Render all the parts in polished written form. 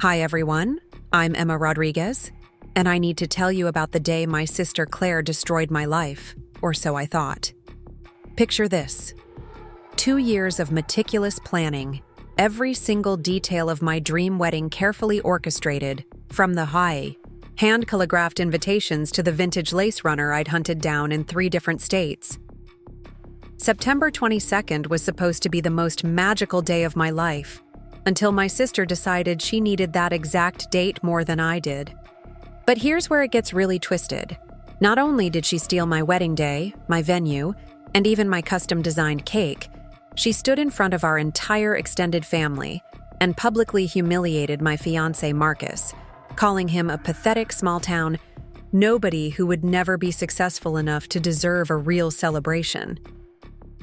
Hi everyone, I'm Emma Rodriguez, and I need to tell you about the day my sister Claire destroyed my life, or so I thought. Picture this: 2 years of meticulous planning, every single detail of my dream wedding carefully orchestrated, from the hand-calligraphed invitations to the vintage lace runner I'd hunted down in 3 different states. September 22nd was supposed to be the most magical day of my life, until my sister decided she needed that exact date more than I did. But here's where it gets really twisted. Not only did she steal my wedding day, my venue, and even my custom-designed cake, she stood in front of our entire extended family and publicly humiliated my fiancé Marcus, calling him a pathetic small-town nobody who would never be successful enough to deserve a real celebration.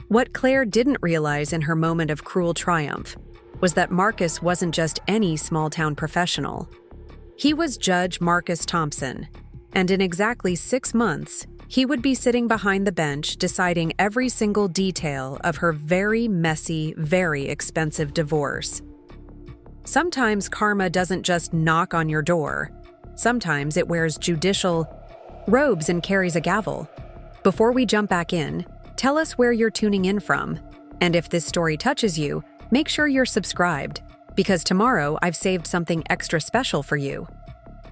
What Claire didn't realize in her moment of cruel triumph was that Marcus wasn't just any small-town professional. He was Judge Marcus Thompson, and in exactly 6 months, he would be sitting behind the bench deciding every single detail of her very messy, very expensive divorce. Sometimes karma doesn't just knock on your door. Sometimes it wears judicial robes and carries a gavel. Before we jump back in, tell us where you're tuning in from, and if this story touches you, make sure you're subscribed, because tomorrow I've saved something extra special for you.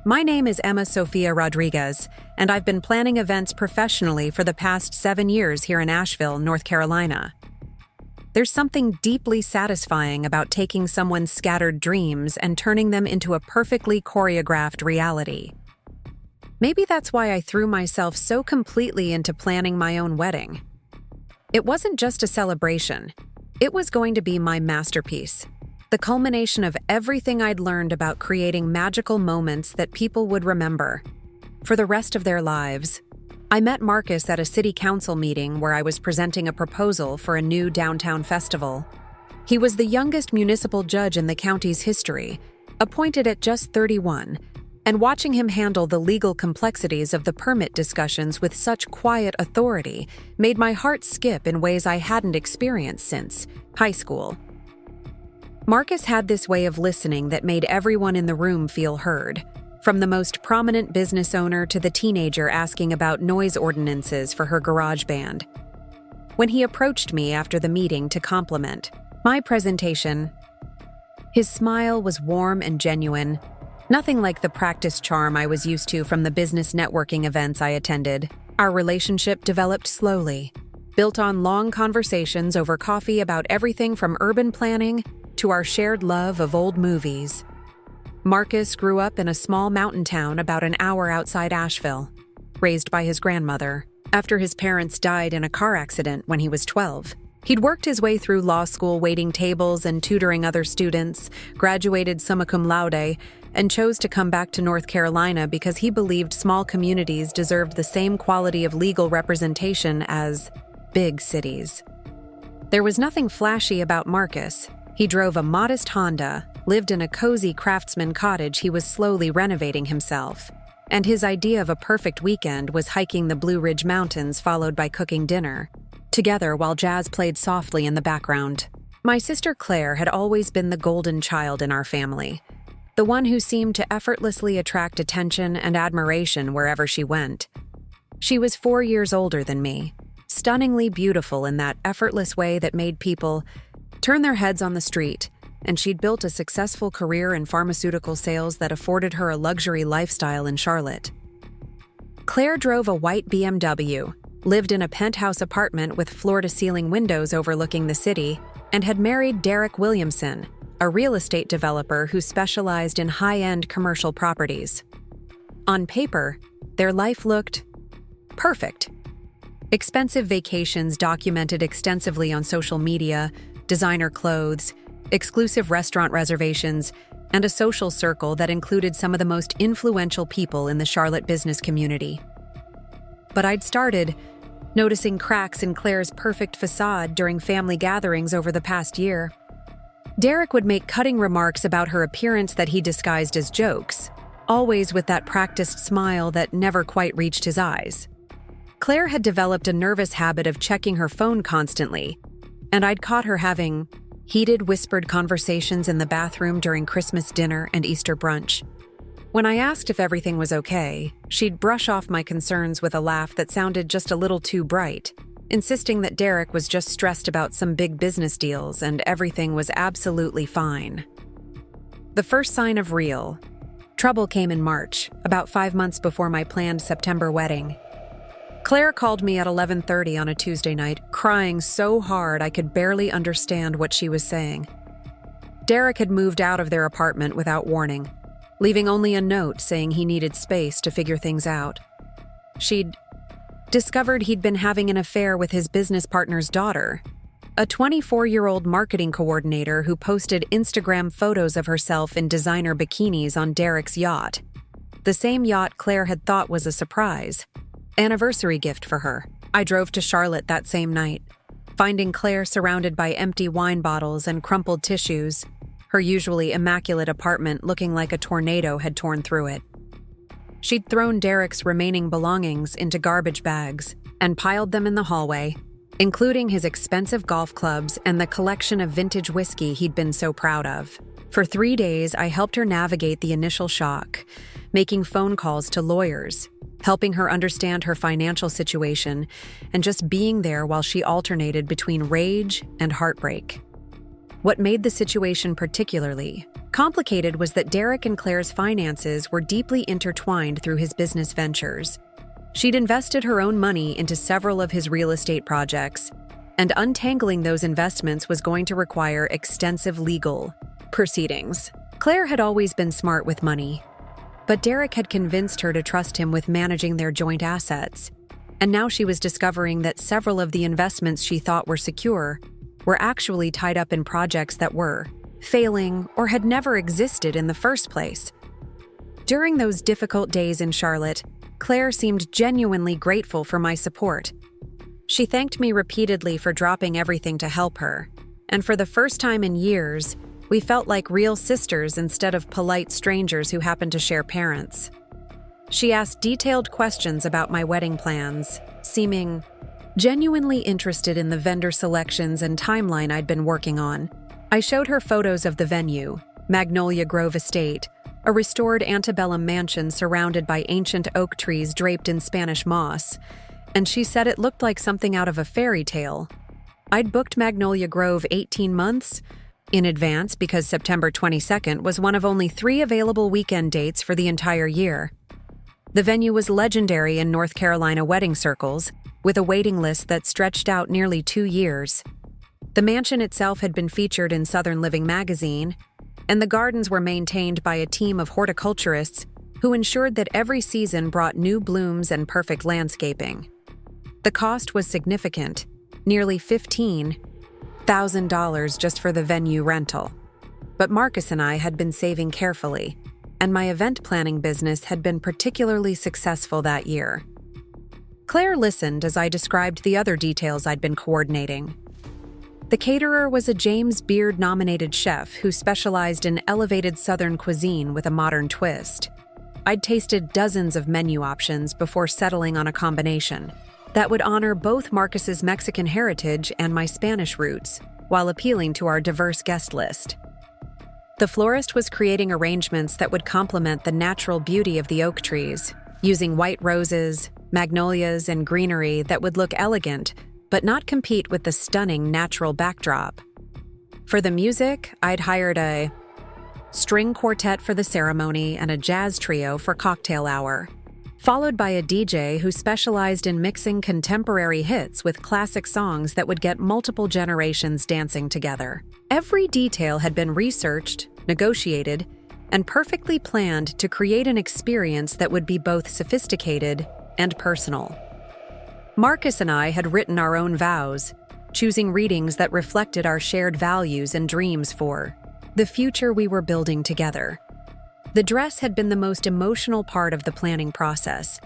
My name is Emma Sofia Rodriguez, and I've been planning events professionally for the past 7 years here in Asheville, North Carolina. There's something deeply satisfying about taking someone's scattered dreams and turning them into a perfectly choreographed reality. Maybe that's why I threw myself so completely into planning my own wedding. It wasn't just a celebration. It was going to be my masterpiece, the culmination of everything I'd learned about creating magical moments that people would remember for the rest of their lives. I met Marcus at a city council meeting where I was presenting a proposal for a new downtown festival. He was the youngest municipal judge in the county's history, appointed at just 31, and watching him handle the legal complexities of the permit discussions with such quiet authority made my heart skip in ways I hadn't experienced since high school. Marcus had this way of listening that made everyone in the room feel heard, from the most prominent business owner to the teenager asking about noise ordinances for her garage band. When he approached me after the meeting to compliment my presentation, his smile was warm and genuine, nothing like the practiced charm I was used to from the business networking events I attended. Our relationship developed slowly, built on long conversations over coffee about everything from urban planning to our shared love of old movies. Marcus grew up in a small mountain town about an hour outside Asheville, raised by his grandmother. After his parents died in a car accident when he was 12, he'd worked his way through law school waiting tables and tutoring other students, graduated summa cum laude, and chose to come back to North Carolina because he believed small communities deserved the same quality of legal representation as big cities. There was nothing flashy about Marcus. He drove a modest Honda, lived in a cozy craftsman cottage he was slowly renovating himself, and his idea of a perfect weekend was hiking the Blue Ridge Mountains followed by cooking dinner together while jazz played softly in the background. My sister Claire had always been the golden child in our family, the one who seemed to effortlessly attract attention and admiration wherever she went. She was 4 years older than me, stunningly beautiful in that effortless way that made people turn their heads on the street, and she'd built a successful career in pharmaceutical sales that afforded her a luxury lifestyle in Charlotte. Claire drove a white BMW, lived in a penthouse apartment with floor-to-ceiling windows overlooking the city, and had married Derek Williamson, a real estate developer who specialized in high-end commercial properties. On paper, their life looked perfect. Expensive vacations documented extensively on social media, designer clothes, exclusive restaurant reservations, and a social circle that included some of the most influential people in the Charlotte business community. But I'd started noticing cracks in Claire's perfect facade during family gatherings over the past year. Derek would make cutting remarks about her appearance that he disguised as jokes, always with that practiced smile that never quite reached his eyes. Claire had developed a nervous habit of checking her phone constantly, and I'd caught her having heated whispered conversations in the bathroom during Christmas dinner and Easter brunch. When I asked if everything was okay, she'd brush off my concerns with a laugh that sounded just a little too bright, insisting that Derek was just stressed about some big business deals and everything was absolutely fine. The first sign of real trouble came in March, about 5 months before my planned September wedding. Claire called me at 11:30 on a Tuesday night, crying so hard I could barely understand what she was saying. Derek had moved out of their apartment without warning, leaving only a note saying he needed space to figure things out. She'd discovered he'd been having an affair with his business partner's daughter, a 24-year-old marketing coordinator who posted Instagram photos of herself in designer bikinis on Derek's yacht. The same yacht Claire had thought was a surprise anniversary gift for her. I drove to Charlotte that same night, finding Claire surrounded by empty wine bottles and crumpled tissues, her usually immaculate apartment looking like a tornado had torn through it. She'd thrown Derek's remaining belongings into garbage bags and piled them in the hallway, including his expensive golf clubs and the collection of vintage whiskey he'd been so proud of. For 3 days, I helped her navigate the initial shock, making phone calls to lawyers, helping her understand her financial situation, and just being there while she alternated between rage and heartbreak. What made the situation particularly complicated was that Derek and Claire's finances were deeply intertwined through his business ventures. She'd invested her own money into several of his real estate projects, and untangling those investments was going to require extensive legal proceedings. Claire had always been smart with money, but Derek had convinced her to trust him with managing their joint assets, and now she was discovering that several of the investments she thought were secure were actually tied up in projects that were failing or had never existed in the first place. During those difficult days in Charlotte, Claire seemed genuinely grateful for my support. She thanked me repeatedly for dropping everything to help her, and for the first time in years, we felt like real sisters instead of polite strangers who happened to share parents. She asked detailed questions about my wedding plans, seeming genuinely interested in the vendor selections and timeline I'd been working on. I showed her photos of the venue, Magnolia Grove Estate, a restored antebellum mansion surrounded by ancient oak trees draped in Spanish moss, and she said it looked like something out of a fairy tale. I'd booked Magnolia Grove 18 months in advance because September 22nd was one of only 3 available weekend dates for the entire year. The venue was legendary in North Carolina wedding circles, with a waiting list that stretched out nearly 2 years. The mansion itself had been featured in Southern Living magazine, and the gardens were maintained by a team of horticulturists who ensured that every season brought new blooms and perfect landscaping. The cost was significant, nearly $15,000 just for the venue rental. But Marcus and I had been saving carefully, and my event planning business had been particularly successful that year. Claire listened as I described the other details I'd been coordinating. The caterer was a James Beard-nominated chef who specialized in elevated Southern cuisine with a modern twist. I'd tasted dozens of menu options before settling on a combination that would honor both Marcus's Mexican heritage and my Spanish roots, while appealing to our diverse guest list. The florist was creating arrangements that would complement the natural beauty of the oak trees, using white roses, magnolias, and greenery that would look elegant, but not compete with the stunning natural backdrop. For the music, I'd hired a string quartet for the ceremony and a jazz trio for cocktail hour, followed by a DJ who specialized in mixing contemporary hits with classic songs that would get multiple generations dancing together. Every detail had been researched, negotiated, and perfectly planned to create an experience that would be both sophisticated and personal. Marcus and I had written our own vows, choosing readings that reflected our shared values and dreams for the future we were building together. The dress had been the most emotional part of the planning process.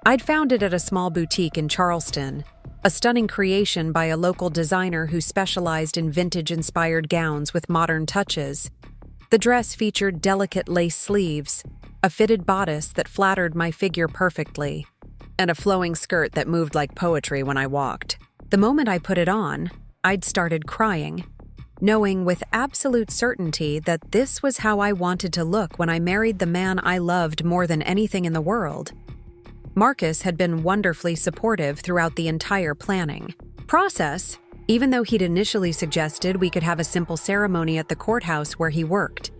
I'd found it at a small boutique in Charleston, a stunning creation by a local designer who specialized in vintage-inspired gowns with modern touches. The dress featured delicate lace sleeves, a fitted bodice that flattered my figure perfectly, and a flowing skirt that moved like poetry when I walked. The moment I put it on, I'd started crying. knowing with absolute certainty that this was how I wanted to look when I married the man I loved more than anything in the world. Marcus had been wonderfully supportive throughout the entire planning process, even though he'd initially suggested we could have a simple ceremony at the courthouse where he worked.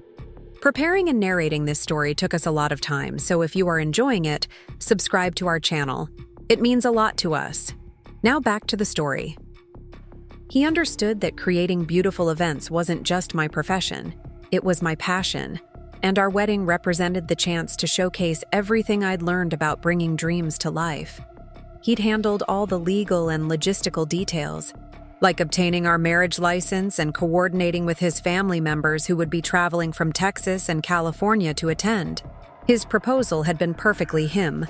Preparing and narrating this story took us a lot of time, so if you are enjoying it, subscribe to our channel. It means a lot to us. Now back to the story. He understood that creating beautiful events wasn't just my profession, it was my passion, and our wedding represented the chance to showcase everything I'd learned about bringing dreams to life. He'd handled all the legal and logistical details, like obtaining our marriage license and coordinating with his family members who would be traveling from Texas and California to attend. His proposal had been perfectly him,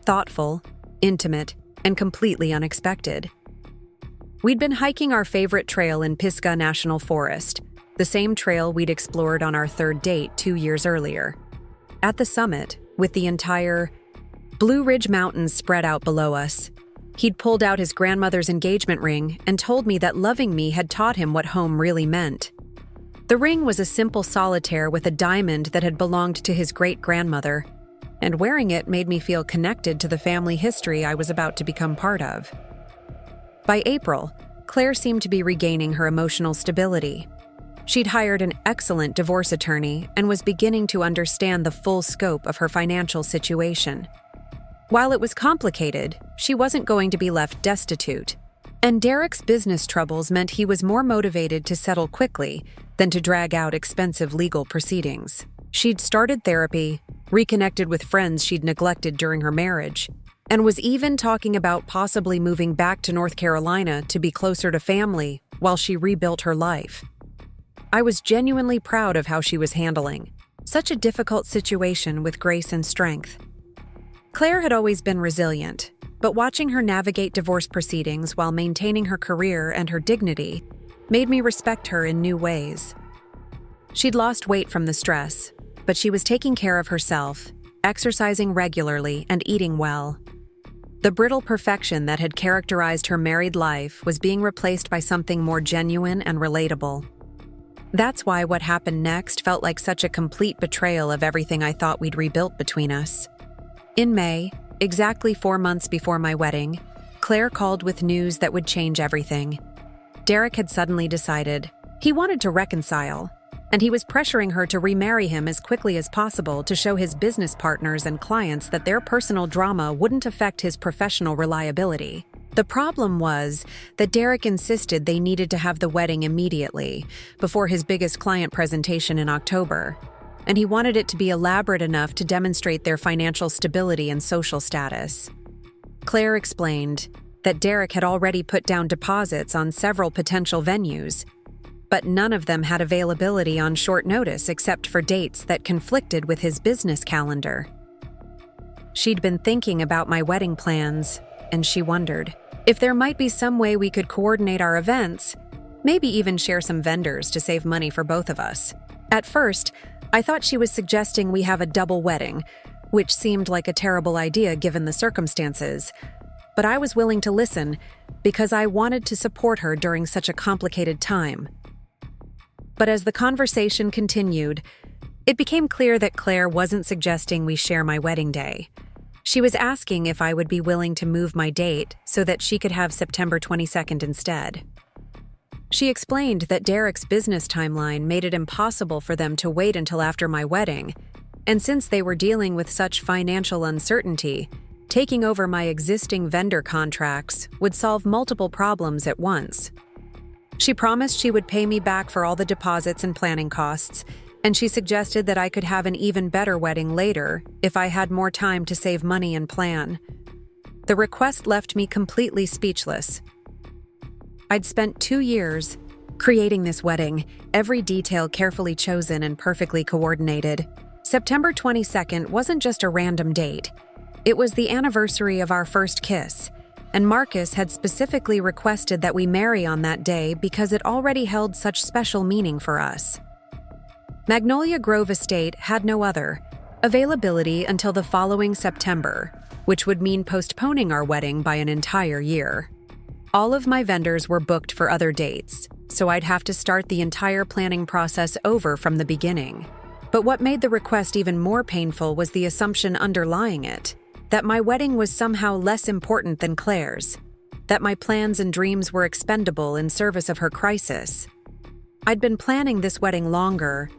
thoughtful, intimate, and completely unexpected. We'd been hiking our favorite trail in Pisgah National Forest, the same trail we'd explored on our third date 2 years earlier. At the summit, with the entire Blue Ridge Mountains spread out below us, he'd pulled out his grandmother's engagement ring and told me that loving me had taught him what home really meant. The ring was a simple solitaire with a diamond that had belonged to his great-grandmother, and wearing it made me feel connected to the family history I was about to become part of. By April, Claire seemed to be regaining her emotional stability. She'd hired an excellent divorce attorney and was beginning to understand the full scope of her financial situation. While it was complicated, she wasn't going to be left destitute, and Derek's business troubles meant he was more motivated to settle quickly than to drag out expensive legal proceedings. She'd started therapy, reconnected with friends she'd neglected during her marriage, and was even talking about possibly moving back to North Carolina to be closer to family while she rebuilt her life. I was genuinely proud of how she was handling such a difficult situation with grace and strength. Claire had always been resilient, but watching her navigate divorce proceedings while maintaining her career and her dignity made me respect her in new ways. She'd lost weight from the stress, but she was taking care of herself, exercising regularly and eating well. The brittle perfection that had characterized her married life was being replaced by something more genuine and relatable. That's why what happened next felt like such a complete betrayal of everything I thought we'd rebuilt between us. In May, exactly 4 months before my wedding, Claire called with news that would change everything. Derek had suddenly decided he wanted to reconcile, and he was pressuring her to remarry him as quickly as possible to show his business partners and clients that their personal drama wouldn't affect his professional reliability. The problem was that Derek insisted they needed to have the wedding immediately, before his biggest client presentation in October, and he wanted it to be elaborate enough to demonstrate their financial stability and social status. Claire explained that Derek had already put down deposits on several potential venues, but none of them had availability on short notice except for dates that conflicted with his business calendar. She'd been thinking about my wedding plans, and she wondered if there might be some way we could coordinate our events, maybe even share some vendors to save money for both of us. At first, I thought she was suggesting we have a double wedding, which seemed like a terrible idea given the circumstances, but I was willing to listen because I wanted to support her during such a complicated time. But as the conversation continued, it became clear that Claire wasn't suggesting we share my wedding day. She was asking if I would be willing to move my date so that she could have September 22nd instead. She explained that Derek's business timeline made it impossible for them to wait until after my wedding, and since they were dealing with such financial uncertainty, taking over my existing vendor contracts would solve multiple problems at once. She promised she would pay me back for all the deposits and planning costs, and she suggested that I could have an even better wedding later if I had more time to save money and plan. The request left me completely speechless. I'd spent 2 years creating this wedding, every detail carefully chosen and perfectly coordinated. September 22nd wasn't just a random date. It was the anniversary of our first kiss, and Marcus had specifically requested that we marry on that day because it already held such special meaning for us. Magnolia Grove Estate had no other availability until the following September, which would mean postponing our wedding by an entire year. All of my vendors were booked for other dates, so I'd have to start the entire planning process over from the beginning. But what made the request even more painful was the assumption underlying it, that my wedding was somehow less important than Claire's, that my plans and dreams were expendable in service of her crisis. I'd been planning this wedding longer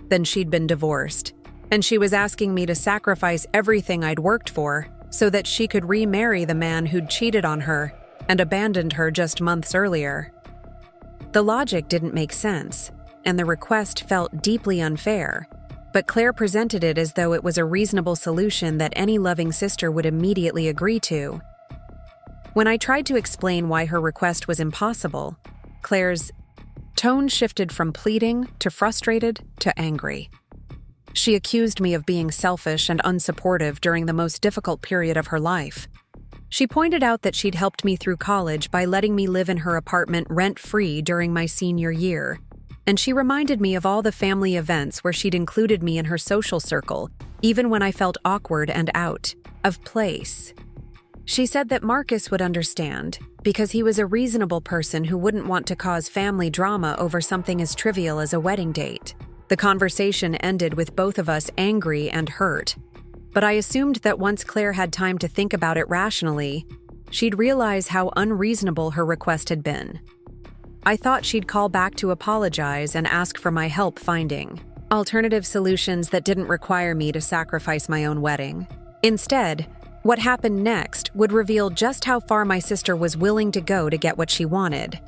than she'd been divorced, and she was asking me to sacrifice everything I'd worked for so that she could remarry the man who'd cheated on her and abandoned her just months earlier. The logic didn't make sense, and the request felt deeply unfair, but Claire presented it as though it was a reasonable solution that any loving sister would immediately agree to. When I tried to explain why her request was impossible, Claire's tone shifted from pleading to frustrated to angry. She accused me of being selfish and unsupportive during the most difficult period of her life. She pointed out that she'd helped me through college by letting me live in her apartment rent-free during my senior year, and she reminded me of all the family events where she'd included me in her social circle, even when I felt awkward and out of place. She said that Marcus would understand, because he was a reasonable person who wouldn't want to cause family drama over something as trivial as a wedding date. The conversation ended with both of us angry and hurt, but I assumed that once Claire had time to think about it rationally, she'd realize how unreasonable her request had been. I thought she'd call back to apologize and ask for my help finding alternative solutions that didn't require me to sacrifice my own wedding. Instead, what happened next would reveal just how far my sister was willing to go to get what she wanted,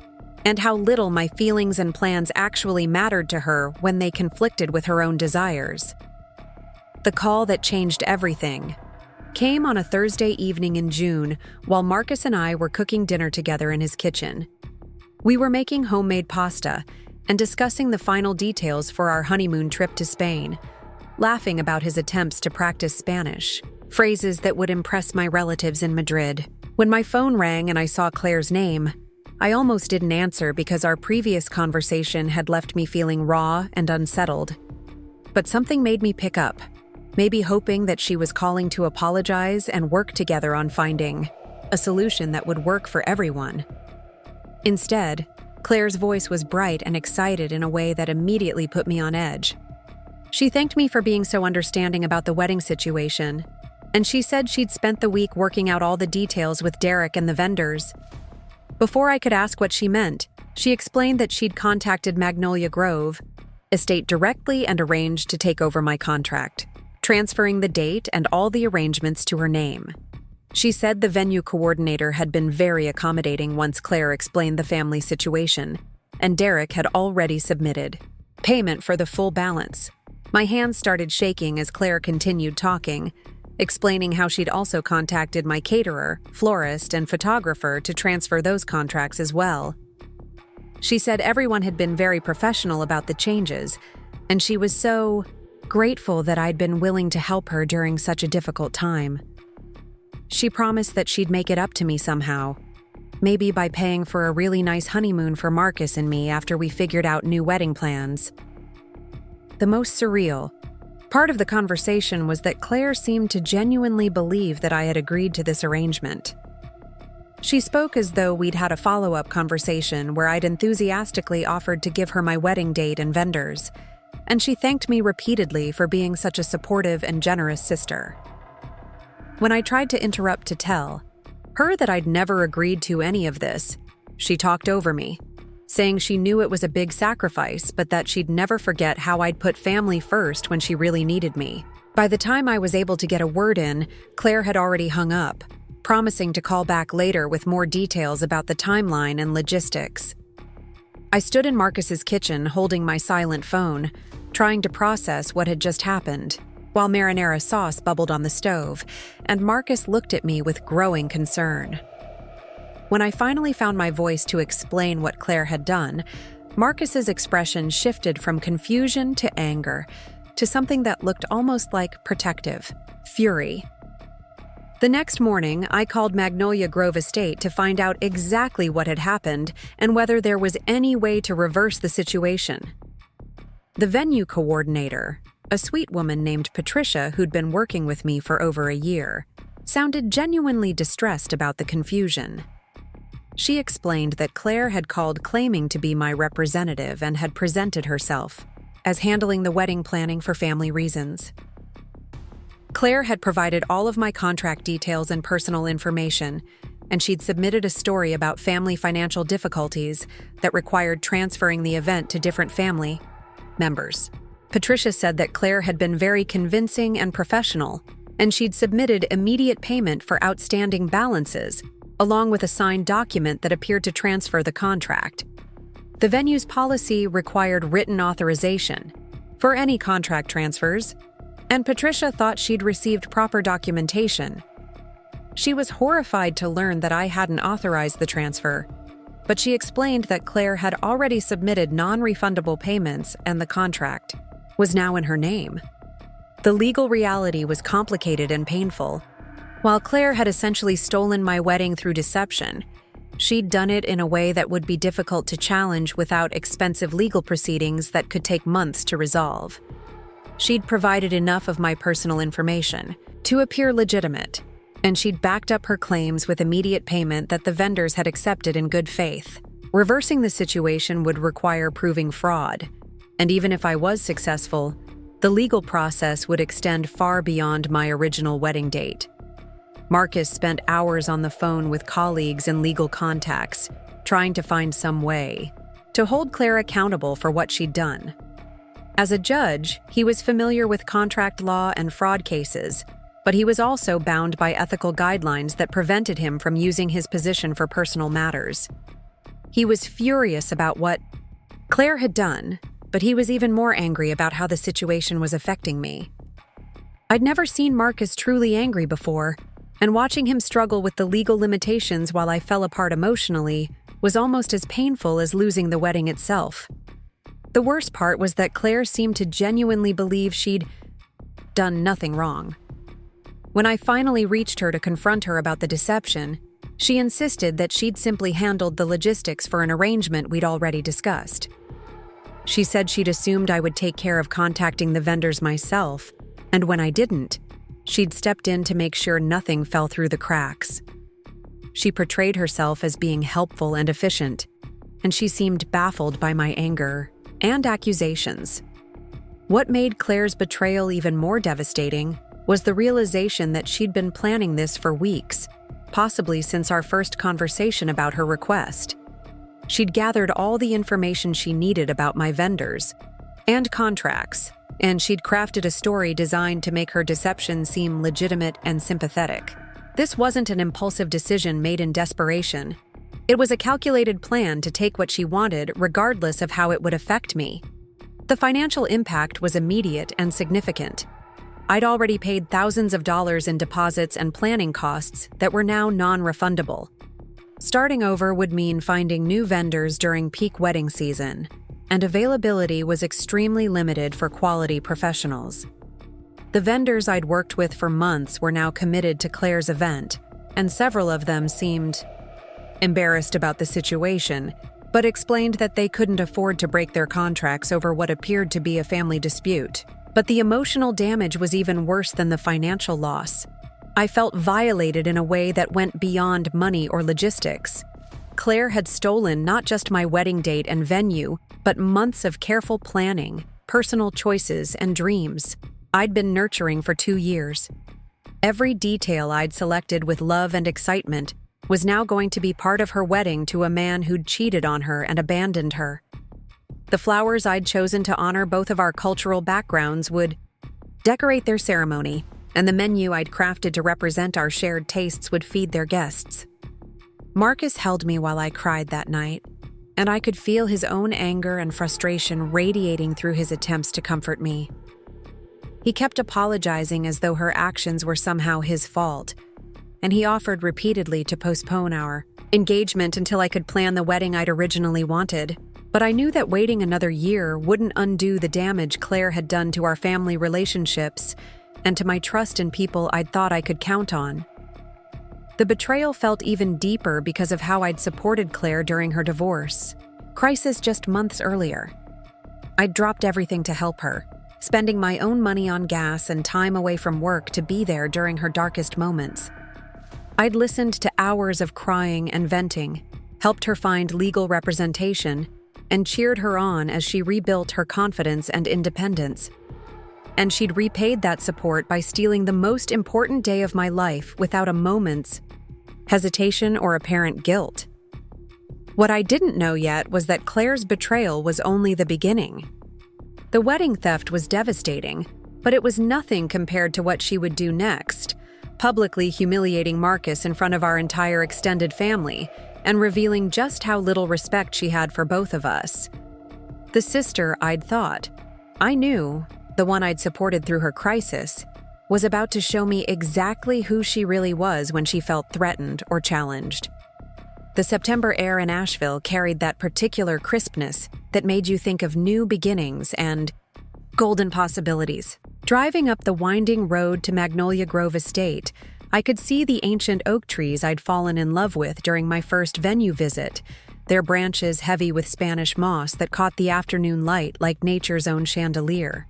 and how little my feelings and plans actually mattered to her when they conflicted with her own desires. The call that changed everything came on a Thursday evening in June while Marcus and I were cooking dinner together in his kitchen. We were making homemade pasta and discussing the final details for our honeymoon trip to Spain, laughing about his attempts to practice Spanish, phrases that would impress my relatives in Madrid. When my phone rang and I saw Claire's name, I almost didn't answer because our previous conversation had left me feeling raw and unsettled. But something made me pick up, maybe hoping that she was calling to apologize and work together on finding a solution that would work for everyone. Instead, Claire's voice was bright and excited in a way that immediately put me on edge. She thanked me for being so understanding about the wedding situation, and she said she'd spent the week working out all the details with Derek and the vendors. Before I could ask what she meant, she explained that she'd contacted Magnolia Grove Estate directly and arranged to take over my contract, transferring the date and all the arrangements to her name. She said the venue coordinator had been very accommodating once Claire explained the family situation, and Derek had already submitted payment for the full balance. My hands started shaking as Claire continued talking, explaining how she'd also contacted my caterer, florist, and photographer to transfer those contracts as well. She said everyone had been very professional about the changes, and she was so grateful that I'd been willing to help her during such a difficult time. She promised that she'd make it up to me somehow, maybe by paying for a really nice honeymoon for Marcus and me after we figured out new wedding plans. The most surreal part of the conversation was that Claire seemed to genuinely believe that I had agreed to this arrangement. She spoke as though we'd had a follow-up conversation where I'd enthusiastically offered to give her my wedding date and vendors, and she thanked me repeatedly for being such a supportive and generous sister. When I tried to interrupt to tell her that I'd never agreed to any of this, she talked over me, saying she knew it was a big sacrifice, but that she'd never forget how I'd put family first when she really needed me. By the time I was able to get a word in, Claire had already hung up, promising to call back later with more details about the timeline and logistics. I stood in Marcus's kitchen holding my silent phone, trying to process what had just happened, while marinara sauce bubbled on the stove, and Marcus looked at me with growing concern. When I finally found my voice to explain what Claire had done, Marcus's expression shifted from confusion to anger, to something that looked almost like protective fury. The next morning, I called Magnolia Grove Estate to find out exactly what had happened and whether there was any way to reverse the situation. The venue coordinator, a sweet woman named Patricia who'd been working with me for over a year, sounded genuinely distressed about the confusion. She explained that Claire had called claiming to be my representative and had presented herself as handling the wedding planning for family reasons. Claire had provided all of my contract details and personal information, and she'd submitted a story about family financial difficulties that required transferring the event to different family members. Patricia said that Claire had been very convincing and professional, and she'd submitted immediate payment for outstanding balances, along with a signed document that appeared to transfer the contract. The venue's policy required written authorization for any contract transfers, and Patricia thought she'd received proper documentation. She was horrified to learn that I hadn't authorized the transfer, but she explained that Claire had already submitted non-refundable payments and the contract was now in her name. The legal reality was complicated and painful. While Claire had essentially stolen my wedding through deception, she'd done it in a way that would be difficult to challenge without expensive legal proceedings that could take months to resolve. She'd provided enough of my personal information to appear legitimate, and she'd backed up her claims with immediate payment that the vendors had accepted in good faith. Reversing the situation would require proving fraud, and even if I was successful, the legal process would extend far beyond my original wedding date. Marcus spent hours on the phone with colleagues and legal contacts, trying to find some way to hold Claire accountable for what she'd done. As a judge, he was familiar with contract law and fraud cases, but he was also bound by ethical guidelines that prevented him from using his position for personal matters. He was furious about what Claire had done, but he was even more angry about how the situation was affecting me. I'd never seen Marcus truly angry before, and watching him struggle with the legal limitations while I fell apart emotionally was almost as painful as losing the wedding itself. The worst part was that Claire seemed to genuinely believe she'd done nothing wrong. When I finally reached her to confront her about the deception, she insisted that she'd simply handled the logistics for an arrangement we'd already discussed. She said she'd assumed I would take care of contacting the vendors myself, and when I didn't, she'd stepped in to make sure nothing fell through the cracks. She portrayed herself as being helpful and efficient, and she seemed baffled by my anger and accusations. What made Claire's betrayal even more devastating was the realization that she'd been planning this for weeks, possibly since our first conversation about her request. She'd gathered all the information she needed about my vendors and contracts, and she'd crafted a story designed to make her deception seem legitimate and sympathetic. This wasn't an impulsive decision made in desperation. It was a calculated plan to take what she wanted regardless of how it would affect me. The financial impact was immediate and significant. I'd already paid thousands of dollars in deposits and planning costs that were now non-refundable. Starting over would mean finding new vendors during peak wedding season, and availability was extremely limited for quality professionals. The vendors I'd worked with for months were now committed to Claire's event, and several of them seemed embarrassed about the situation, but explained that they couldn't afford to break their contracts over what appeared to be a family dispute. But the emotional damage was even worse than the financial loss. I felt violated in a way that went beyond money or logistics. Claire had stolen not just my wedding date and venue, but months of careful planning, personal choices, and dreams I'd been nurturing for 2 years. Every detail I'd selected with love and excitement was now going to be part of her wedding to a man who'd cheated on her and abandoned her. The flowers I'd chosen to honor both of our cultural backgrounds would decorate their ceremony, and the menu I'd crafted to represent our shared tastes would feed their guests. Marcus held me while I cried that night, and I could feel his own anger and frustration radiating through his attempts to comfort me. He kept apologizing as though her actions were somehow his fault, and he offered repeatedly to postpone our engagement until I could plan the wedding I'd originally wanted. But I knew that waiting another year wouldn't undo the damage Claire had done to our family relationships and to my trust in people I'd thought I could count on. The betrayal felt even deeper because of how I'd supported Claire during her divorce crisis just months earlier. I'd dropped everything to help her, spending my own money on gas and time away from work to be there during her darkest moments. I'd listened to hours of crying and venting, helped her find legal representation, and cheered her on as she rebuilt her confidence and independence. And she'd repaid that support by stealing the most important day of my life without a moment's hesitation or apparent guilt. What I didn't know yet was that Claire's betrayal was only the beginning. The wedding theft was devastating, but it was nothing compared to what she would do next, publicly humiliating Marcus in front of our entire extended family and revealing just how little respect she had for both of us. The sister I'd thought I knew, the one I'd supported through her crisis, was about to show me exactly who she really was when she felt threatened or challenged. The September air in Asheville carried that particular crispness that made you think of new beginnings and golden possibilities. Driving up the winding road to Magnolia Grove Estate, I could see the ancient oak trees I'd fallen in love with during my first venue visit, their branches heavy with Spanish moss that caught the afternoon light like nature's own chandelier.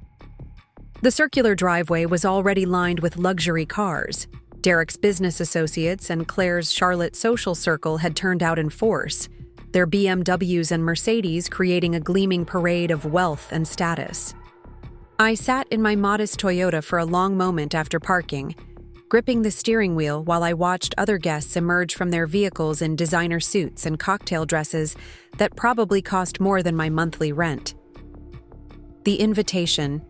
The circular driveway was already lined with luxury cars. Derek's business associates and Claire's Charlotte social circle had turned out in force, their BMWs and Mercedes creating a gleaming parade of wealth and status. I sat in my modest Toyota for a long moment after parking, gripping the steering wheel while I watched other guests emerge from their vehicles in designer suits and cocktail dresses that probably cost more than my monthly rent. The invitation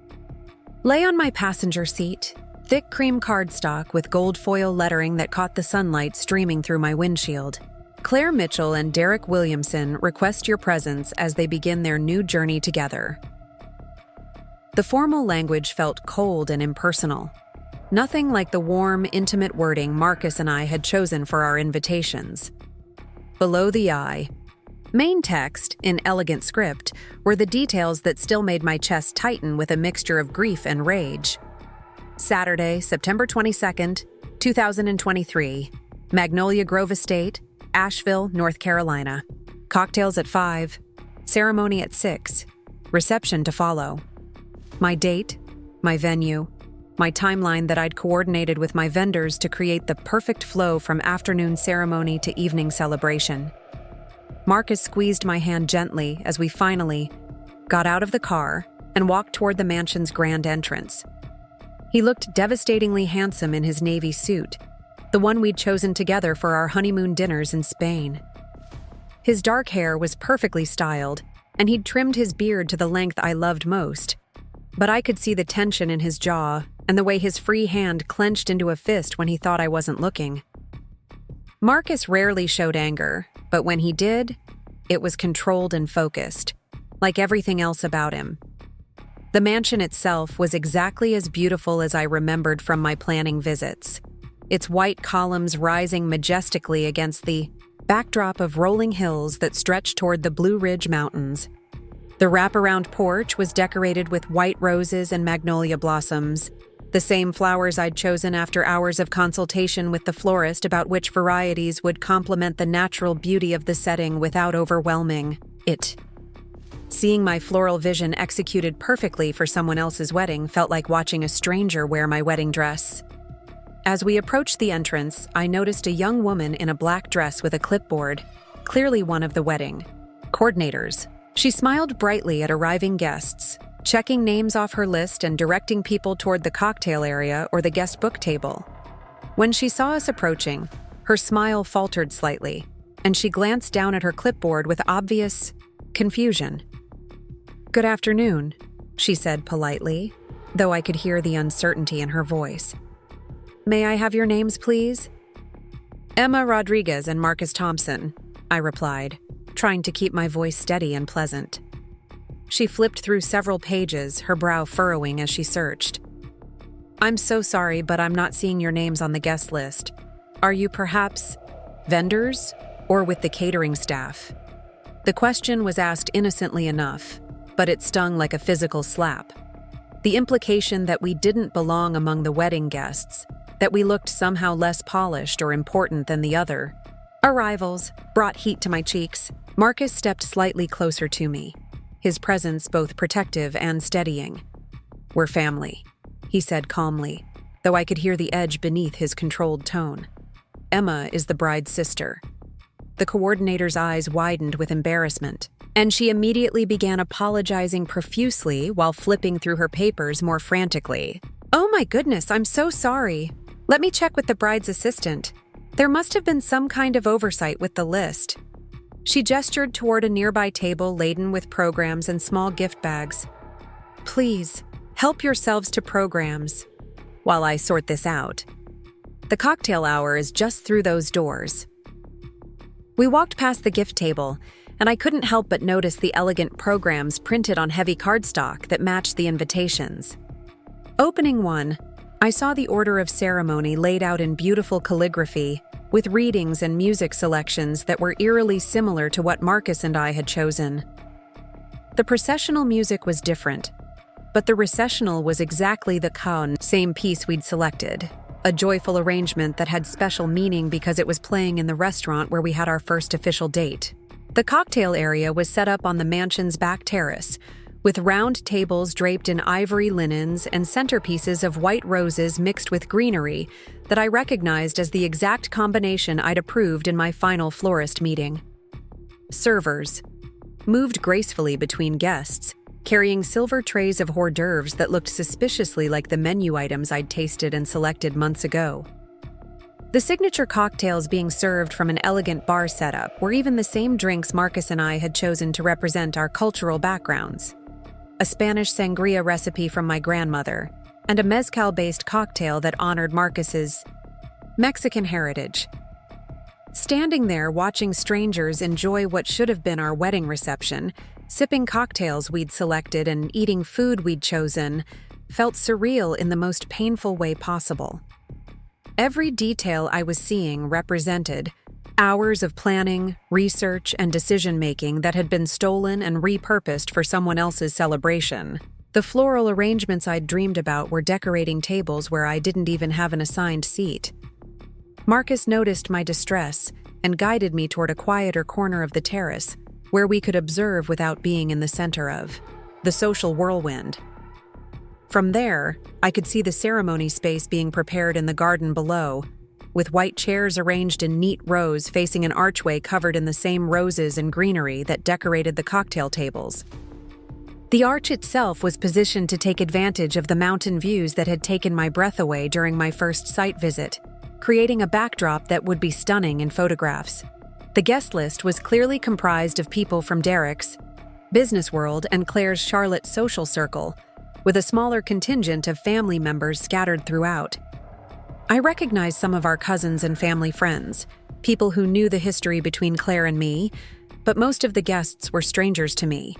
lay on my passenger seat, thick cream cardstock with gold foil lettering that caught the sunlight streaming through my windshield. Claire Mitchell and Derek Williamson request your presence as they begin their new journey together. The formal language felt cold and impersonal. Nothing like the warm, intimate wording Marcus and I had chosen for our invitations. Below the eye, main text, in elegant script, were the details that still made my chest tighten with a mixture of grief and rage. Saturday, September 22nd, 2023, Magnolia Grove Estate, Asheville, North Carolina. Cocktails at 5, ceremony at 6, reception to follow. My date, my venue, my timeline that I'd coordinated with my vendors to create the perfect flow from afternoon ceremony to evening celebration. Marcus squeezed my hand gently as we finally got out of the car and walked toward the mansion's grand entrance. He looked devastatingly handsome in his navy suit, the one we'd chosen together for our honeymoon dinners in Spain. His dark hair was perfectly styled, and he'd trimmed his beard to the length I loved most, but I could see the tension in his jaw and the way his free hand clenched into a fist when he thought I wasn't looking. Marcus rarely showed anger, but when he did, it was controlled and focused, like everything else about him. The mansion itself was exactly as beautiful as I remembered from my planning visits, its white columns rising majestically against the backdrop of rolling hills that stretched toward the Blue Ridge Mountains. The wraparound porch was decorated with white roses and magnolia blossoms, the same flowers I'd chosen after hours of consultation with the florist about which varieties would complement the natural beauty of the setting without overwhelming it. Seeing my floral vision executed perfectly for someone else's wedding felt like watching a stranger wear my wedding dress. As we approached the entrance, I noticed a young woman in a black dress with a clipboard, clearly one of the wedding coordinators. She smiled brightly at arriving guests, checking names off her list and directing people toward the cocktail area or the guest book table. When she saw us approaching, her smile faltered slightly, and she glanced down at her clipboard with obvious confusion. "Good afternoon," she said politely, though I could hear the uncertainty in her voice. "May I have your names, please?" "Emma Rodriguez and Marcus Thompson," I replied, trying to keep my voice steady and pleasant. She flipped through several pages, her brow furrowing as she searched. "I'm so sorry, but I'm not seeing your names on the guest list. Are you perhaps vendors or with the catering staff?" The question was asked innocently enough, but it stung like a physical slap. The implication that we didn't belong among the wedding guests, that we looked somehow less polished or important than the other arrivals, brought heat to my cheeks. Marcus stepped slightly closer to me, his presence both protective and steadying. "We're family," he said calmly, though I could hear the edge beneath his controlled tone. "Emma is the bride's sister." The coordinator's eyes widened with embarrassment, and she immediately began apologizing profusely while flipping through her papers more frantically. "Oh my goodness, I'm so sorry. Let me check with the bride's assistant. There must have been some kind of oversight with the list." She gestured toward a nearby table laden with programs and small gift bags. "Please, help yourselves to programs while I sort this out. The cocktail hour is just through those doors." We walked past the gift table, and I couldn't help but notice the elegant programs printed on heavy cardstock that matched the invitations. Opening one, I saw the order of ceremony laid out in beautiful calligraphy, with readings and music selections that were eerily similar to what Marcus and I had chosen. The processional music was different, but the recessional was exactly the same piece we'd selected, a joyful arrangement that had special meaning because it was playing in the restaurant where we had our first official date. The cocktail area was set up on the mansion's back terrace, with round tables draped in ivory linens and centerpieces of white roses mixed with greenery that I recognized as the exact combination I'd approved in my final florist meeting. Servers moved gracefully between guests, carrying silver trays of hors d'oeuvres that looked suspiciously like the menu items I'd tasted and selected months ago. The signature cocktails being served from an elegant bar setup were even the same drinks Marcus and I had chosen to represent our cultural backgrounds. A Spanish sangria recipe from my grandmother, and a mezcal-based cocktail that honored Marcus's Mexican heritage. Standing there watching strangers enjoy what should have been our wedding reception, sipping cocktails we'd selected and eating food we'd chosen, felt surreal in the most painful way possible. Every detail I was seeing represented hours of planning, research, and decision-making that had been stolen and repurposed for someone else's celebration. The floral arrangements I'd dreamed about were decorating tables where I didn't even have an assigned seat. Marcus noticed my distress and guided me toward a quieter corner of the terrace, where we could observe without being in the center of the social whirlwind. From there, I could see the ceremony space being prepared in the garden below, with white chairs arranged in neat rows facing an archway covered in the same roses and greenery that decorated the cocktail tables. The arch itself was positioned to take advantage of the mountain views that had taken my breath away during my first site visit, creating a backdrop that would be stunning in photographs. The guest list was clearly comprised of people from Derek's business world and Claire's Charlotte social circle, with a smaller contingent of family members scattered throughout. I recognized some of our cousins and family friends, people who knew the history between Claire and me, but most of the guests were strangers to me.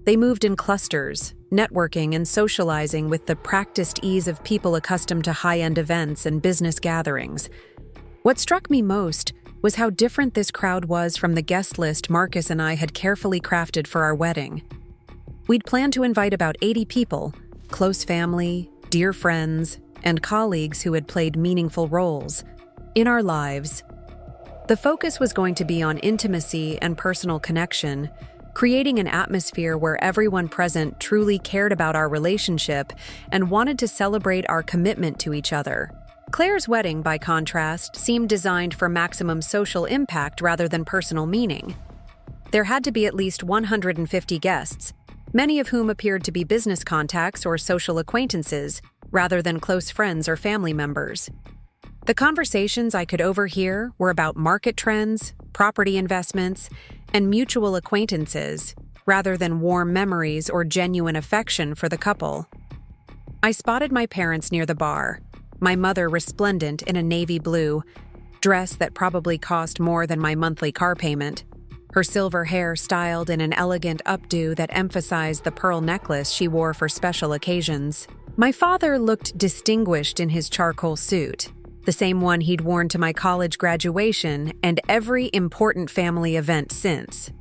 They moved in clusters, networking and socializing with the practiced ease of people accustomed to high-end events and business gatherings. What struck me most was how different this crowd was from the guest list Marcus and I had carefully crafted for our wedding. We'd planned to invite about 80 people, close family, dear friends, and colleagues who had played meaningful roles in our lives. The focus was going to be on intimacy and personal connection, creating an atmosphere where everyone present truly cared about our relationship and wanted to celebrate our commitment to each other. Claire's wedding, by contrast, seemed designed for maximum social impact rather than personal meaning. There had to be at least 150 guests, many of whom appeared to be business contacts or social acquaintances, rather than close friends or family members. The conversations I could overhear were about market trends, property investments, and mutual acquaintances, rather than warm memories or genuine affection for the couple. I spotted my parents near the bar, my mother resplendent in a navy blue dress that probably cost more than my monthly car payment, her silver hair styled in an elegant updo that emphasized the pearl necklace she wore for special occasions. My father looked distinguished in his charcoal suit, the same one he'd worn to my college graduation and every important family event since.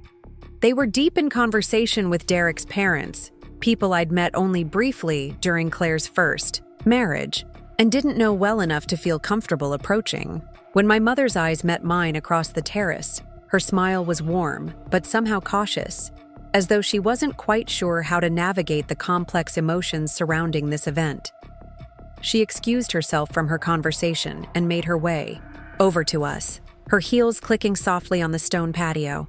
They were deep in conversation with Derek's parents, people I'd met only briefly during Claire's first marriage, and didn't know well enough to feel comfortable approaching. When my mother's eyes met mine across the terrace, her smile was warm, but somehow cautious, as though she wasn't quite sure how to navigate the complex emotions surrounding this event. She excused herself from her conversation and made her way over to us, her heels clicking softly on the stone patio.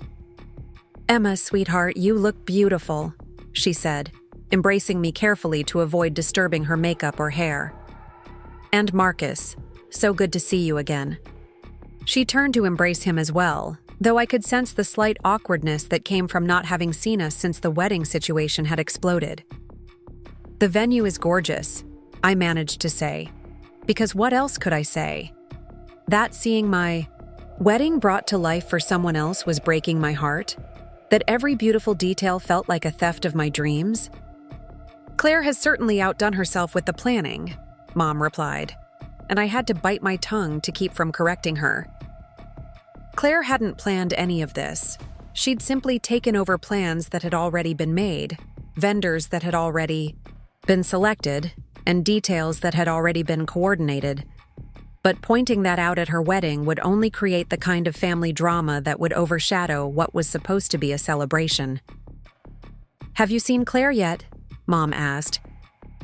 "Emma, sweetheart, you look beautiful," she said, embracing me carefully to avoid disturbing her makeup or hair. "And Marcus, so good to see you again." She turned to embrace him as well, though I could sense the slight awkwardness that came from not having seen us since the wedding situation had exploded. "The venue is gorgeous," I managed to say, because what else could I say? That seeing my wedding brought to life for someone else was breaking my heart? That every beautiful detail felt like a theft of my dreams? "Claire has certainly outdone herself with the planning," Mom replied, and I had to bite my tongue to keep from correcting her. Claire hadn't planned any of this. She'd simply taken over plans that had already been made, vendors that had already been selected, and details that had already been coordinated. But pointing that out at her wedding would only create the kind of family drama that would overshadow what was supposed to be a celebration. "Have you seen Claire yet?" Mom asked,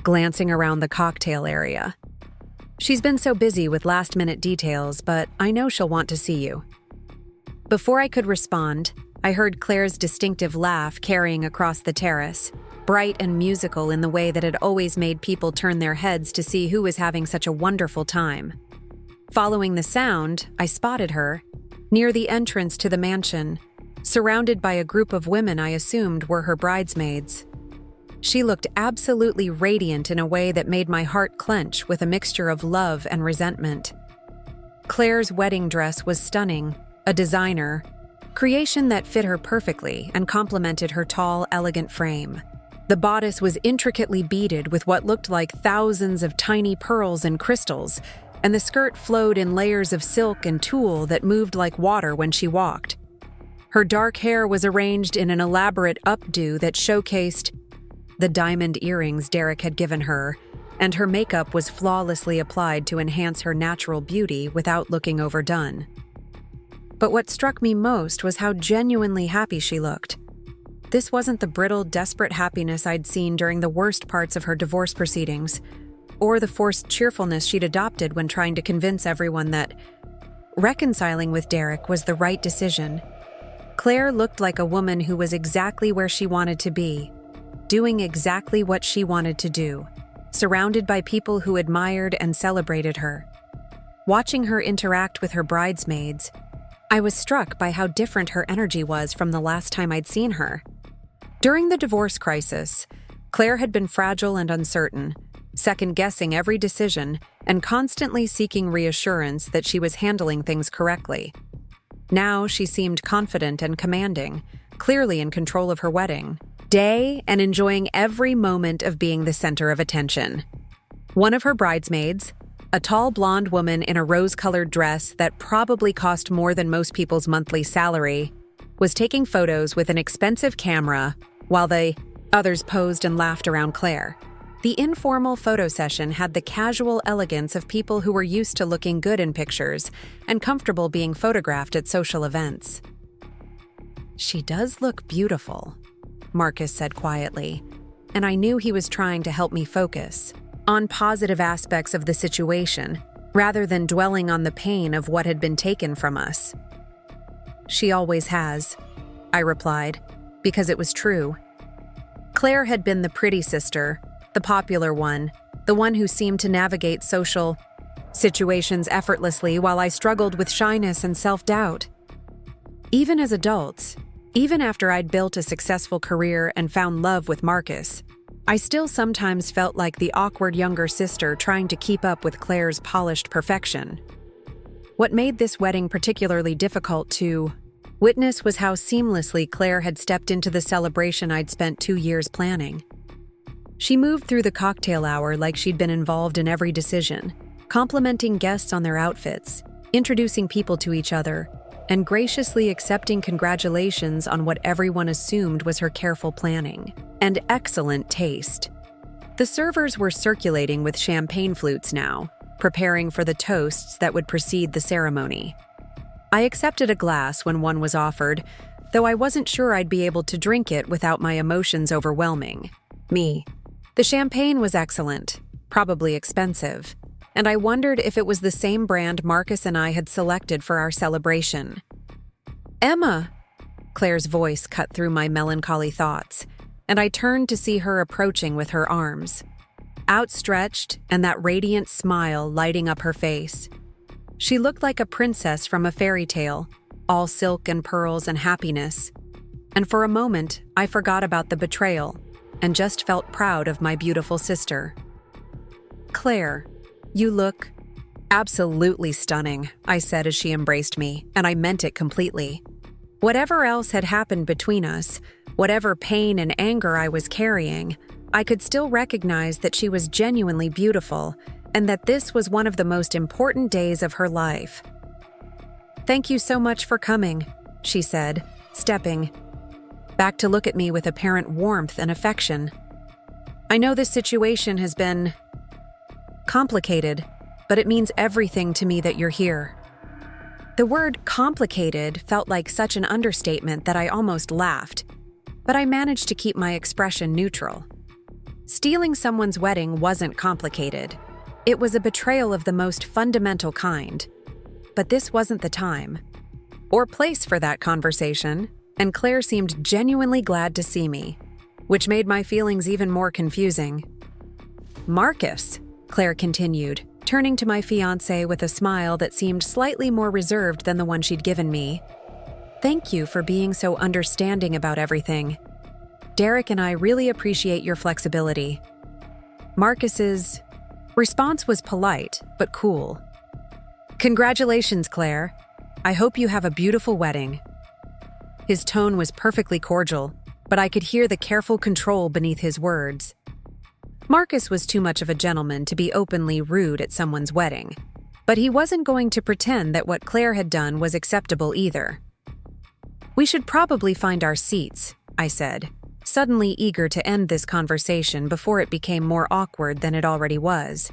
glancing around the cocktail area. "She's been so busy with last-minute details, but I know she'll want to see you." Before I could respond, I heard Claire's distinctive laugh carrying across the terrace, bright and musical in the way that had always made people turn their heads to see who was having such a wonderful time. Following the sound, I spotted her, near the entrance to the mansion, surrounded by a group of women I assumed were her bridesmaids. She looked absolutely radiant in a way that made my heart clench with a mixture of love and resentment. Claire's wedding dress was stunning, a designer creation that fit her perfectly and complemented her tall, elegant frame. The bodice was intricately beaded with what looked like thousands of tiny pearls and crystals, and the skirt flowed in layers of silk and tulle that moved like water when she walked. Her dark hair was arranged in an elaborate updo that showcased the diamond earrings Derek had given her, and her makeup was flawlessly applied to enhance her natural beauty without looking overdone. But what struck me most was how genuinely happy she looked. This wasn't the brittle, desperate happiness I'd seen during the worst parts of her divorce proceedings, or the forced cheerfulness she'd adopted when trying to convince everyone that reconciling with Derek was the right decision. Claire looked like a woman who was exactly where she wanted to be, doing exactly what she wanted to do, surrounded by people who admired and celebrated her. Watching her interact with her bridesmaids, I was struck by how different her energy was from the last time I'd seen her. During the divorce crisis, Claire had been fragile and uncertain, second-guessing every decision and constantly seeking reassurance that she was handling things correctly. Now she seemed confident and commanding, clearly in control of her wedding day and enjoying every moment of being the center of attention. One of her bridesmaids, a tall blonde woman in a rose-colored dress that probably cost more than most people's monthly salary, was taking photos with an expensive camera while the others posed and laughed around Claire. The informal photo session had the casual elegance of people who were used to looking good in pictures and comfortable being photographed at social events. "She does look beautiful," Marcus said quietly, and I knew he was trying to help me focus on positive aspects of the situation rather than dwelling on the pain of what had been taken from us. "She always has," I replied, because it was true. Claire had been the pretty sister, the popular one, the one who seemed to navigate social situations effortlessly while I struggled with shyness and self-doubt. Even as adults, even after I'd built a successful career and found love with Marcus, I still sometimes felt like the awkward younger sister trying to keep up with Claire's polished perfection. What made this wedding particularly difficult to witness was how seamlessly Claire had stepped into the celebration I'd spent 2 years planning. She moved through the cocktail hour like she'd been involved in every decision, complimenting guests on their outfits, introducing people to each other, and graciously accepting congratulations on what everyone assumed was her careful planning and excellent taste. The servers were circulating with champagne flutes now, preparing for the toasts that would precede the ceremony. I accepted a glass when one was offered, though I wasn't sure I'd be able to drink it without my emotions overwhelming me. The champagne was excellent, probably expensive, and I wondered if it was the same brand Marcus and I had selected for our celebration. "Emma!" Claire's voice cut through my melancholy thoughts, and I turned to see her approaching with her arms outstretched and that radiant smile lighting up her face. She looked like a princess from a fairy tale, all silk and pearls and happiness. And for a moment, I forgot about the betrayal and just felt proud of my beautiful sister. "Claire, you look absolutely stunning," I said as she embraced me, and I meant it completely. Whatever else had happened between us, whatever pain and anger I was carrying, I could still recognize that she was genuinely beautiful and that this was one of the most important days of her life. "Thank you so much for coming," she said, stepping back to look at me with apparent warmth and affection. "I know this situation has been complicated, but it means everything to me that you're here." The word complicated felt like such an understatement that I almost laughed, but I managed to keep my expression neutral. Stealing someone's wedding wasn't complicated. It was a betrayal of the most fundamental kind. But this wasn't the time or place for that conversation, and Claire seemed genuinely glad to see me, which made my feelings even more confusing. "Marcus," Claire continued, turning to my fiancé with a smile that seemed slightly more reserved than the one she'd given me. "Thank you for being so understanding about everything. Derek and I really appreciate your flexibility." Marcus's response was polite, but cool. "Congratulations, Claire. I hope you have a beautiful wedding." His tone was perfectly cordial, but I could hear the careful control beneath his words. Marcus was too much of a gentleman to be openly rude at someone's wedding, but he wasn't going to pretend that what Claire had done was acceptable either. "We should probably find our seats," I said, suddenly eager to end this conversation before it became more awkward than it already was.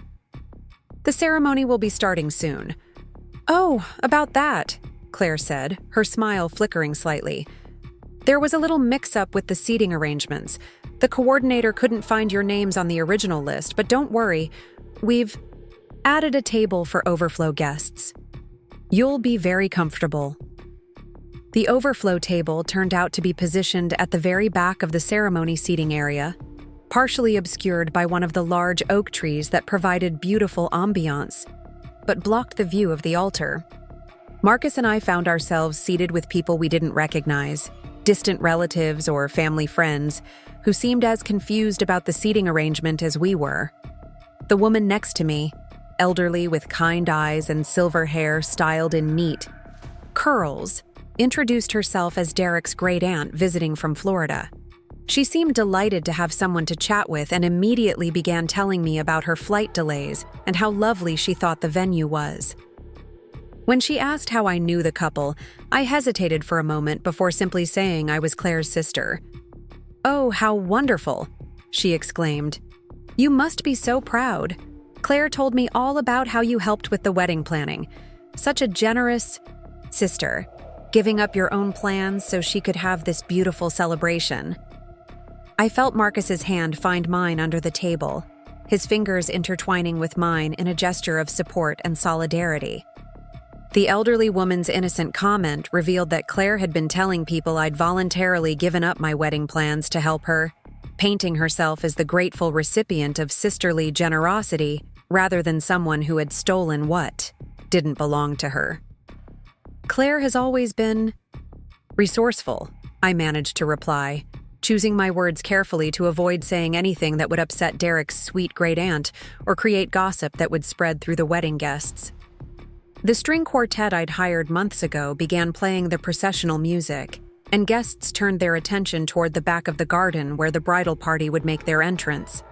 "The ceremony will be starting soon." "Oh, about that," Claire said, her smile flickering slightly. "There was a little mix-up with the seating arrangements. The coordinator couldn't find your names on the original list, but don't worry, we've added a table for overflow guests. You'll be very comfortable." The overflow table turned out to be positioned at the very back of the ceremony seating area, partially obscured by one of the large oak trees that provided beautiful ambiance, but blocked the view of the altar. Marcus and I found ourselves seated with people we didn't recognize, distant relatives or family friends, who seemed as confused about the seating arrangement as we were. The woman next to me, elderly with kind eyes and silver hair styled in neat curls, introduced herself as Derek's great-aunt visiting from Florida. She seemed delighted to have someone to chat with and immediately began telling me about her flight delays and how lovely she thought the venue was. When she asked how I knew the couple, I hesitated for a moment before simply saying I was Claire's sister. "Oh, how wonderful!" she exclaimed. "You must be so proud. Claire told me all about how you helped with the wedding planning. Such a generous sister, giving up your own plans so she could have this beautiful celebration." I felt Marcus's hand find mine under the table, his fingers intertwining with mine in a gesture of support and solidarity. The elderly woman's innocent comment revealed that Claire had been telling people I'd voluntarily given up my wedding plans to help her, painting herself as the grateful recipient of sisterly generosity rather than someone who had stolen what didn't belong to her. "Claire has always been resourceful," I managed to reply, choosing my words carefully to avoid saying anything that would upset Derek's sweet great-aunt or create gossip that would spread through the wedding guests. The string quartet I'd hired months ago began playing the processional music, and guests turned their attention toward the back of the garden where the bridal party would make their entrance.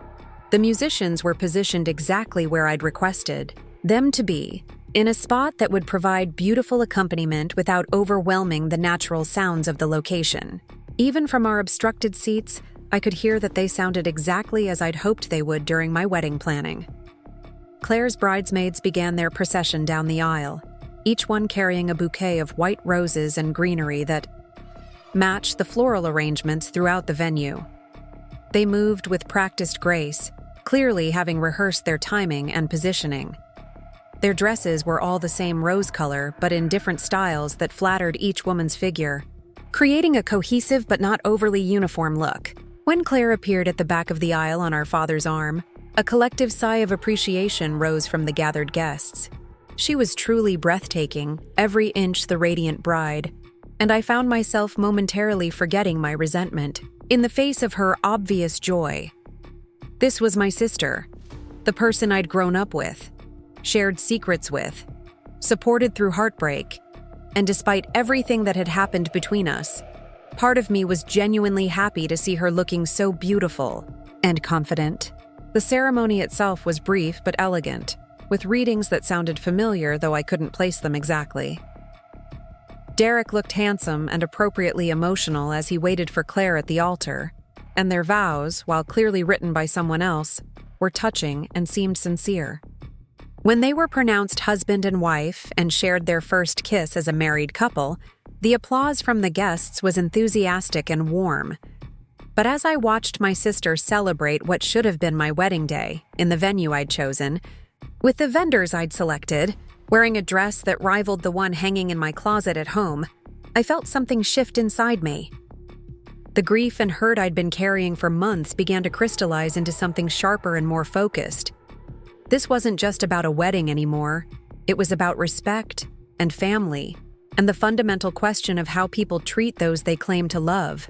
The musicians were positioned exactly where I'd requested them to be, in a spot that would provide beautiful accompaniment without overwhelming the natural sounds of the location. Even from our obstructed seats, I could hear that they sounded exactly as I'd hoped they would during my wedding planning. Claire's bridesmaids began their procession down the aisle, each one carrying a bouquet of white roses and greenery that matched the floral arrangements throughout the venue. They moved with practiced grace, clearly having rehearsed their timing and positioning. Their dresses were all the same rose color, but in different styles that flattered each woman's figure, creating a cohesive but not overly uniform look. When Claire appeared at the back of the aisle on our father's arm, a collective sigh of appreciation rose from the gathered guests. She was truly breathtaking, every inch the radiant bride, and I found myself momentarily forgetting my resentment in the face of her obvious joy. This was my sister, the person I'd grown up with, shared secrets with, supported through heartbreak, and despite everything that had happened between us, part of me was genuinely happy to see her looking so beautiful and confident. The ceremony itself was brief but elegant, with readings that sounded familiar, though I couldn't place them exactly. Derek looked handsome and appropriately emotional as he waited for Claire at the altar, and their vows, while clearly written by someone else, were touching and seemed sincere. When they were pronounced husband and wife and shared their first kiss as a married couple, the applause from the guests was enthusiastic and warm. But as I watched my sister celebrate what should have been my wedding day in the venue I'd chosen, with the vendors I'd selected, wearing a dress that rivaled the one hanging in my closet at home, I felt something shift inside me. The grief and hurt I'd been carrying for months began to crystallize into something sharper and more focused. This wasn't just about a wedding anymore. It was about respect and family, and the fundamental question of how people treat those they claim to love.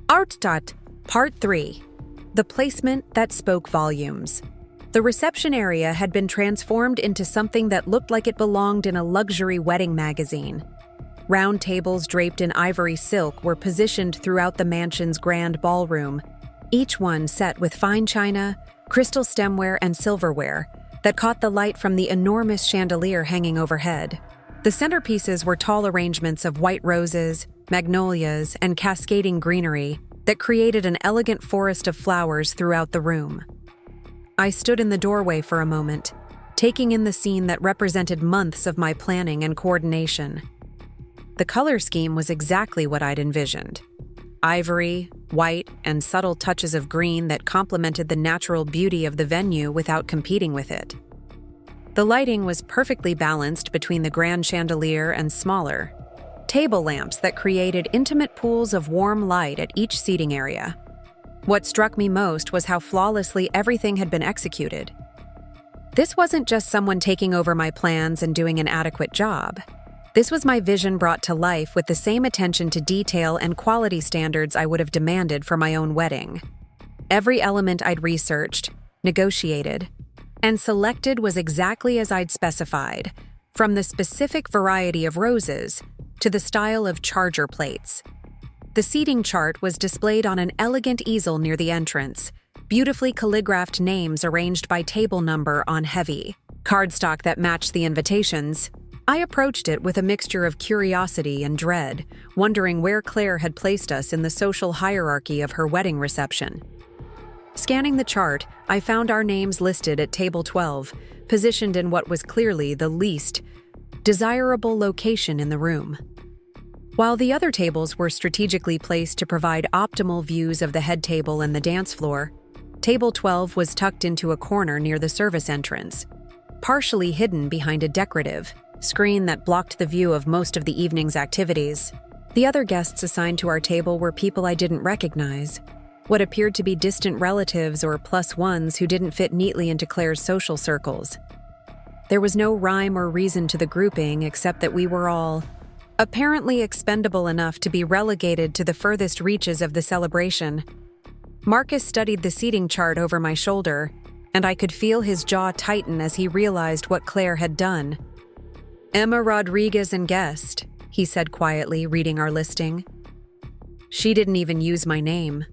Art Dot, Part 3. The placement that spoke volumes. The reception area had been transformed into something that looked like it belonged in a luxury wedding magazine. Round tables draped in ivory silk were positioned throughout the mansion's grand ballroom, each one set with fine china, crystal stemware, and silverware that caught the light from the enormous chandelier hanging overhead. The centerpieces were tall arrangements of white roses, magnolias, and cascading greenery that created an elegant forest of flowers throughout the room. I stood in the doorway for a moment, taking in the scene that represented months of my planning and coordination. The color scheme was exactly what I'd envisioned. Ivory, white, and subtle touches of green that complemented the natural beauty of the venue without competing with it. The lighting was perfectly balanced between the grand chandelier and smaller table lamps that created intimate pools of warm light at each seating area. What struck me most was how flawlessly everything had been executed. This wasn't just someone taking over my plans and doing an adequate job. This was my vision brought to life with the same attention to detail and quality standards I would have demanded for my own wedding. Every element I'd researched, negotiated, and selected was exactly as I'd specified, from the specific variety of roses to the style of charger plates. The seating chart was displayed on an elegant easel near the entrance, beautifully calligraphed names arranged by table number on heavy cardstock that matched the invitations. I approached it with a mixture of curiosity and dread, wondering where Claire had placed us in the social hierarchy of her wedding reception. Scanning the chart, I found our names listed at table 12, positioned in what was clearly the least desirable location in the room. While the other tables were strategically placed to provide optimal views of the head table and the dance floor, table 12 was tucked into a corner near the service entrance, partially hidden behind a decorative screen that blocked the view of most of the evening's activities. The other guests assigned to our table were people I didn't recognize, what appeared to be distant relatives or plus ones who didn't fit neatly into Claire's social circles. There was no rhyme or reason to the grouping except that we were all apparently expendable enough to be relegated to the furthest reaches of the celebration. Marcus studied the seating chart over my shoulder, and I could feel his jaw tighten as he realized what Claire had done. Emma Rodriguez and guest, he said quietly, reading our listing. She didn't even use my name.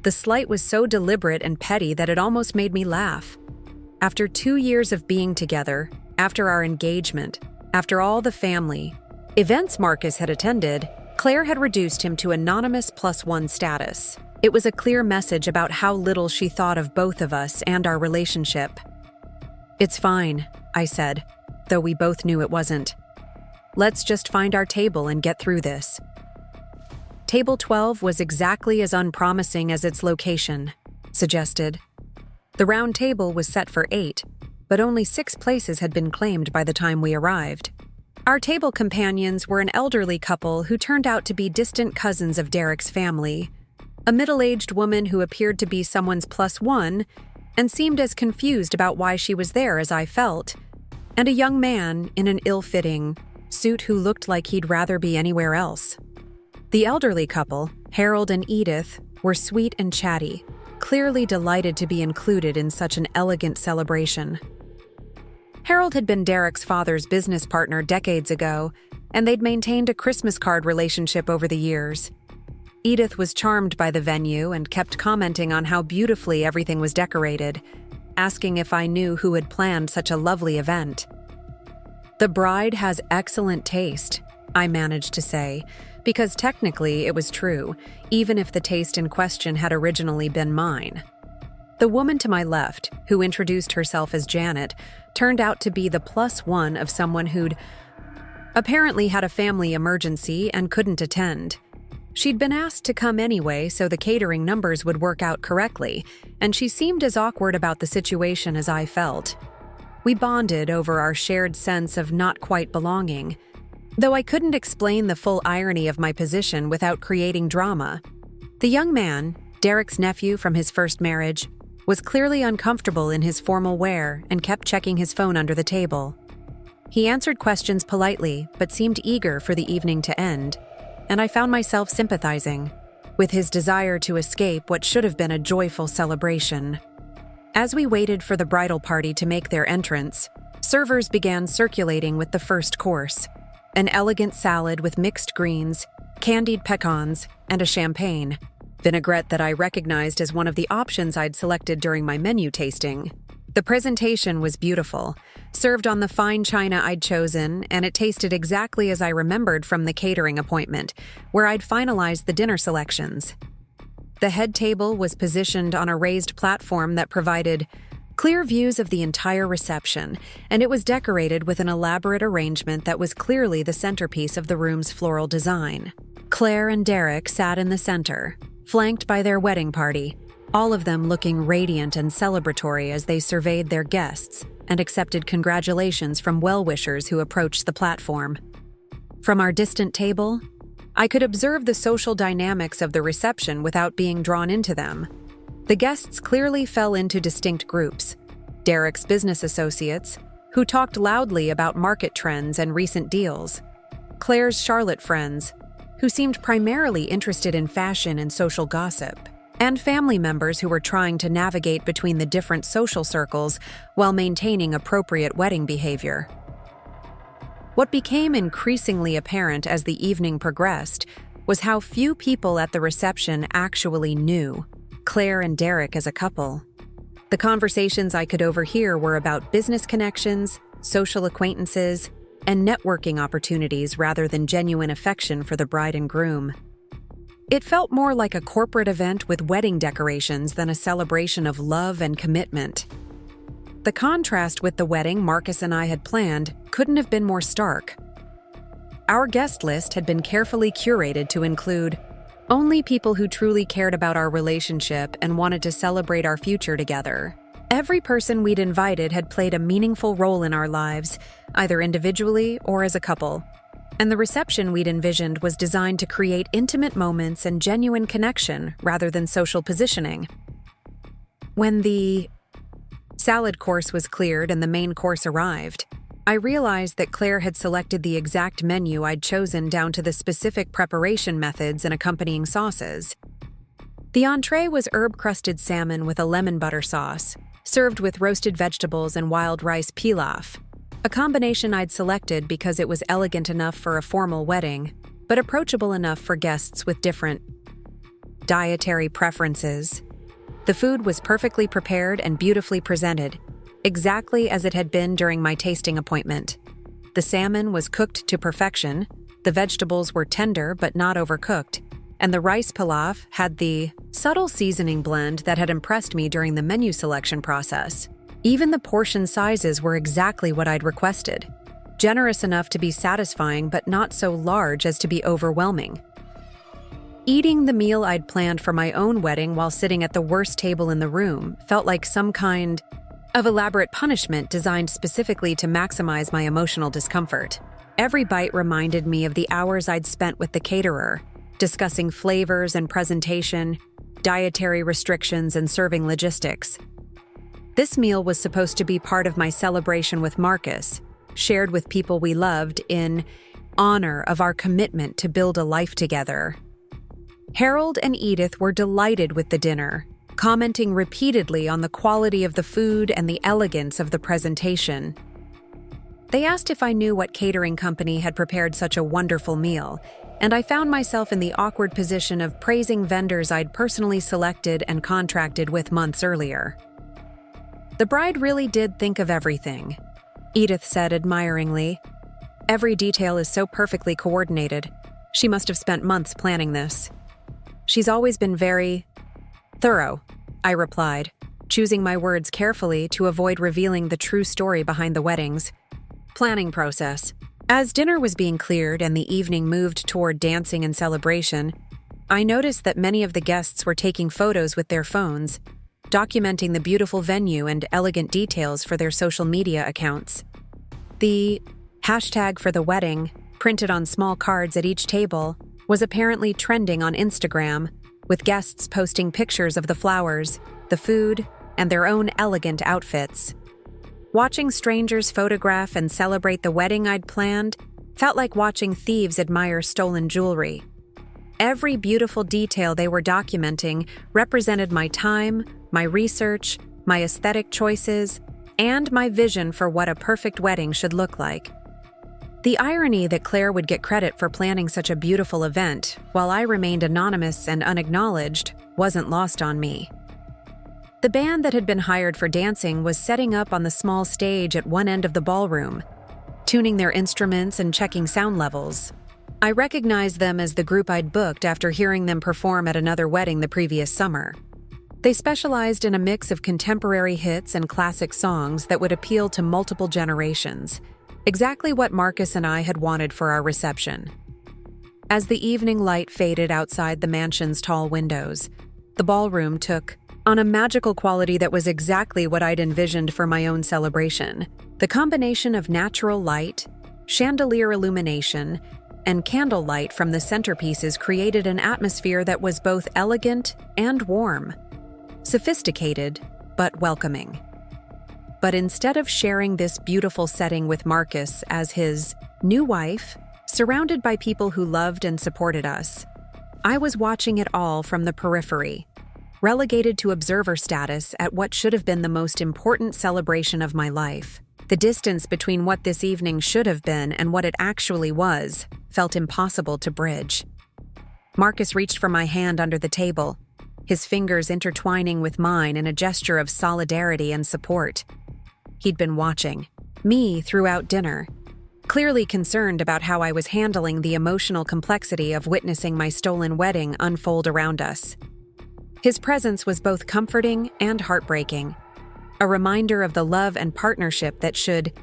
The slight was so deliberate and petty that it almost made me laugh. After 2 years of being together, after our engagement, after all the family events Marcus had attended, Claire had reduced him to anonymous +1 status. It was a clear message about how little she thought of both of us and our relationship. "It's fine," I said, though we both knew it wasn't. "Let's just find our table and get through this." Table 12 was exactly as unpromising as its location suggested. The round table was set for 8, but only 6 places had been claimed by the time we arrived. Our table companions were an elderly couple who turned out to be distant cousins of Derek's family, a middle-aged woman who appeared to be someone's plus one and seemed as confused about why she was there as I felt, and a young man in an ill-fitting suit who looked like he'd rather be anywhere else. The elderly couple, Harold and Edith, were sweet and chatty, clearly delighted to be included in such an elegant celebration. Harold had been Derek's father's business partner decades ago, and they'd maintained a Christmas card relationship over the years. Edith was charmed by the venue and kept commenting on how beautifully everything was decorated, asking if I knew who had planned such a lovely event. "The bride has excellent taste," I managed to say, because technically it was true, even if the taste in question had originally been mine. The woman to my left, who introduced herself as Janet, turned out to be the plus one of someone who'd apparently had a family emergency and couldn't attend. She'd been asked to come anyway so the catering numbers would work out correctly, and she seemed as awkward about the situation as I felt. We bonded over our shared sense of not quite belonging, though I couldn't explain the full irony of my position without creating drama. The young man, Derek's nephew from his first marriage, was clearly uncomfortable in his formal wear and kept checking his phone under the table. He answered questions politely but seemed eager for the evening to end, and I found myself sympathizing with his desire to escape what should have been a joyful celebration. As we waited for the bridal party to make their entrance, servers began circulating with the first course, an elegant salad with mixed greens, candied pecans, and a champagne, vinaigrette that I recognized as one of the options I'd selected during my menu tasting. The presentation was beautiful, served on the fine china I'd chosen, and it tasted exactly as I remembered from the catering appointment, where I'd finalized the dinner selections. The head table was positioned on a raised platform that provided clear views of the entire reception, and it was decorated with an elaborate arrangement that was clearly the centerpiece of the room's floral design. Claire and Derek sat in the center, flanked by their wedding party, all of them looking radiant and celebratory as they surveyed their guests and accepted congratulations from well-wishers who approached the platform. From our distant table, I could observe the social dynamics of the reception without being drawn into them. The guests clearly fell into distinct groups. Derek's business associates, who talked loudly about market trends and recent deals. Claire's Charlotte friends, who seemed primarily interested in fashion and social gossip. And family members who were trying to navigate between the different social circles while maintaining appropriate wedding behavior. What became increasingly apparent as the evening progressed was how few people at the reception actually knew Claire and Derek as a couple. The conversations I could overhear were about business connections, social acquaintances, and networking opportunities rather than genuine affection for the bride and groom. It felt more like a corporate event with wedding decorations than a celebration of love and commitment. The contrast with the wedding Marcus and I had planned couldn't have been more stark. Our guest list had been carefully curated to include only people who truly cared about our relationship and wanted to celebrate our future together. Every person we'd invited had played a meaningful role in our lives, either individually or as a couple. And the reception we'd envisioned was designed to create intimate moments and genuine connection rather than social positioning. When the salad course was cleared and the main course arrived, I realized that Claire had selected the exact menu I'd chosen down to the specific preparation methods and accompanying sauces. The entree was herb-crusted salmon with a lemon butter sauce, served with roasted vegetables and wild rice pilaf, a combination I'd selected because it was elegant enough for a formal wedding, but approachable enough for guests with different dietary preferences. The food was perfectly prepared and beautifully presented, exactly as it had been during my tasting appointment. The salmon was cooked to perfection, the vegetables were tender but not overcooked, and the rice pilaf had the subtle seasoning blend that had impressed me during the menu selection process. Even the portion sizes were exactly what I'd requested, generous enough to be satisfying but not so large as to be overwhelming. Eating the meal I'd planned for my own wedding while sitting at the worst table in the room felt like some kind of elaborate punishment designed specifically to maximize my emotional discomfort. Every bite reminded me of the hours I'd spent with the caterer, discussing flavors and presentation, dietary restrictions, and serving logistics. This meal was supposed to be part of my celebration with Marcus, shared with people we loved in honor of our commitment to build a life together. Harold and Edith were delighted with the dinner, commenting repeatedly on the quality of the food and the elegance of the presentation. They asked if I knew what catering company had prepared such a wonderful meal, and I found myself in the awkward position of praising vendors I'd personally selected and contracted with months earlier. "The bride really did think of everything," Edith said admiringly. "Every detail is so perfectly coordinated. She must have spent months planning this." "She's always been very thorough," I replied, choosing my words carefully to avoid revealing the true story behind the wedding's planning process. As dinner was being cleared and the evening moved toward dancing and celebration, I noticed that many of the guests were taking photos with their phones, documenting the beautiful venue and elegant details for their social media accounts. The hashtag for the wedding, printed on small cards at each table, was apparently trending on Instagram, with guests posting pictures of the flowers, the food, and their own elegant outfits. Watching strangers photograph and celebrate the wedding I'd planned felt like watching thieves admire stolen jewelry. Every beautiful detail they were documenting represented my time, my research, my aesthetic choices, and my vision for what a perfect wedding should look like. The irony that Claire would get credit for planning such a beautiful event, while I remained anonymous and unacknowledged, wasn't lost on me. The band that had been hired for dancing was setting up on the small stage at one end of the ballroom, tuning their instruments and checking sound levels. I recognized them as the group I'd booked after hearing them perform at another wedding the previous summer. They specialized in a mix of contemporary hits and classic songs that would appeal to multiple generations, exactly what Marcus and I had wanted for our reception. As the evening light faded outside the mansion's tall windows, the ballroom took on a magical quality that was exactly what I'd envisioned for my own celebration. The combination of natural light, chandelier illumination, and candlelight from the centerpieces created an atmosphere that was both elegant and warm, sophisticated but welcoming. But instead of sharing this beautiful setting with Marcus as his new wife, surrounded by people who loved and supported us, I was watching it all from the periphery, relegated to observer status at what should have been the most important celebration of my life. The distance between what this evening should have been and what it actually was felt impossible to bridge. Marcus reached for my hand under the table, his fingers intertwining with mine in a gesture of solidarity and support. He'd been watching me throughout dinner, clearly concerned about how I was handling the emotional complexity of witnessing my stolen wedding unfold around us. His presence was both comforting and heartbreaking, a reminder of the love and partnership that should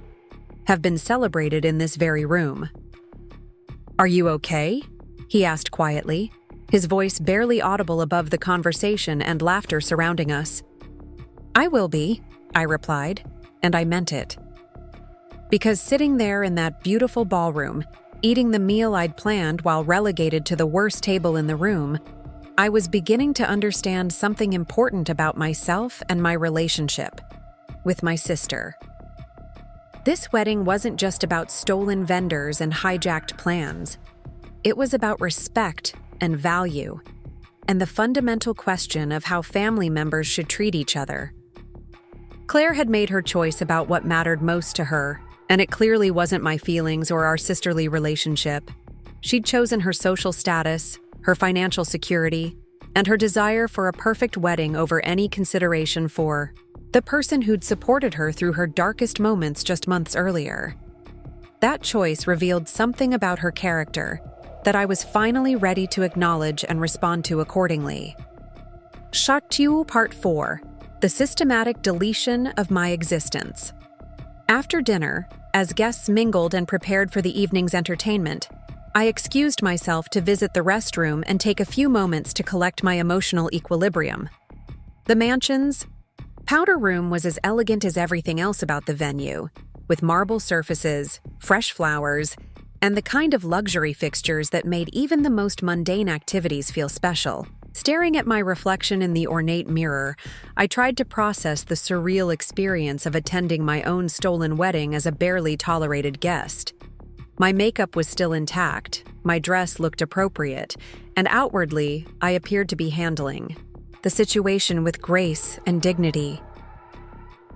have been celebrated in this very room. "Are you okay?" he asked quietly, his voice barely audible above the conversation and laughter surrounding us. "I will be," I replied, and I meant it. Because sitting there in that beautiful ballroom, eating the meal I'd planned while relegated to the worst table in the room, I was beginning to understand something important about myself and my relationship with my sister. This wedding wasn't just about stolen vendors and hijacked plans. It was about respect and value, and the fundamental question of how family members should treat each other. Claire had made her choice about what mattered most to her, and it clearly wasn't my feelings or our sisterly relationship. She'd chosen her social status, her financial security, and her desire for a perfect wedding over any consideration for the person who'd supported her through her darkest moments just months earlier. That choice revealed something about her character that I was finally ready to acknowledge and respond to accordingly. Shatu Part 4: The Systematic Deletion of My Existence. After dinner, as guests mingled and prepared for the evening's entertainment, I excused myself to visit the restroom and take a few moments to collect my emotional equilibrium. The mansion's Powder Room was as elegant as everything else about the venue, with marble surfaces, fresh flowers, and the kind of luxury fixtures that made even the most mundane activities feel special. Staring at my reflection in the ornate mirror, I tried to process the surreal experience of attending my own stolen wedding as a barely tolerated guest. My makeup was still intact, my dress looked appropriate, and outwardly, I appeared to be handling the situation with grace and dignity.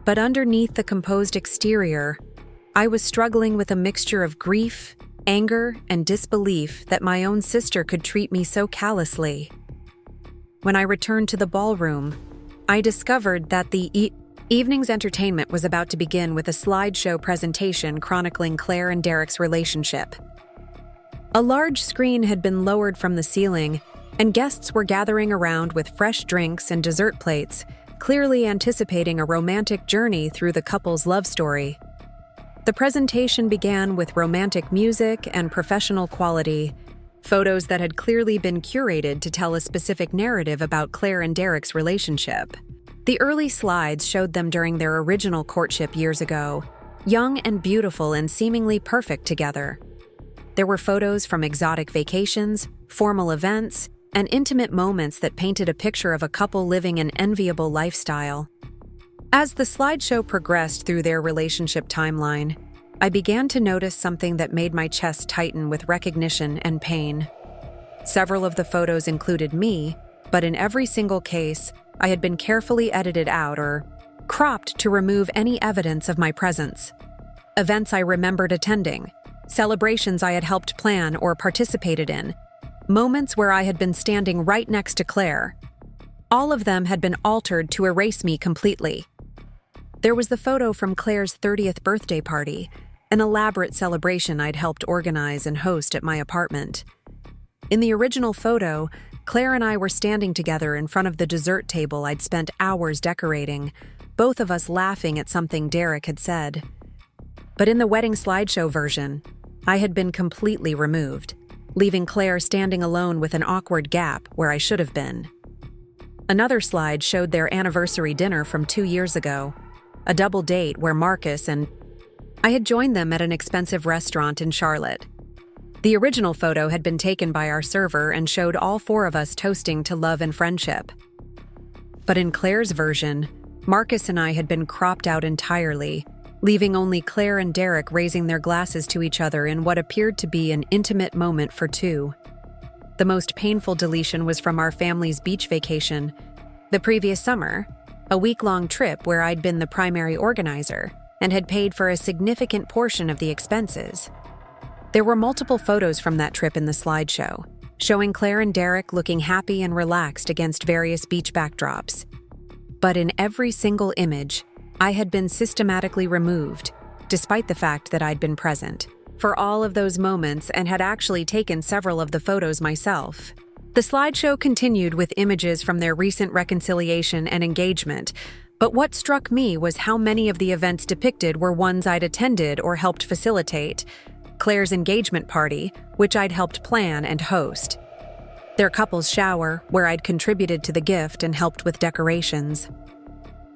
But underneath the composed exterior, I was struggling with a mixture of grief, anger, and disbelief that my own sister could treat me so callously. When I returned to the ballroom, I discovered that the evening's entertainment was about to begin with a slideshow presentation chronicling Claire and Derek's relationship. A large screen had been lowered from the ceiling, and guests were gathering around with fresh drinks and dessert plates, clearly anticipating a romantic journey through the couple's love story. The presentation began with romantic music and professional quality, photos that had clearly been curated to tell a specific narrative about Claire and Derek's relationship. The early slides showed them during their original courtship years ago, young and beautiful and seemingly perfect together. There were photos from exotic vacations, formal events, and intimate moments that painted a picture of a couple living an enviable lifestyle. As the slideshow progressed through their relationship timeline, I began to notice something that made my chest tighten with recognition and pain. Several of the photos included me, but in every single case, I had been carefully edited out or cropped to remove any evidence of my presence. Events I remembered attending, celebrations I had helped plan or participated in, moments where I had been standing right next to Claire. All of them had been altered to erase me completely. There was the photo from Claire's 30th birthday party, an elaborate celebration I'd helped organize and host at my apartment. In the original photo, Claire and I were standing together in front of the dessert table I'd spent hours decorating, both of us laughing at something Derek had said. But in the wedding slideshow version, I had been completely removed, leaving Claire standing alone with an awkward gap where I should have been. Another slide showed their anniversary dinner from 2 years ago, a double date where Marcus and I had joined them at an expensive restaurant in Charlotte. The original photo had been taken by our server and showed all 4 of us toasting to love and friendship. But in Claire's version, Marcus and I had been cropped out entirely, leaving only Claire and Derek raising their glasses to each other in what appeared to be an intimate moment for 2. The most painful deletion was from our family's beach vacation the previous summer, a week-long trip where I'd been the primary organizer and had paid for a significant portion of the expenses. There were multiple photos from that trip in the slideshow, showing Claire and Derek looking happy and relaxed against various beach backdrops. But in every single image, I had been systematically removed, despite the fact that I'd been present for all of those moments and had actually taken several of the photos myself. The slideshow continued with images from their recent reconciliation and engagement, but what struck me was how many of the events depicted were ones I'd attended or helped facilitate. Claire's engagement party, which I'd helped plan and host. Their couple's shower, where I'd contributed to the gift and helped with decorations.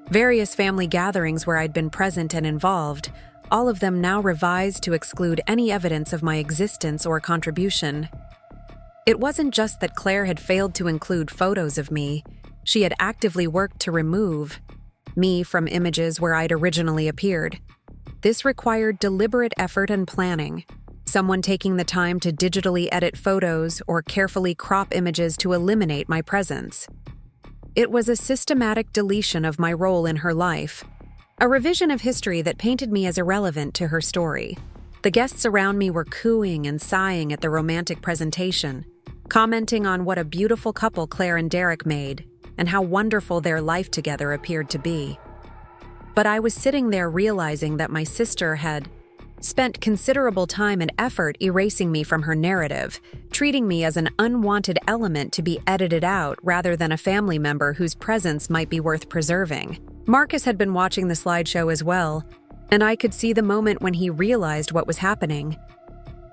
Various family gatherings where I'd been present and involved, all of them now revised to exclude any evidence of my existence or contribution. It wasn't just that Claire had failed to include photos of me, she had actively worked to remove me from images where I'd originally appeared. This required deliberate effort and planning, someone taking the time to digitally edit photos or carefully crop images to eliminate my presence. It was a systematic deletion of my role in her life, a revision of history that painted me as irrelevant to her story. The guests around me were cooing and sighing at the romantic presentation, commenting on what a beautiful couple Claire and Derek made and how wonderful their life together appeared to be. But I was sitting there realizing that my sister had spent considerable time and effort erasing me from her narrative, treating me as an unwanted element to be edited out rather than a family member whose presence might be worth preserving. Marcus had been watching the slideshow as well, and I could see the moment when he realized what was happening.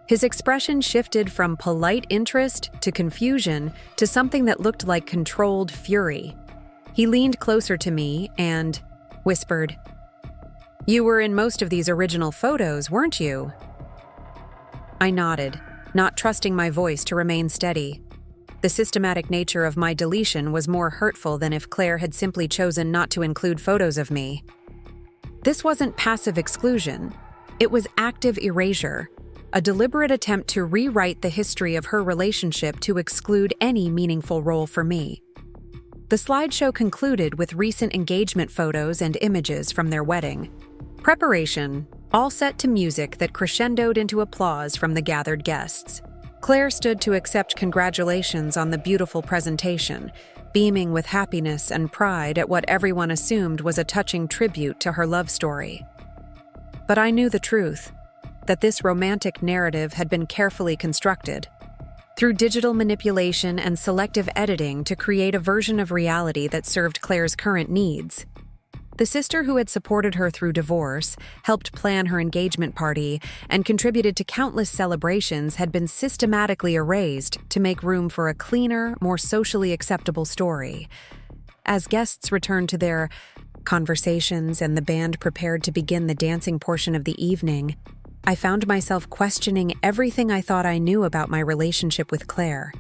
His expression shifted from polite interest to confusion to something that looked like controlled fury. He leaned closer to me and, whispered. "You were in most of these original photos, weren't you?" I nodded, not trusting my voice to remain steady. The systematic nature of my deletion was more hurtful than if Claire had simply chosen not to include photos of me. This wasn't passive exclusion. It was active erasure, a deliberate attempt to rewrite the history of her relationship to exclude any meaningful role for me. The slideshow concluded with recent engagement photos and images from their wedding. Preparation, all set to music that crescendoed into applause from the gathered guests. Claire stood to accept congratulations on the beautiful presentation, beaming with happiness and pride at what everyone assumed was a touching tribute to her love story. But I knew the truth, that this romantic narrative had been carefully constructed through digital manipulation and selective editing to create a version of reality that served Claire's current needs. The sister who had supported her through divorce, helped plan her engagement party, and contributed to countless celebrations had been systematically erased to make room for a cleaner, more socially acceptable story. As guests returned to their conversations and the band prepared to begin the dancing portion of the evening, I found myself questioning everything I thought I knew about my relationship with Claire.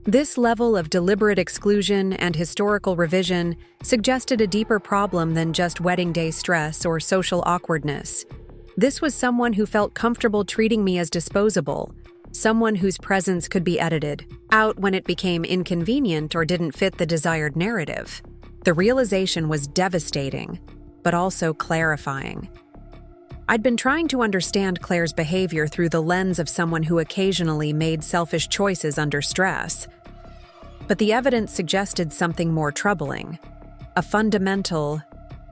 This level of deliberate exclusion and historical revision suggested a deeper problem than just wedding day stress or social awkwardness. This was someone who felt comfortable treating me as disposable, someone whose presence could be edited out when it became inconvenient or didn't fit the desired narrative. The realization was devastating, but also clarifying. I'd been trying to understand Claire's behavior through the lens of someone who occasionally made selfish choices under stress. But the evidence suggested something more troubling, a fundamental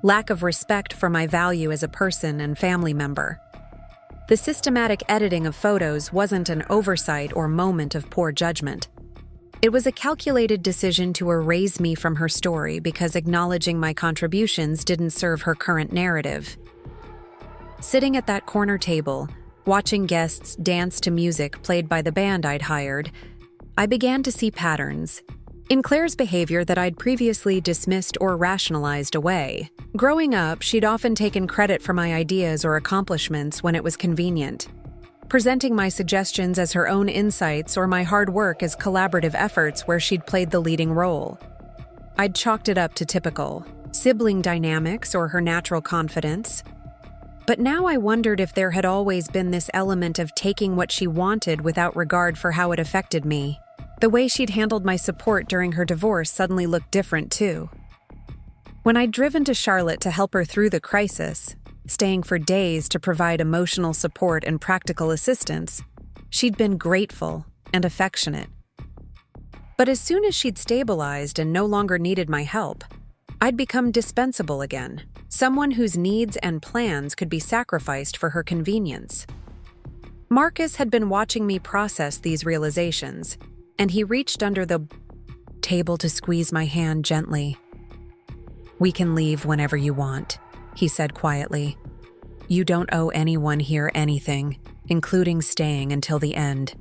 lack of respect for my value as a person and family member. The systematic editing of photos wasn't an oversight or moment of poor judgment. It was a calculated decision to erase me from her story because acknowledging my contributions didn't serve her current narrative. Sitting at that corner table, watching guests dance to music played by the band I'd hired, I began to see patterns in Claire's behavior that I'd previously dismissed or rationalized away. Growing up, she'd often taken credit for my ideas or accomplishments when it was convenient, presenting my suggestions as her own insights or my hard work as collaborative efforts where she'd played the leading role. I'd chalked it up to typical sibling dynamics or her natural confidence. But now I wondered if there had always been this element of taking what she wanted without regard for how it affected me. The way she'd handled my support during her divorce suddenly looked different, too. When I'd driven to Charlotte to help her through the crisis, staying for days to provide emotional support and practical assistance, she'd been grateful and affectionate. But as soon as she'd stabilized and no longer needed my help, I'd become dispensable again, someone whose needs and plans could be sacrificed for her convenience. Marcus had been watching me process these realizations, and he reached under the table to squeeze my hand gently. "We can leave whenever you want," he said quietly. "You don't owe anyone here anything, including staying until the end."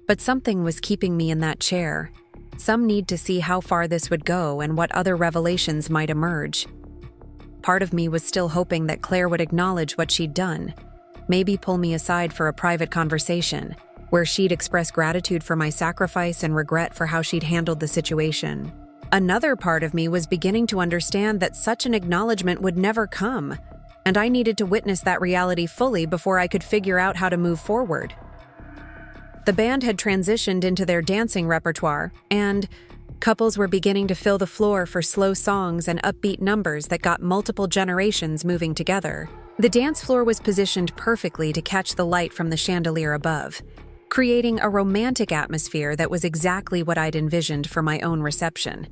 But something was keeping me in that chair. Some need to see how far this would go and what other revelations might emerge. Part of me was still hoping that Claire would acknowledge what she'd done, maybe pull me aside for a private conversation, where she'd express gratitude for my sacrifice and regret for how she'd handled the situation. Another part of me was beginning to understand that such an acknowledgement would never come, and I needed to witness that reality fully before I could figure out how to move forward. The band had transitioned into their dancing repertoire, and couples were beginning to fill the floor for slow songs and upbeat numbers that got multiple generations moving together. The dance floor was positioned perfectly to catch the light from the chandelier above, creating a romantic atmosphere that was exactly what I'd envisioned for my own reception.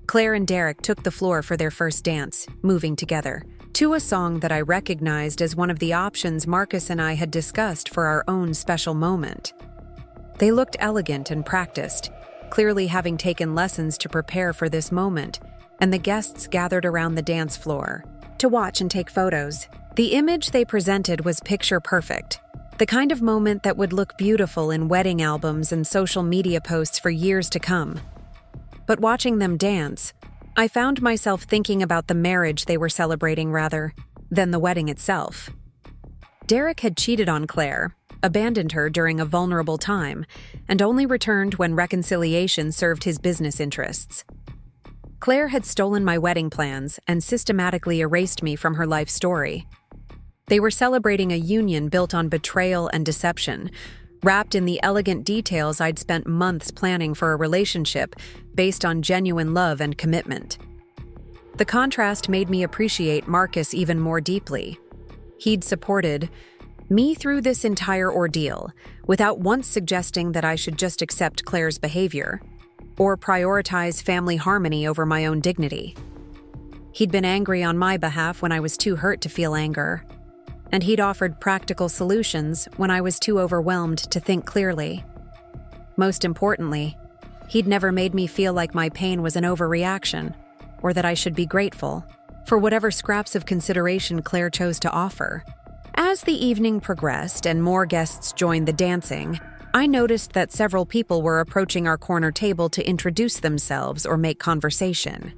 Claire and Derek took the floor for their first dance, moving together, to a song that I recognized as one of the options Marcus and I had discussed for our own special moment. They looked elegant and practiced, clearly having taken lessons to prepare for this moment, and the guests gathered around the dance floor to watch and take photos. The image they presented was picture perfect, the kind of moment that would look beautiful in wedding albums and social media posts for years to come. But watching them dance, I found myself thinking about the marriage they were celebrating rather than the wedding itself. Derek had cheated on Claire, abandoned her during a vulnerable time, and only returned when reconciliation served his business interests. Claire had stolen my wedding plans and systematically erased me from her life story. They were celebrating a union built on betrayal and deception, wrapped in the elegant details I'd spent months planning for a relationship based on genuine love and commitment. The contrast made me appreciate Marcus even more deeply. He'd supported me through this entire ordeal, without once suggesting that I should just accept Claire's behavior or prioritize family harmony over my own dignity. He'd been angry on my behalf when I was too hurt to feel anger, and he'd offered practical solutions when I was too overwhelmed to think clearly. Most importantly, he'd never made me feel like my pain was an overreaction, or that I should be grateful for whatever scraps of consideration Claire chose to offer. As the evening progressed and more guests joined the dancing, I noticed that several people were approaching our corner table to introduce themselves or make conversation.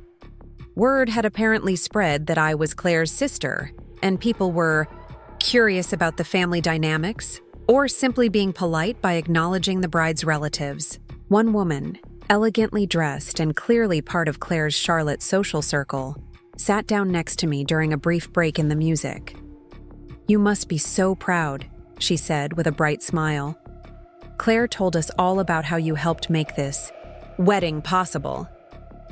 Word had apparently spread that I was Claire's sister, and people were curious about the family dynamics, or simply being polite by acknowledging the bride's relatives. One woman, elegantly dressed and clearly part of Claire's Charlotte social circle, sat down next to me during a brief break in the music. "You must be so proud," she said with a bright smile. "Claire told us all about how you helped make this wedding possible.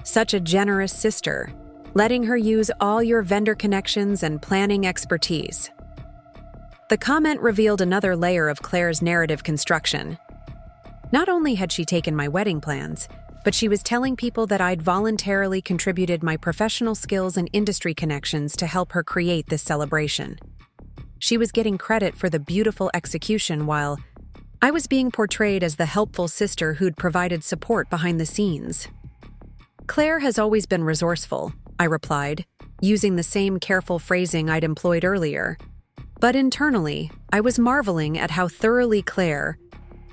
Such a generous sister, letting her use all your vendor connections and planning expertise." The comment revealed another layer of Claire's narrative construction. Not only had she taken my wedding plans, but she was telling people that I'd voluntarily contributed my professional skills and industry connections to help her create this celebration. She was getting credit for the beautiful execution while I was being portrayed as the helpful sister who'd provided support behind the scenes. "Claire has always been resourceful," I replied, using the same careful phrasing I'd employed earlier. But internally, I was marveling at how thoroughly Claire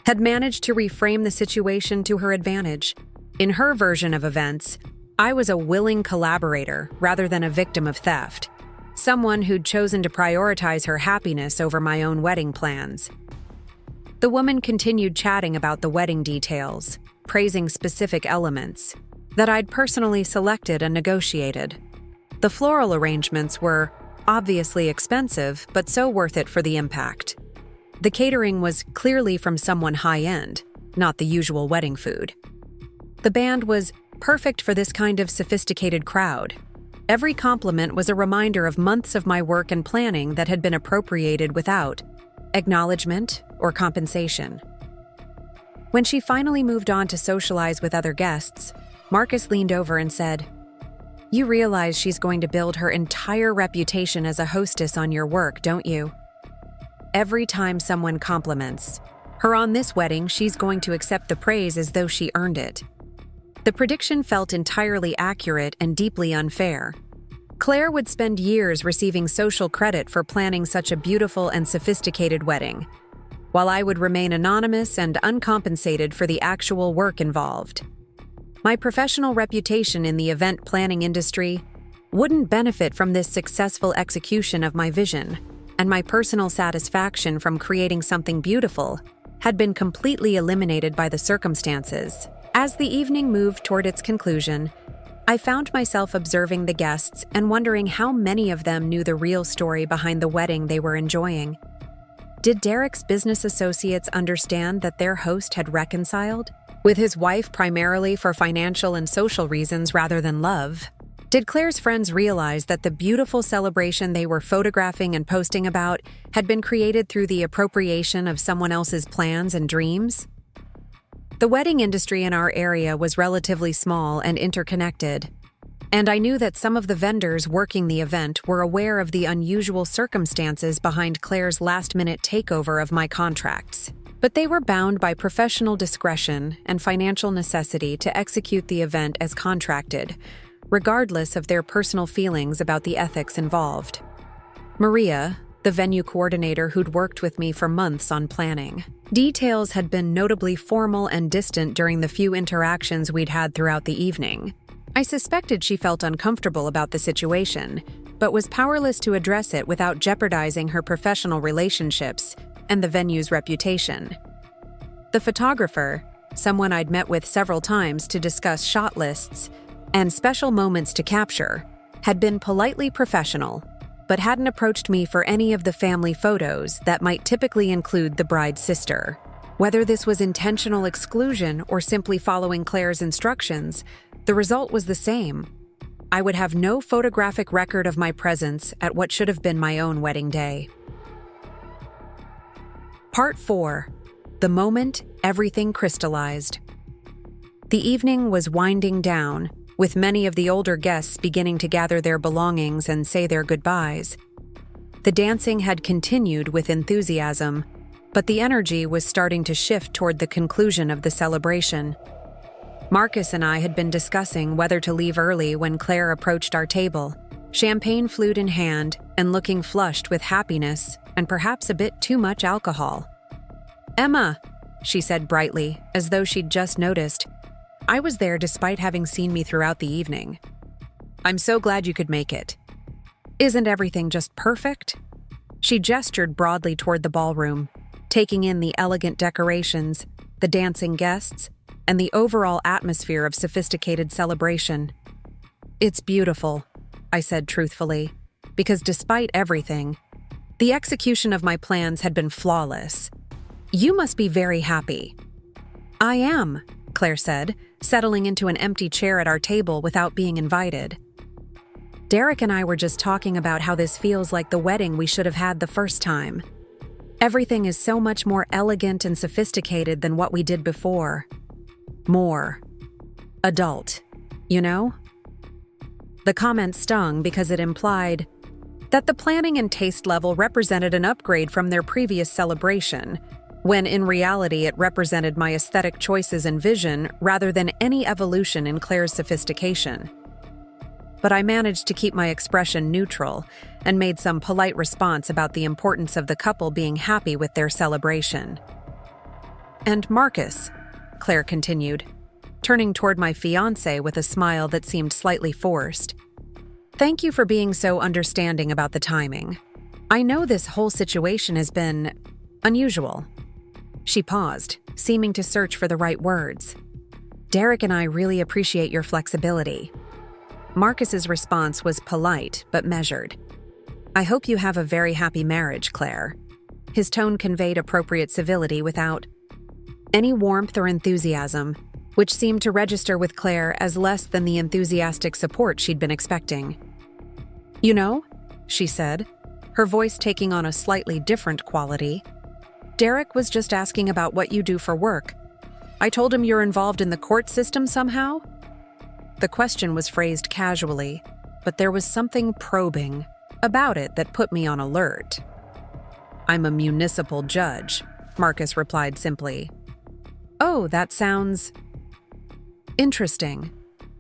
had managed to reframe the situation to her advantage. In her version of events, I was a willing collaborator rather than a victim of theft, someone who'd chosen to prioritize her happiness over my own wedding plans. The woman continued chatting about the wedding details, praising specific elements that I'd personally selected and negotiated. The floral arrangements were obviously expensive, but so worth it for the impact. The catering was clearly from someone high-end, not the usual wedding food. The band was perfect for this kind of sophisticated crowd. Every compliment was a reminder of months of my work and planning that had been appropriated without acknowledgement or compensation. When she finally moved on to socialize with other guests, Marcus leaned over and said, "You realize she's going to build her entire reputation as a hostess on your work, don't you? Every time someone compliments her on this wedding, she's going to accept the praise as though she earned it." The prediction felt entirely accurate and deeply unfair. Claire would spend years receiving social credit for planning such a beautiful and sophisticated wedding, while I would remain anonymous and uncompensated for the actual work involved. My professional reputation in the event planning industry wouldn't benefit from this successful execution of my vision, and my personal satisfaction from creating something beautiful had been completely eliminated by the circumstances. As the evening moved toward its conclusion, I found myself observing the guests and wondering how many of them knew the real story behind the wedding they were enjoying. Did Derek's business associates understand that their host had reconciled with his wife primarily for financial and social reasons rather than love? Did Claire's friends realize that the beautiful celebration they were photographing and posting about had been created through the appropriation of someone else's plans and dreams? The wedding industry in our area was relatively small and interconnected, and I knew that some of the vendors working the event were aware of the unusual circumstances behind Claire's last-minute takeover of my contracts. But they were bound by professional discretion and financial necessity to execute the event as contracted, regardless of their personal feelings about the ethics involved. Maria, the venue coordinator who'd worked with me for months on planning. Details had been notably formal and distant during the few interactions we'd had throughout the evening. I suspected she felt uncomfortable about the situation, but was powerless to address it without jeopardizing her professional relationships and the venue's reputation. The photographer, someone I'd met with several times to discuss shot lists and special moments to capture, had been politely professional, but hadn't approached me for any of the family photos that might typically include the bride's sister. Whether this was intentional exclusion or simply following Claire's instructions, the result was the same. I would have no photographic record of my presence at what should have been my own wedding day. Part 4. The moment everything crystallized. The evening was winding down, with many of the older guests beginning to gather their belongings and say their goodbyes. The dancing had continued with enthusiasm, but the energy was starting to shift toward the conclusion of the celebration. Marcus and I had been discussing whether to leave early when Claire approached our table, champagne flute in hand and looking flushed with happiness and perhaps a bit too much alcohol. "Emma," she said brightly, as though she'd just noticed. I was there despite having seen me throughout the evening. "I'm so glad you could make it. Isn't everything just perfect?" She gestured broadly toward the ballroom, taking in the elegant decorations, the dancing guests, and the overall atmosphere of sophisticated celebration. "It's beautiful," I said truthfully, because despite everything, the execution of my plans had been flawless. "You must be very happy." "I am," Claire said, settling into an empty chair at our table without being invited. "Derek and I were just talking about how this feels like the wedding we should have had the first time. Everything is so much more elegant and sophisticated than what we did before. More adult, you know?" The comment stung because it implied that the planning and taste level represented an upgrade from their previous celebration, when in reality it represented my aesthetic choices and vision rather than any evolution in Claire's sophistication. But I managed to keep my expression neutral and made some polite response about the importance of the couple being happy with their celebration. "And Marcus," Claire continued, turning toward my fiancé with a smile that seemed slightly forced. "Thank you for being so understanding about the timing. I know this whole situation has been unusual." She paused, seeming to search for the right words. "Derek and I really appreciate your flexibility." Marcus's response was polite but measured. "I hope you have a very happy marriage, Claire." His tone conveyed appropriate civility without any warmth or enthusiasm, which seemed to register with Claire as less than the enthusiastic support she'd been expecting. "You know," she said, her voice taking on a slightly different quality, "Derek was just asking about what you do for work. I told him you're involved in the court system somehow?" The question was phrased casually, but there was something probing about it that put me on alert. "I'm a municipal judge," Marcus replied simply. "Oh, that sounds interesting,"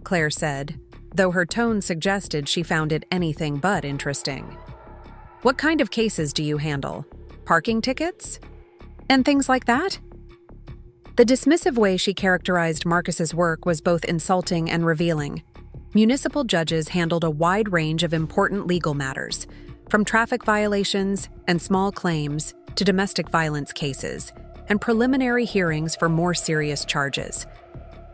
Claire said, though her tone suggested she found it anything but interesting. "What kind of cases do you handle? Parking tickets? And things like that?" The dismissive way she characterized Marcus's work was both insulting and revealing. Municipal judges handled a wide range of important legal matters, from traffic violations and small claims to domestic violence cases, and preliminary hearings for more serious charges.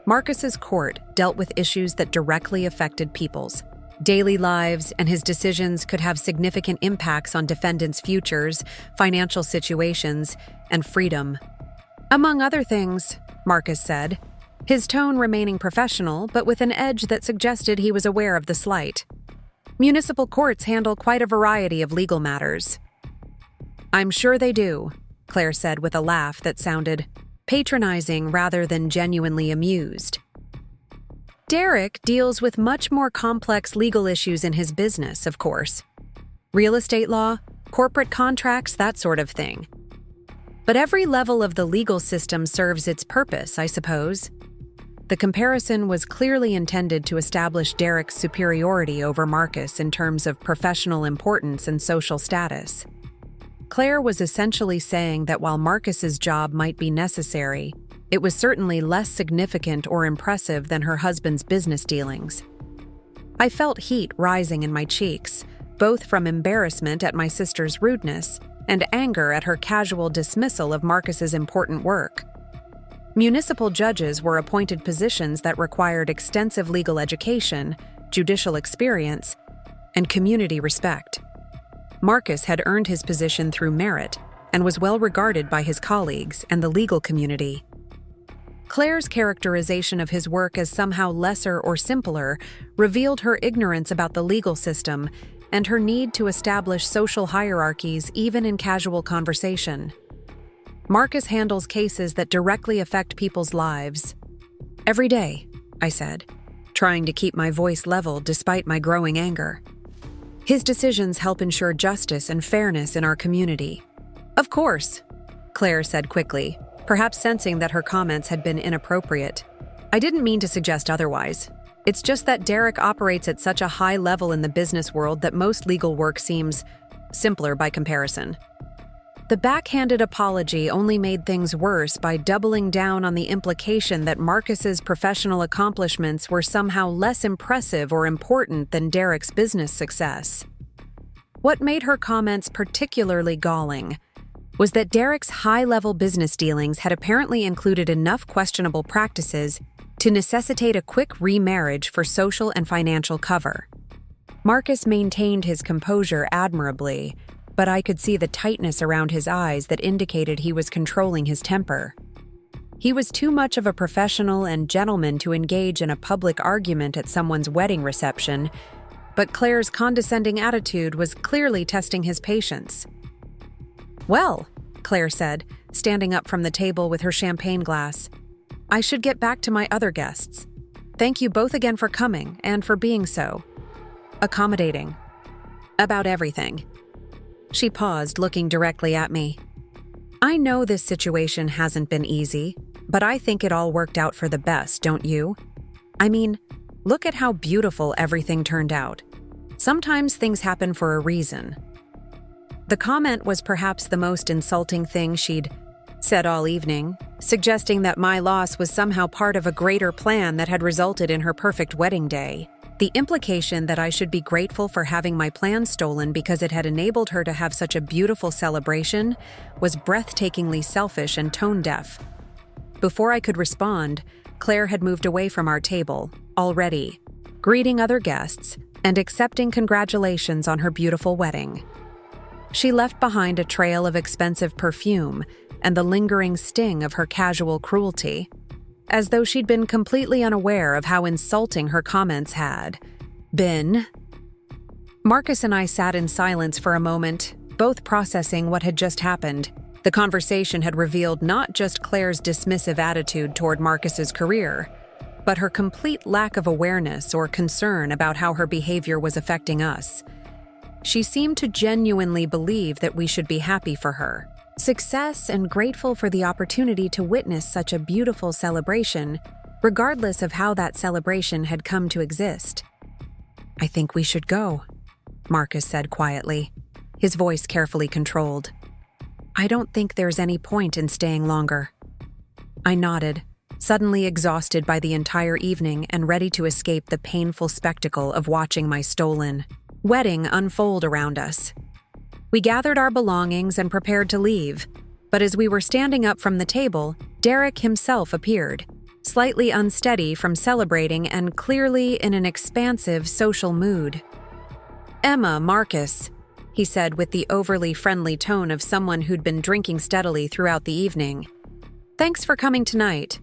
Marcus's court dealt with issues that directly affected people's daily lives, and his decisions could have significant impacts on defendants' futures, financial situations, and freedom. Among other things, Marcus said, his tone remaining professional but with an edge that suggested he was aware of the slight. "Municipal courts handle quite a variety of legal matters." "I'm sure they do," Claire said with a laugh that sounded patronizing rather than genuinely amused. "Derek deals with much more complex legal issues in his business, of course. Real estate law, corporate contracts, that sort of thing. But every level of the legal system serves its purpose, I suppose." The comparison was clearly intended to establish Derek's superiority over Marcus in terms of professional importance and social status. Claire was essentially saying that while Marcus's job might be necessary, It was certainly less significant or impressive than her husband's business dealings. I felt heat rising in my cheeks, both from embarrassment at my sister's rudeness and anger at her casual dismissal of Marcus's important work. Municipal judges were appointed positions that required extensive legal education, judicial experience, and community respect. Marcus had earned his position through merit and was well regarded by his colleagues and the legal community. Claire's characterization of his work as somehow lesser or simpler revealed her ignorance about the legal system and her need to establish social hierarchies even in casual conversation. Marcus handles cases that directly affect people's lives. Every day, I said, trying to keep my voice level despite my growing anger. His decisions help ensure justice and fairness in our community. Of course, Claire said quickly, perhaps sensing that her comments had been inappropriate. I didn't mean to suggest otherwise. It's just that Derek operates at such a high level in the business world that most legal work seems simpler by comparison. The backhanded apology only made things worse by doubling down on the implication that Marcus's professional accomplishments were somehow less impressive or important than Derek's business success. What made her comments particularly galling was that Derek's high-level business dealings had apparently included enough questionable practices to necessitate a quick remarriage for social and financial cover. Marcus maintained his composure admirably, but I could see the tightness around his eyes that indicated he was controlling his temper. He was too much of a professional and gentleman to engage in a public argument at someone's wedding reception, but Claire's condescending attitude was clearly testing his patience. "Well," Claire said, standing up from the table with her champagne glass, "I should get back to my other guests. Thank you both again for coming and for being so accommodating about everything." She paused, looking directly at me. "I know this situation hasn't been easy, but I think it all worked out for the best, don't you? I mean, look at how beautiful everything turned out. Sometimes things happen for a reason." The comment was perhaps the most insulting thing she'd said all evening, suggesting that my loss was somehow part of a greater plan that had resulted in her perfect wedding day. The implication that I should be grateful for having my plan stolen because it had enabled her to have such a beautiful celebration was breathtakingly selfish and tone-deaf. Before I could respond, Claire had moved away from our table, already, greeting other guests and accepting congratulations on her beautiful wedding. She left behind a trail of expensive perfume and the lingering sting of her casual cruelty, as though she'd been completely unaware of how insulting her comments had been. Marcus and I sat in silence for a moment, both processing what had just happened. The conversation had revealed not just Claire's dismissive attitude toward Marcus's career, but her complete lack of awareness or concern about how her behavior was affecting us. She seemed to genuinely believe that we should be happy for her success and grateful for the opportunity to witness such a beautiful celebration, regardless of how that celebration had come to exist. "I think we should go," Marcus said quietly, his voice carefully controlled. "I don't think there's any point in staying longer." I nodded, suddenly exhausted by the entire evening and ready to escape the painful spectacle of watching my stolen wedding unfold around us. We gathered our belongings and prepared to leave, but as we were standing up from the table, Derek himself appeared, slightly unsteady from celebrating and clearly in an expansive social mood. "Emma, Marcus," he said with the overly friendly tone of someone who'd been drinking steadily throughout the evening. "Thanks for coming tonight.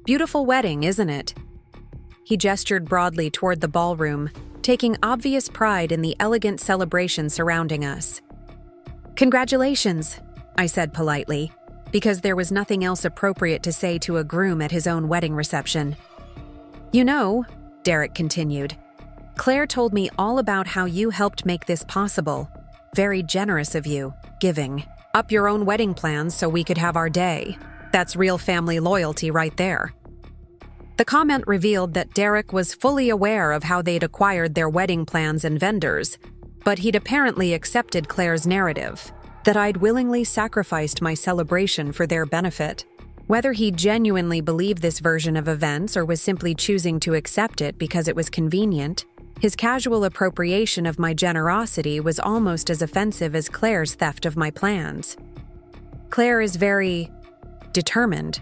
Beautiful wedding, isn't it?" He gestured broadly toward the ballroom, taking obvious pride in the elegant celebration surrounding us. "Congratulations," I said politely, because there was nothing else appropriate to say to a groom at his own wedding reception. "You know," Derek continued, "Claire told me all about how you helped make this possible. Very generous of you, giving up your own wedding plans so we could have our day. That's real family loyalty right there." The comment revealed that Derek was fully aware of how they'd acquired their wedding plans and vendors, but he'd apparently accepted Claire's narrative, that I'd willingly sacrificed my celebration for their benefit. Whether he genuinely believed this version of events or was simply choosing to accept it because it was convenient, his casual appropriation of my generosity was almost as offensive as Claire's theft of my plans. Claire is very determined.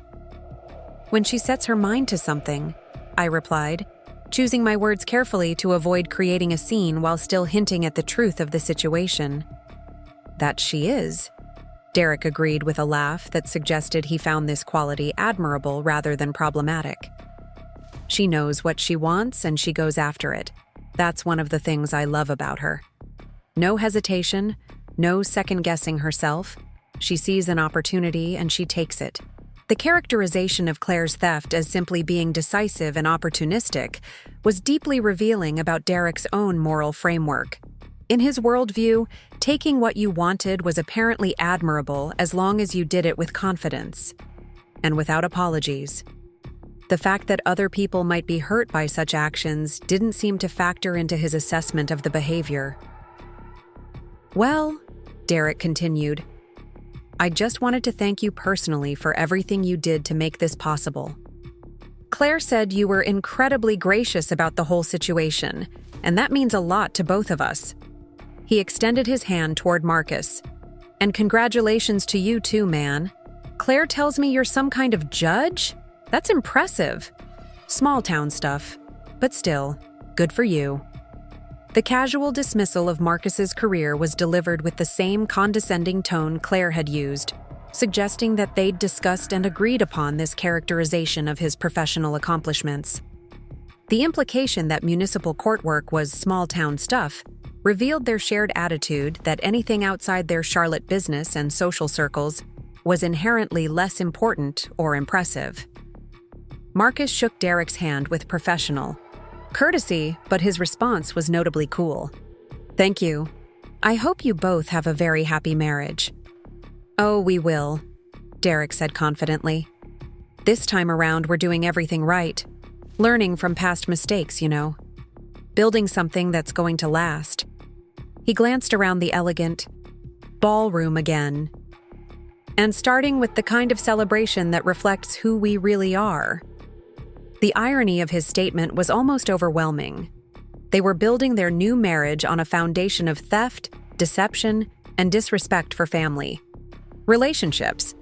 When she sets her mind to something, I replied, choosing my words carefully to avoid creating a scene while still hinting at the truth of the situation. That she is, Derek agreed with a laugh that suggested he found this quality admirable rather than problematic. She knows what she wants and she goes after it. That's one of the things I love about her. No hesitation, no second-guessing herself. She sees an opportunity and she takes it. The characterization of Claire's theft as simply being decisive and opportunistic was deeply revealing about Derek's own moral framework. In his worldview, taking what you wanted was apparently admirable as long as you did it with confidence and without apologies. The fact that other people might be hurt by such actions didn't seem to factor into his assessment of the behavior. Well, Derek continued, I just wanted to thank you personally for everything you did to make this possible. Claire said you were incredibly gracious about the whole situation, and that means a lot to both of us. He extended his hand toward Marcus. And congratulations to you too, man. Claire tells me you're some kind of judge? That's impressive. Small town stuff, but still, good for you. The casual dismissal of Marcus's career was delivered with the same condescending tone Claire had used, suggesting that they'd discussed and agreed upon this characterization of his professional accomplishments. The implication that municipal court work was small-town stuff revealed their shared attitude that anything outside their Charlotte business and social circles was inherently less important or impressive. Marcus shook Derek's hand with professional courtesy, but his response was notably cool. Thank you. I hope you both have a very happy marriage. Oh, we will, Derek said confidently. This time around, we're doing everything right. Learning from past mistakes, you know. Building something that's going to last. He glanced around the elegant ballroom again. And starting with the kind of celebration that reflects who we really are. The irony of his statement was almost overwhelming. They were building their new marriage on a foundation of theft, deception, and disrespect for family relationships.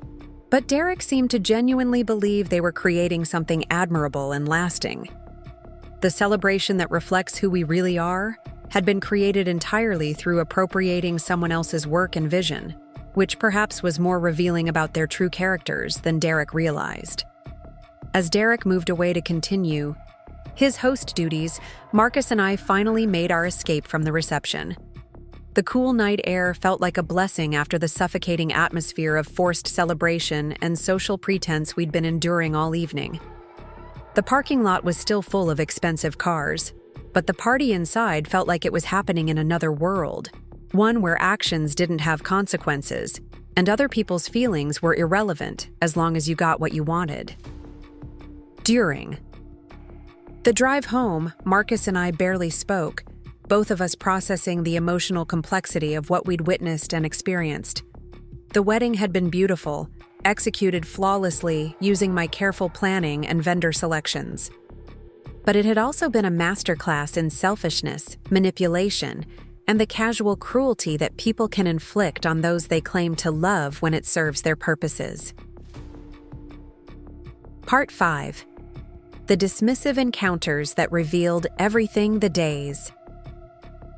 But Derek seemed to genuinely believe they were creating something admirable and lasting. The celebration that reflects who we really are had been created entirely through appropriating someone else's work and vision, which perhaps was more revealing about their true characters than Derek realized. As Derek moved away to continue his host duties, Marcus and I finally made our escape from the reception. The cool night air felt like a blessing after the suffocating atmosphere of forced celebration and social pretense we'd been enduring all evening. The parking lot was still full of expensive cars, but the party inside felt like it was happening in another world, one where actions didn't have consequences, and other people's feelings were irrelevant as long as you got what you wanted. During the drive home, Marcus and I barely spoke, both of us processing the emotional complexity of what we'd witnessed and experienced. The wedding had been beautiful, executed flawlessly using my careful planning and vendor selections. But it had also been a masterclass in selfishness, manipulation, and the casual cruelty that people can inflict on those they claim to love when it serves their purposes. Part 5. The dismissive encounters that revealed everything the days.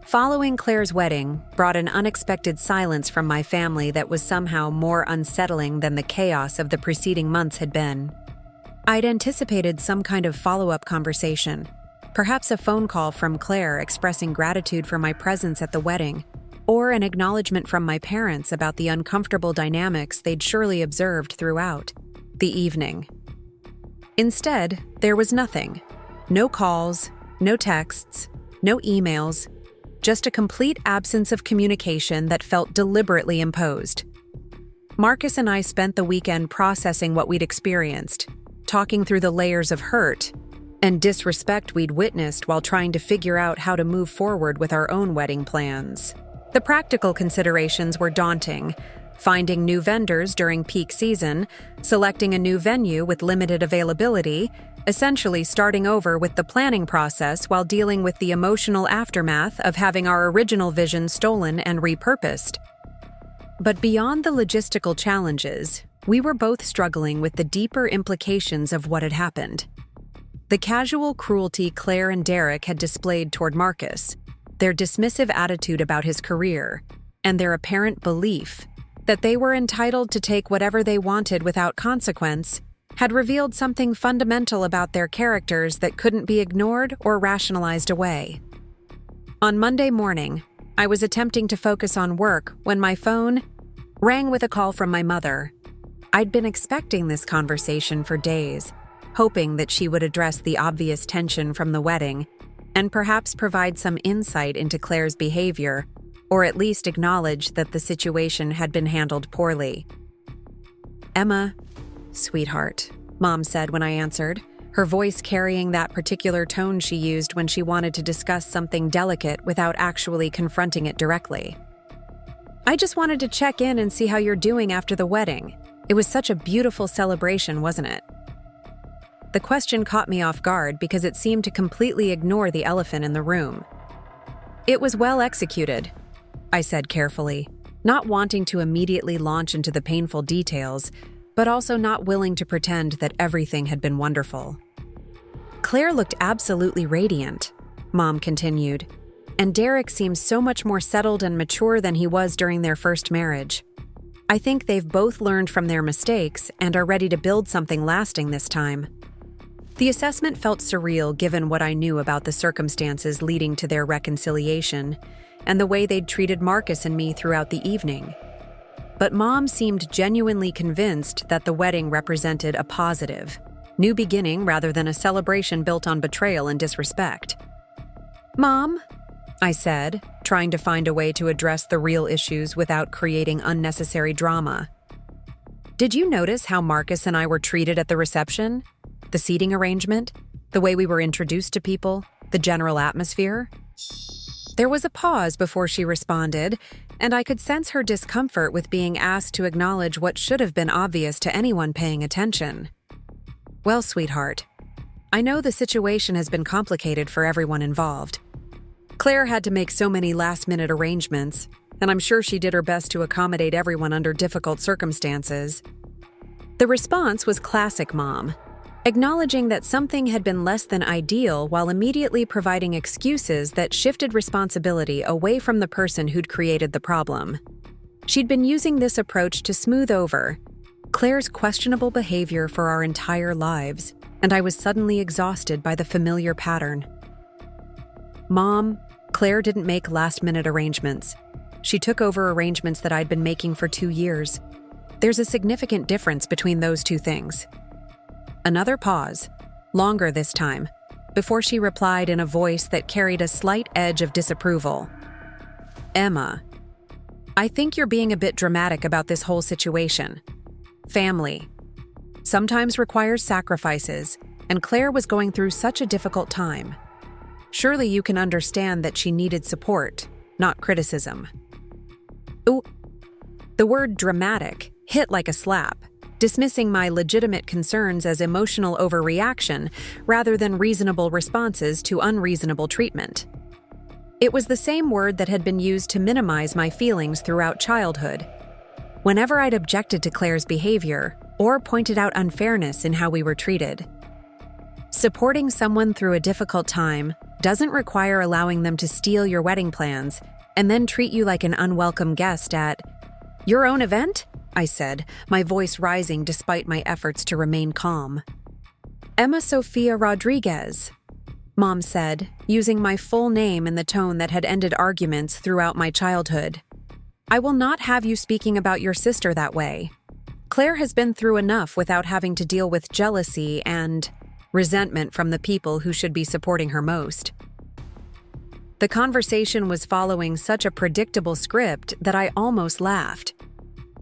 Following Claire's wedding brought an unexpected silence from my family that was somehow more unsettling than the chaos of the preceding months had been. I'd anticipated some kind of follow-up conversation, perhaps a phone call from Claire expressing gratitude for my presence at the wedding, or an acknowledgement from my parents about the uncomfortable dynamics they'd surely observed throughout the evening. Instead, there was nothing. No calls, no texts, no emails, just a complete absence of communication that felt deliberately imposed. Marcus and I spent the weekend processing what we'd experienced, talking through the layers of hurt and disrespect we'd witnessed while trying to figure out how to move forward with our own wedding plans. The practical considerations were daunting, finding new vendors during peak season, selecting a new venue with limited availability, essentially starting over with the planning process while dealing with the emotional aftermath of having our original vision stolen and repurposed. But beyond the logistical challenges, we were both struggling with the deeper implications of what had happened. The casual cruelty Claire and Derek had displayed toward Marcus, their dismissive attitude about his career, and their apparent belief that they were entitled to take whatever they wanted without consequence, had revealed something fundamental about their characters that couldn't be ignored or rationalized away. On Monday morning, I was attempting to focus on work when my phone rang with a call from my mother. I'd been expecting this conversation for days, hoping that she would address the obvious tension from the wedding and perhaps provide some insight into Claire's behavior, or at least acknowledge that the situation had been handled poorly. "Emma, sweetheart," Mom said when I answered, her voice carrying that particular tone she used when she wanted to discuss something delicate without actually confronting it directly. "I just wanted to check in and see how you're doing after the wedding. It was such a beautiful celebration, wasn't it?" The question caught me off guard because it seemed to completely ignore the elephant in the room. "It was well executed," I said carefully, not wanting to immediately launch into the painful details, but also not willing to pretend that everything had been wonderful. "Claire looked absolutely radiant," Mom continued, "and Derek seems so much more settled and mature than he was during their first marriage. I think they've both learned from their mistakes and are ready to build something lasting this time." The assessment felt surreal given what I knew about the circumstances leading to their reconciliation and the way they'd treated Marcus and me throughout the evening. But Mom seemed genuinely convinced that the wedding represented a positive, new beginning rather than a celebration built on betrayal and disrespect. "Mom," I said, trying to find a way to address the real issues without creating unnecessary drama. "Did you notice how Marcus and I were treated at the reception? The seating arrangement? The way we were introduced to people? The general atmosphere?" There was a pause before she responded, and I could sense her discomfort with being asked to acknowledge what should have been obvious to anyone paying attention. "Well, sweetheart, I know the situation has been complicated for everyone involved. Claire had to make so many last-minute arrangements, and I'm sure she did her best to accommodate everyone under difficult circumstances." The response was classic Mom, acknowledging that something had been less than ideal while immediately providing excuses that shifted responsibility away from the person who'd created the problem. She'd been using this approach to smooth over Claire's questionable behavior for our entire lives, and I was suddenly exhausted by the familiar pattern. "Mom, Claire didn't make last-minute arrangements. She took over arrangements that I'd been making for 2 years. There's a significant difference between those two things." Another pause, longer this time, before she replied in a voice that carried a slight edge of disapproval. "Emma, I think you're being a bit dramatic about this whole situation. Family sometimes requires sacrifices, and Claire was going through such a difficult time. Surely you can understand that she needed support, not criticism." Ooh, the word dramatic hit like a slap, dismissing my legitimate concerns as emotional overreaction rather than reasonable responses to unreasonable treatment. It was the same word that had been used to minimize my feelings throughout childhood. Whenever I'd objected to Claire's behavior or pointed out unfairness in how we were treated. Supporting someone through a difficult time doesn't require allowing them to steal your wedding plans and then treat you like an unwelcome guest at your own event, I said, my voice rising despite my efforts to remain calm. "Emma Sophia Rodriguez," Mom said, using my full name in the tone that had ended arguments throughout my childhood. "I will not have you speaking about your sister that way. Claire has been through enough without having to deal with jealousy and resentment from the people who should be supporting her most." The conversation was following such a predictable script that I almost laughed.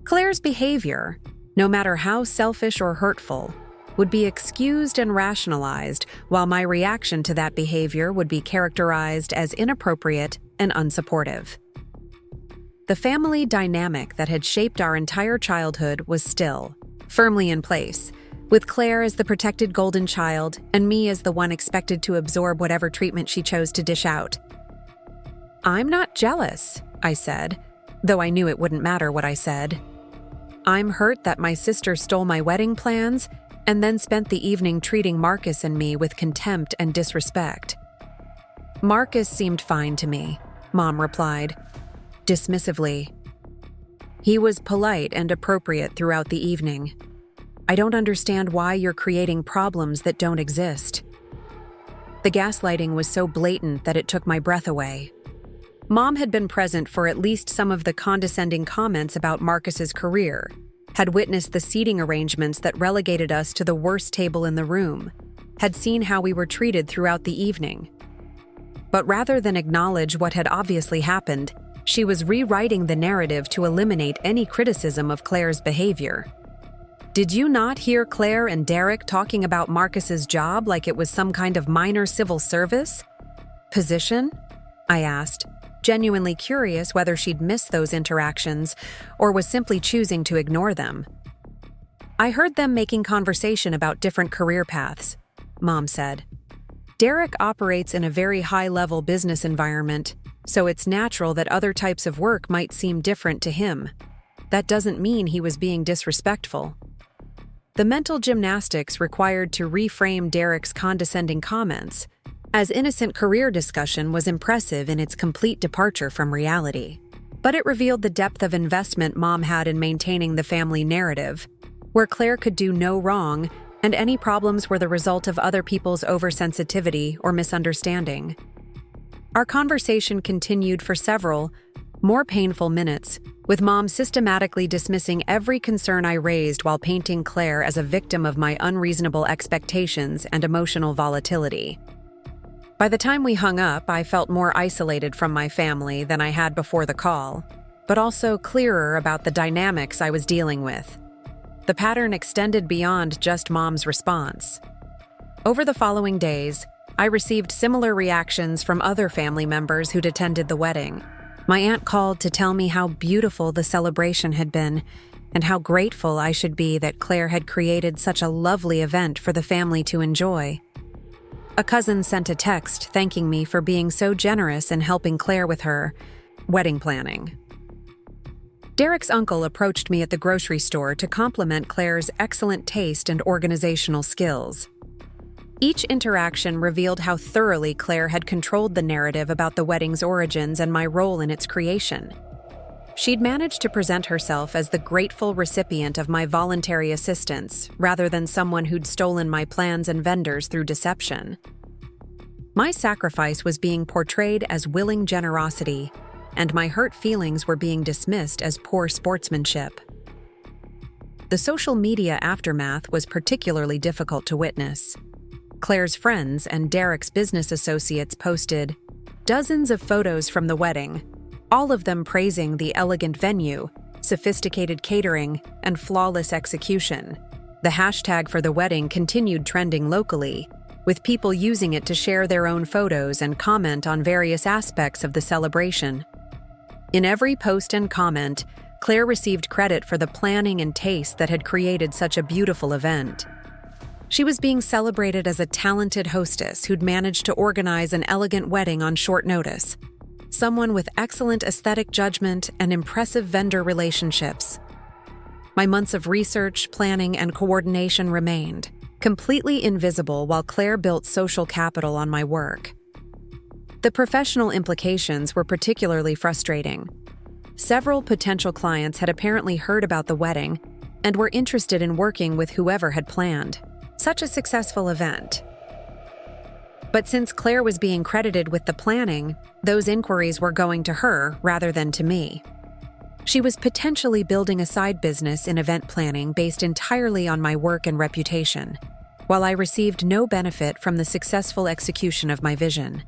Claire's behavior, no matter how selfish or hurtful, would be excused and rationalized, while my reaction to that behavior would be characterized as inappropriate and unsupportive. The family dynamic that had shaped our entire childhood was still, firmly in place, with Claire as the protected golden child and me as the one expected to absorb whatever treatment she chose to dish out. "I'm not jealous," I said, though I knew it wouldn't matter what I said. "I'm hurt that my sister stole my wedding plans and then spent the evening treating Marcus and me with contempt and disrespect." "Marcus seemed fine to me," Mom replied, dismissively. "He was polite and appropriate throughout the evening. I don't understand why you're creating problems that don't exist." The gaslighting was so blatant that it took my breath away. Mom had been present for at least some of the condescending comments about Marcus's career, had witnessed the seating arrangements that relegated us to the worst table in the room, had seen how we were treated throughout the evening. But rather than acknowledge what had obviously happened, she was rewriting the narrative to eliminate any criticism of Claire's behavior. "Did you not hear Claire and Derek talking about Marcus's job like it was some kind of minor civil service position?" I asked, genuinely curious whether she'd missed those interactions or was simply choosing to ignore them. "I heard them making conversation about different career paths," Mom said. "Derek operates in a very high-level business environment, so it's natural that other types of work might seem different to him. That doesn't mean he was being disrespectful." The mental gymnastics required to reframe Derek's condescending comments as innocent career discussion was impressive in its complete departure from reality. But it revealed the depth of investment Mom had in maintaining the family narrative, where Claire could do no wrong and any problems were the result of other people's oversensitivity or misunderstanding. Our conversation continued for several, more painful minutes, with Mom systematically dismissing every concern I raised while painting Claire as a victim of my unreasonable expectations and emotional volatility. By the time we hung up, I felt more isolated from my family than I had before the call, but also clearer about the dynamics I was dealing with. The pattern extended beyond just Mom's response. Over the following days, I received similar reactions from other family members who'd attended the wedding. My aunt called to tell me how beautiful the celebration had been and how grateful I should be that Claire had created such a lovely event for the family to enjoy. A cousin sent a text thanking me for being so generous in helping Claire with her wedding planning. Derek's uncle approached me at the grocery store to compliment Claire's excellent taste and organizational skills. Each interaction revealed how thoroughly Claire had controlled the narrative about the wedding's origins and my role in its creation. She'd managed to present herself as the grateful recipient of my voluntary assistance, rather than someone who'd stolen my plans and vendors through deception. My sacrifice was being portrayed as willing generosity, and my hurt feelings were being dismissed as poor sportsmanship. The social media aftermath was particularly difficult to witness. Claire's friends and Derek's business associates posted dozens of photos from the wedding, all of them praising the elegant venue, sophisticated catering, and flawless execution. The hashtag for the wedding continued trending locally, with people using it to share their own photos and comment on various aspects of the celebration. In every post and comment, Claire received credit for the planning and taste that had created such a beautiful event. She was being celebrated as a talented hostess who'd managed to organize an elegant wedding on short notice, someone with excellent aesthetic judgment and impressive vendor relationships. My months of research, planning, and coordination remained completely invisible while Claire built social capital on my work. The professional implications were particularly frustrating. Several potential clients had apparently heard about the wedding and were interested in working with whoever had planned such a successful event. But since Claire was being credited with the planning, those inquiries were going to her rather than to me. She was potentially building a side business in event planning based entirely on my work and reputation, while I received no benefit from the successful execution of my vision.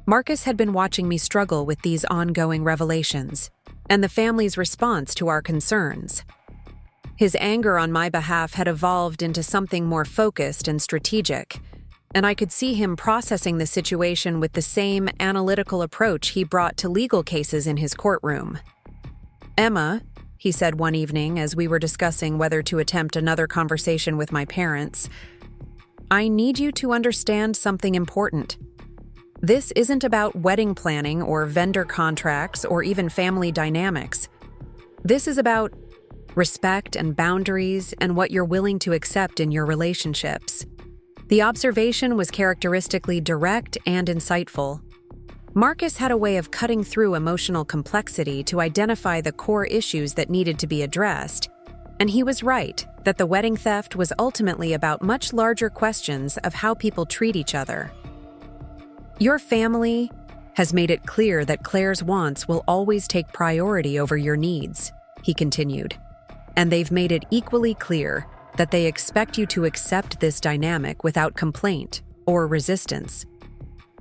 Marcus had been watching me struggle with these ongoing revelations and the family's response to our concerns. His anger on my behalf had evolved into something more focused and strategic, and I could see him processing the situation with the same analytical approach he brought to legal cases in his courtroom. "Emma," he said one evening as we were discussing whether to attempt another conversation with my parents, "I need you to understand something important. This isn't about wedding planning or vendor contracts or even family dynamics. This is about respect and boundaries and what you're willing to accept in your relationships." The observation was characteristically direct and insightful. Marcus had a way of cutting through emotional complexity to identify the core issues that needed to be addressed, and he was right that the wedding theft was ultimately about much larger questions of how people treat each other. "Your family has made it clear that Claire's wants will always take priority over your needs," he continued, "and they've made it equally clear that they expect you to accept this dynamic without complaint or resistance.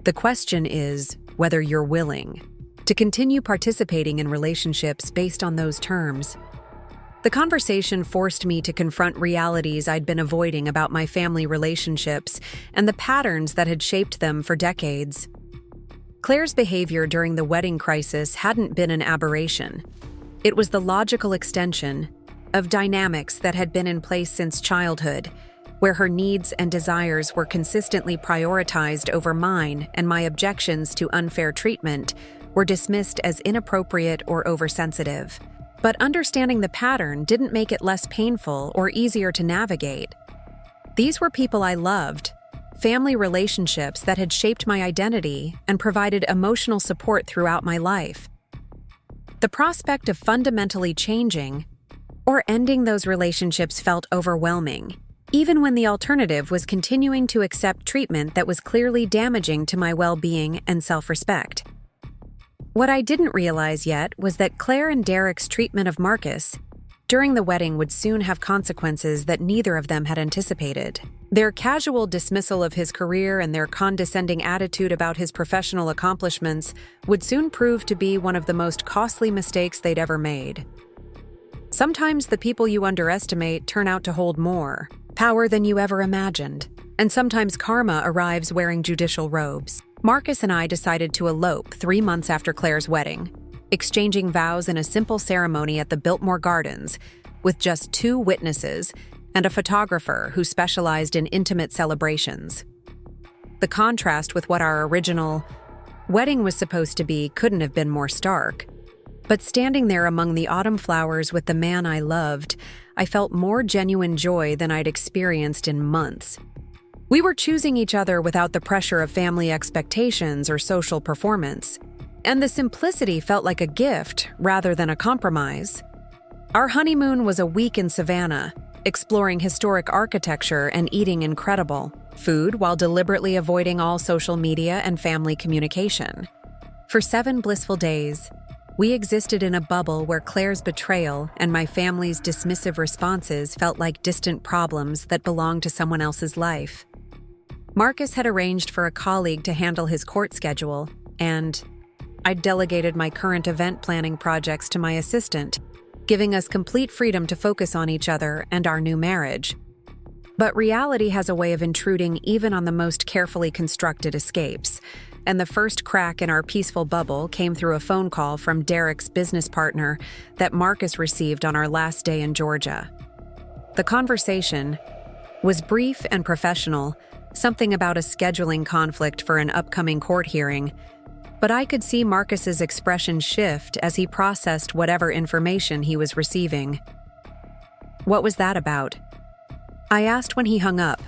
The question is whether you're willing to continue participating in relationships based on those terms." The conversation forced me to confront realities I'd been avoiding about my family relationships and the patterns that had shaped them for decades. Claire's behavior during the wedding crisis hadn't been an aberration. It was the logical extension of dynamics that had been in place since childhood, where her needs and desires were consistently prioritized over mine and my objections to unfair treatment were dismissed as inappropriate or oversensitive. But understanding the pattern didn't make it less painful or easier to navigate. These were people I loved, family relationships that had shaped my identity and provided emotional support throughout my life. The prospect of fundamentally changing or ending those relationships felt overwhelming, even when the alternative was continuing to accept treatment that was clearly damaging to my well-being and self-respect. What I didn't realize yet was that Claire and Derek's treatment of Marcus during the wedding would soon have consequences that neither of them had anticipated. Their casual dismissal of his career and their condescending attitude about his professional accomplishments would soon prove to be one of the most costly mistakes they'd ever made. Sometimes the people you underestimate turn out to hold more power than you ever imagined, and sometimes karma arrives wearing judicial robes. Marcus and I decided to elope 3 months after Claire's wedding, exchanging vows in a simple ceremony at the Biltmore Gardens with just 2 witnesses and a photographer who specialized in intimate celebrations. The contrast with what our original wedding was supposed to be couldn't have been more stark. But standing there among the autumn flowers with the man I loved, I felt more genuine joy than I'd experienced in months. We were choosing each other without the pressure of family expectations or social performance, and the simplicity felt like a gift rather than a compromise. Our honeymoon was a week in Savannah, exploring historic architecture and eating incredible food while deliberately avoiding all social media and family communication. For 7 blissful days, we existed in a bubble where Claire's betrayal and my family's dismissive responses felt like distant problems that belonged to someone else's life. Marcus had arranged for a colleague to handle his court schedule, and I'd delegated my current event planning projects to my assistant, giving us complete freedom to focus on each other and our new marriage. But reality has a way of intruding even on the most carefully constructed escapes, and the first crack in our peaceful bubble came through a phone call from Derek's business partner that Marcus received on our last day in Georgia. The conversation was brief and professional, something about a scheduling conflict for an upcoming court hearing, but I could see Marcus's expression shift as he processed whatever information he was receiving. "What was that about?" I asked when he hung up,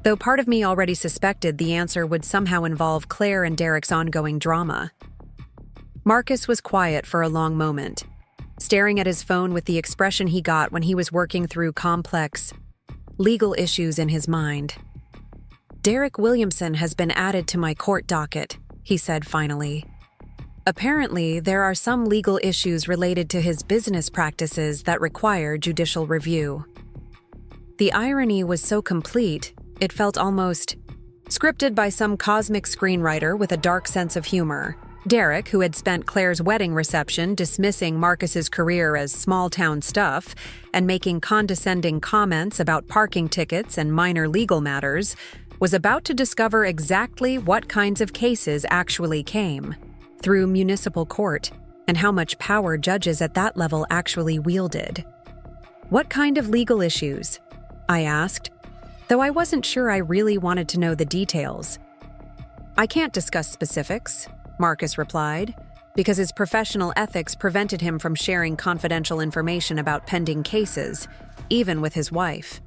though part of me already suspected the answer would somehow involve Claire and Derek's ongoing drama. Marcus was quiet for a long moment, staring at his phone with the expression he got when he was working through complex legal issues in his mind. "Derek Williamson has been added to my court docket," he said finally. "Apparently, there are some legal issues related to his business practices that require judicial review." The irony was so complete, it felt almost scripted by some cosmic screenwriter with a dark sense of humor. Derek, who had spent Claire's wedding reception dismissing Marcus's career as small-town stuff and making condescending comments about parking tickets and minor legal matters, was about to discover exactly what kinds of cases actually came through municipal court and how much power judges at that level actually wielded. "What kind of legal issues?" I asked, though I wasn't sure I really wanted to know the details. "I can't discuss specifics," Marcus replied, because his professional ethics prevented him from sharing confidential information about pending cases, even with his wife.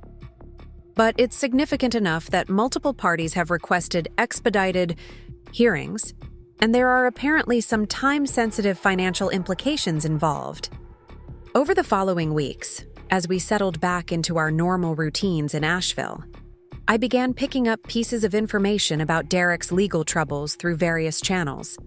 "But it's significant enough that multiple parties have requested expedited hearings, and there are apparently some time-sensitive financial implications involved." Over the following weeks, as we settled back into our normal routines in Asheville, I began picking up pieces of information about Derek's legal troubles through various channels.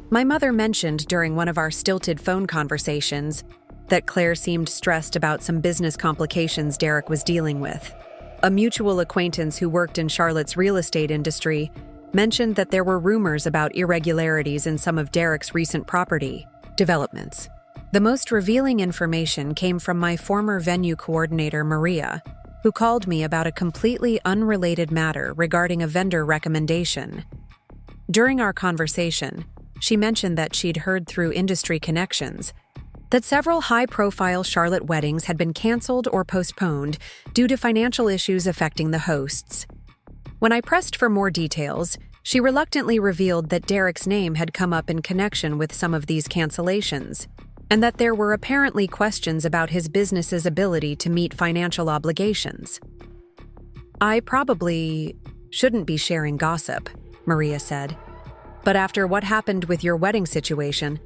My mother mentioned during one of our stilted phone conversations that Claire seemed stressed about some business complications Derek was dealing with. A mutual acquaintance who worked in Charlotte's real estate industry mentioned that there were rumors about irregularities in some of Derek's recent property developments. The most revealing information came from my former venue coordinator, Maria, who called me about a completely unrelated matter regarding a vendor recommendation. During our conversation, she mentioned that she'd heard through industry connections that several high-profile Charlotte weddings had been canceled or postponed due to financial issues affecting the hosts. When I pressed for more details, she reluctantly revealed that Derek's name had come up in connection with some of these cancellations, and that there were apparently questions about his business's ability to meet financial obligations. "I probably shouldn't be sharing gossip," Maria said, "but after what happened with your wedding situation,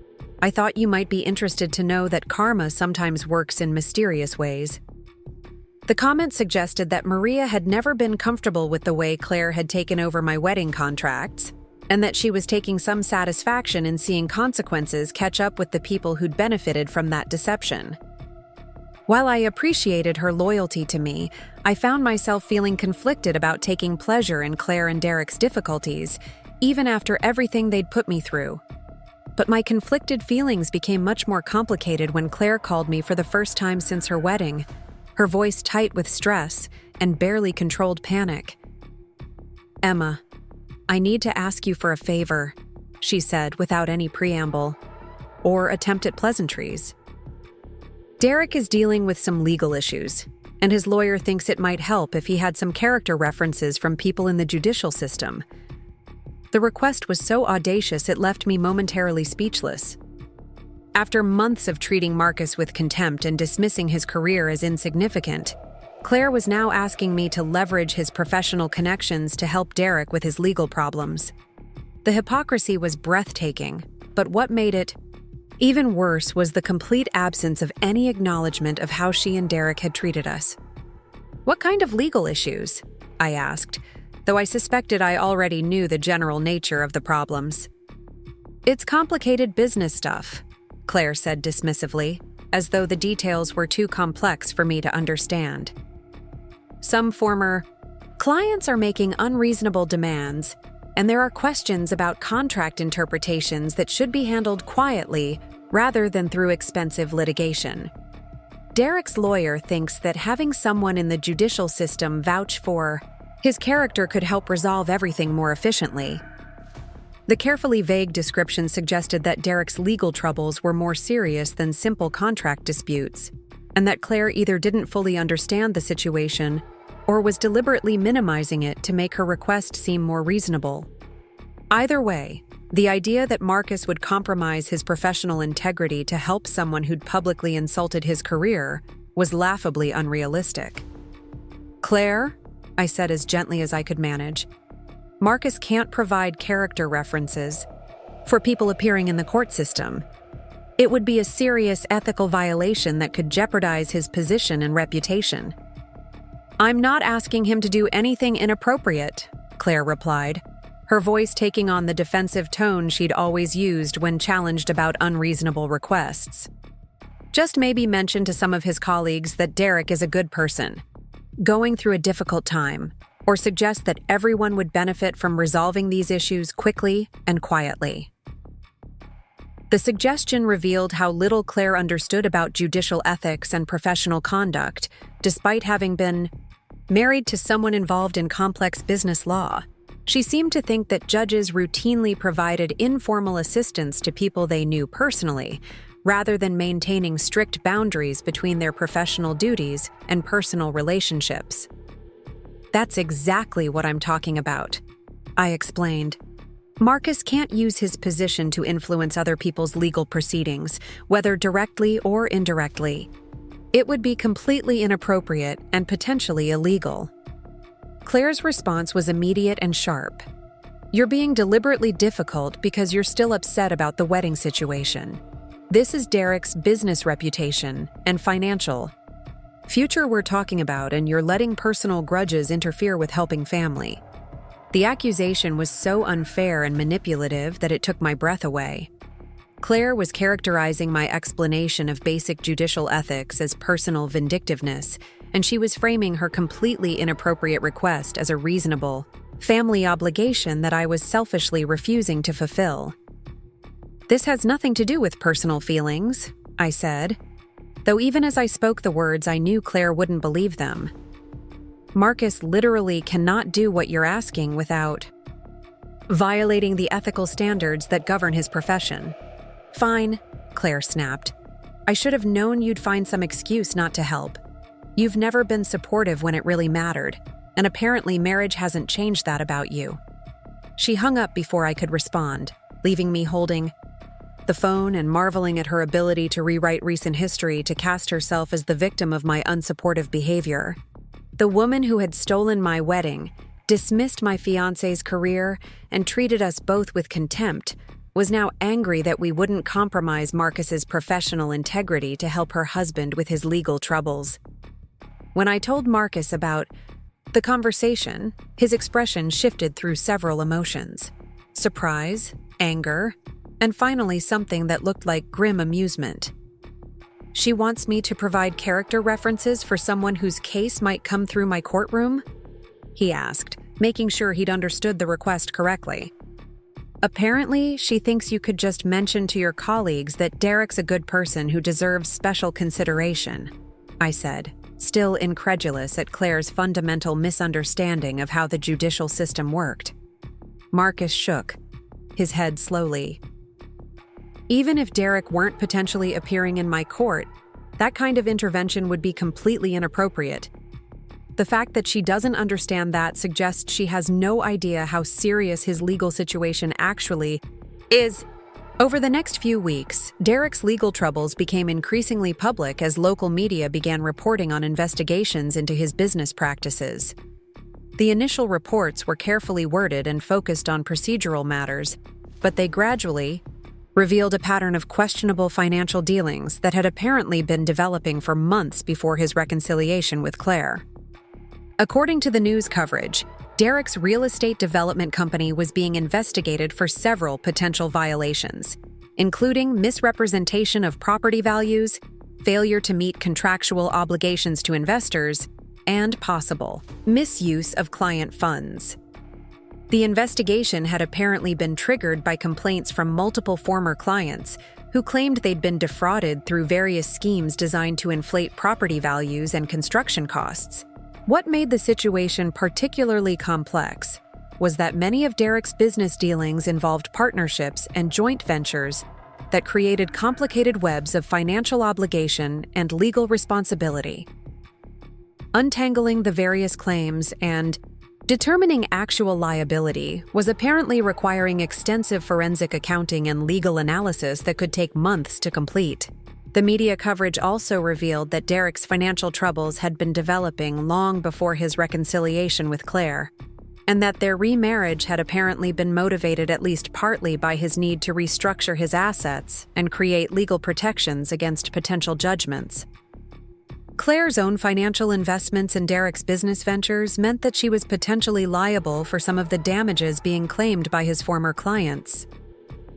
I thought you might be interested to know that karma sometimes works in mysterious ways." The comment suggested that Maria had never been comfortable with the way Claire had taken over my wedding contracts, and that she was taking some satisfaction in seeing consequences catch up with the people who'd benefited from that deception. While I appreciated her loyalty to me, I found myself feeling conflicted about taking pleasure in Claire and Derek's difficulties, even after everything they'd put me through. But my conflicted feelings became much more complicated when Claire called me for the first time since her wedding, her voice tight with stress and barely controlled panic. "Emma, I need to ask you for a favor," she said without any preamble or attempt at pleasantries. "Derek is dealing with some legal issues, and his lawyer thinks it might help if he had some character references from people in the judicial system." The request was so audacious it left me momentarily speechless. After months of treating Marcus with contempt and dismissing his career as insignificant, Claire was now asking me to leverage his professional connections to help Derek with his legal problems. The hypocrisy was breathtaking, but what made it even worse was the complete absence of any acknowledgement of how she and Derek had treated us. "What kind of legal issues?" I asked, though I suspected I already knew the general nature of the problems. "It's complicated business stuff," Claire said dismissively, as though the details were too complex for me to understand. "Some former clients are making unreasonable demands, and there are questions about contract interpretations that should be handled quietly rather than through expensive litigation. Derek's lawyer thinks that having someone in the judicial system vouch for his character could help resolve everything more efficiently." The carefully vague description suggested that Derek's legal troubles were more serious than simple contract disputes, and that Claire either didn't fully understand the situation or was deliberately minimizing it to make her request seem more reasonable. Either way, the idea that Marcus would compromise his professional integrity to help someone who'd publicly insulted his career was laughably unrealistic. "Claire," I said as gently as I could manage, "Marcus can't provide character references for people appearing in the court system. It would be a serious ethical violation that could jeopardize his position and reputation." "I'm not asking him to do anything inappropriate," Claire replied, her voice taking on the defensive tone she'd always used when challenged about unreasonable requests. "Just maybe mention to some of his colleagues that Derek is a good person, going through a difficult time, or suggest that everyone would benefit from resolving these issues quickly and quietly." The suggestion revealed how little Claire understood about judicial ethics and professional conduct, despite having been married to someone involved in complex business law. She seemed to think that judges routinely provided informal assistance to people they knew personally, rather than maintaining strict boundaries between their professional duties and personal relationships. "That's exactly what I'm talking about," I explained. "Marcus can't use his position to influence other people's legal proceedings, whether directly or indirectly. It would be completely inappropriate and potentially illegal." Claire's response was immediate and sharp. "You're being deliberately difficult because you're still upset about the wedding situation. This is Derek's business reputation and financial future we're talking about, and you're letting personal grudges interfere with helping family." The accusation was so unfair and manipulative that it took my breath away. Claire was characterizing my explanation of basic judicial ethics as personal vindictiveness, and she was framing her completely inappropriate request as a reasonable family obligation that I was selfishly refusing to fulfill. "This has nothing to do with personal feelings," I said, though even as I spoke the words, I knew Claire wouldn't believe them. "Marcus literally cannot do what you're asking without violating the ethical standards that govern his profession." "Fine," Claire snapped. "I should have known you'd find some excuse not to help. You've never been supportive when it really mattered, and apparently marriage hasn't changed that about you." She hung up before I could respond, leaving me holding the phone and marveling at her ability to rewrite recent history to cast herself as the victim of my unsupportive behavior. The woman who had stolen my wedding, dismissed my fiancé's career, and treated us both with contempt was now angry that we wouldn't compromise Marcus's professional integrity to help her husband with his legal troubles. When I told Marcus about the conversation, his expression shifted through several emotions: surprise, anger, and finally something that looked like grim amusement. "She wants me to provide character references for someone whose case might come through my courtroom?" he asked, making sure he'd understood the request correctly. "Apparently, she thinks you could just mention to your colleagues that Derek's a good person who deserves special consideration," I said, still incredulous at Claire's fundamental misunderstanding of how the judicial system worked. Marcus shook his head slowly. "Even if Derek weren't potentially appearing in my court, that kind of intervention would be completely inappropriate. The fact that she doesn't understand that suggests she has no idea how serious his legal situation actually is." Over the next few weeks, Derek's legal troubles became increasingly public as local media began reporting on investigations into his business practices. The initial reports were carefully worded and focused on procedural matters, but they gradually revealed a pattern of questionable financial dealings that had apparently been developing for months before his reconciliation with Claire. According to the news coverage, Derek's real estate development company was being investigated for several potential violations, including misrepresentation of property values, failure to meet contractual obligations to investors, and possible misuse of client funds. The investigation had apparently been triggered by complaints from multiple former clients who claimed they'd been defrauded through various schemes designed to inflate property values and construction costs. What made the situation particularly complex was that many of Derek's business dealings involved partnerships and joint ventures that created complicated webs of financial obligation and legal responsibility. Untangling the various claims and determining actual liability was apparently requiring extensive forensic accounting and legal analysis that could take months to complete. The media coverage also revealed that Derek's financial troubles had been developing long before his reconciliation with Claire, and that their remarriage had apparently been motivated at least partly by his need to restructure his assets and create legal protections against potential judgments. Claire's own financial investments in Derek's business ventures meant that she was potentially liable for some of the damages being claimed by his former clients.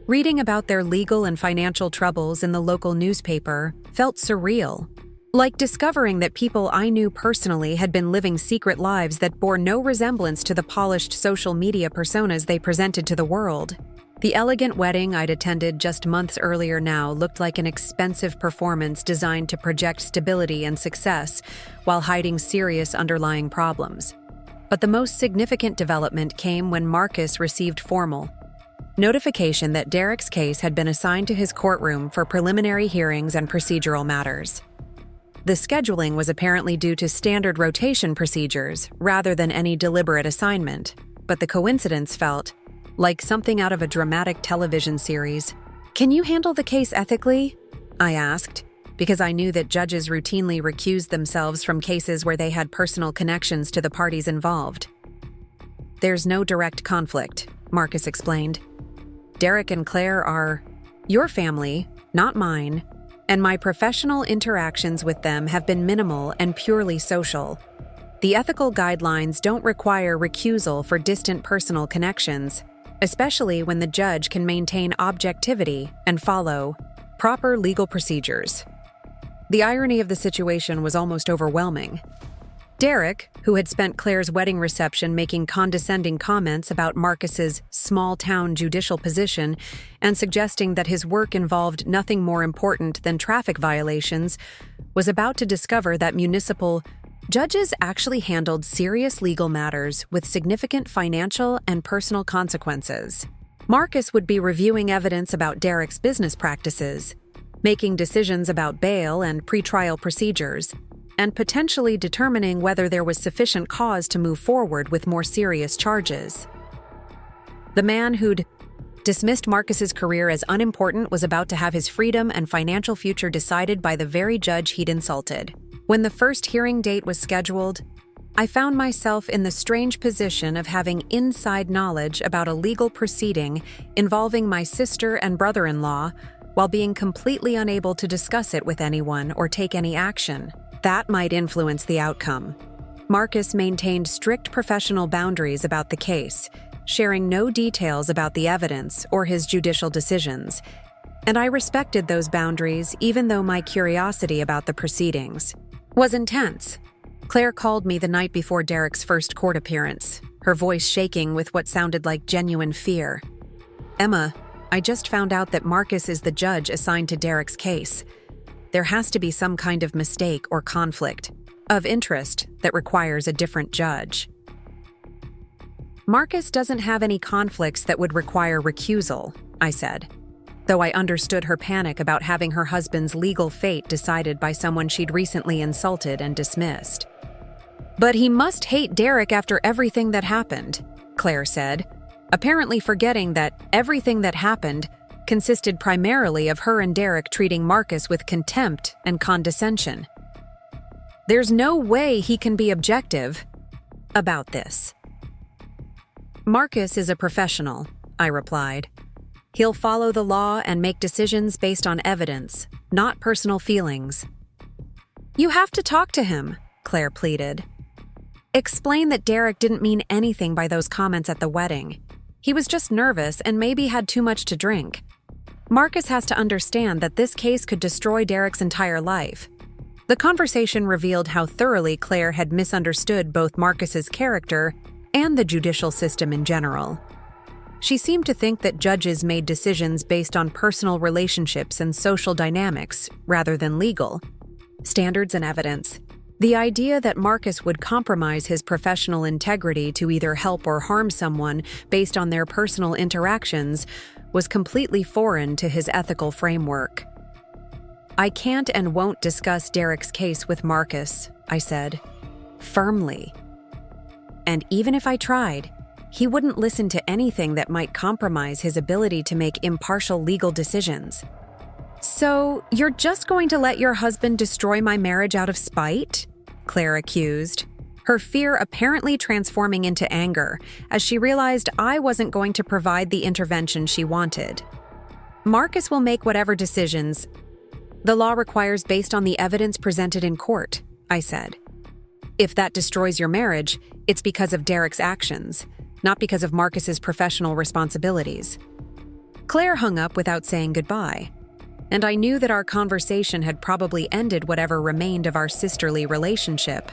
Reading about their legal and financial troubles in the local newspaper felt surreal, like discovering that people I knew personally had been living secret lives that bore no resemblance to the polished social media personas they presented to the world. The elegant wedding I'd attended just months earlier now looked like an expensive performance designed to project stability and success while hiding serious underlying problems. But the most significant development came when Marcus received formal notification that Derek's case had been assigned to his courtroom for preliminary hearings and procedural matters. The scheduling was apparently due to standard rotation procedures rather than any deliberate assignment, but the coincidence felt like something out of a dramatic television series. "Can you handle the case ethically?" I asked, because I knew that judges routinely recused themselves from cases where they had personal connections to the parties involved. "There's no direct conflict," Marcus explained. "Derek and Claire are your family, not mine, and my professional interactions with them have been minimal and purely social. The ethical guidelines don't require recusal for distant personal connections, especially when the judge can maintain objectivity and follow proper legal procedures." The irony of the situation was almost overwhelming. Derek, who had spent Claire's wedding reception making condescending comments about Marcus's small-town judicial position and suggesting that his work involved nothing more important than traffic violations, was about to discover that municipal judges actually handled serious legal matters with significant financial and personal consequences. Marcus would be reviewing evidence about Derek's business practices, making decisions about bail and pretrial procedures, and potentially determining whether there was sufficient cause to move forward with more serious charges. The man who'd dismissed Marcus's career as unimportant was about to have his freedom and financial future decided by the very judge he'd insulted. When the first hearing date was scheduled, I found myself in the strange position of having inside knowledge about a legal proceeding involving my sister and brother-in-law while being completely unable to discuss it with anyone or take any action. That might influence the outcome. Marcus maintained strict professional boundaries about the case, sharing no details about the evidence or his judicial decisions, and I respected those boundaries even though my curiosity about the proceedings was intense. Claire called me the night before Derek's first court appearance, her voice shaking with what sounded like genuine fear. "Emma, I just found out that Marcus is the judge assigned to Derek's case. There has to be some kind of mistake or conflict of interest that requires a different judge." "Marcus doesn't have any conflicts that would require recusal," I said, though I understood her panic about having her husband's legal fate decided by someone she'd recently insulted and dismissed. "But he must hate Derek after everything that happened," Claire said, apparently forgetting that everything that happened consisted primarily of her and Derek treating Marcus with contempt and condescension. "There's no way he can be objective about this." "Marcus is a professional," I replied. "He'll follow the law and make decisions based on evidence, not personal feelings." "You have to talk to him," Claire pleaded. "Explain that Derek didn't mean anything by those comments at the wedding. He was just nervous and maybe had too much to drink. Marcus has to understand that this case could destroy Derek's entire life." The conversation revealed how thoroughly Claire had misunderstood both Marcus's character and the judicial system in general. She seemed to think that judges made decisions based on personal relationships and social dynamics rather than legal standards and evidence. The idea that Marcus would compromise his professional integrity to either help or harm someone based on their personal interactions was completely foreign to his ethical framework. "I can't and won't discuss Derek's case with Marcus," I said, firmly. "And even if I tried, he wouldn't listen to anything that might compromise his ability to make impartial legal decisions." "So, you're just going to let your husband destroy my marriage out of spite?" Claire accused, her fear apparently transforming into anger as she realized I wasn't going to provide the intervention she wanted. "Marcus will make whatever decisions the law requires based on the evidence presented in court," I said. "If that destroys your marriage, it's because of Derek's actions, not because of Marcus's professional responsibilities." Claire hung up without saying goodbye, and I knew that our conversation had probably ended whatever remained of our sisterly relationship.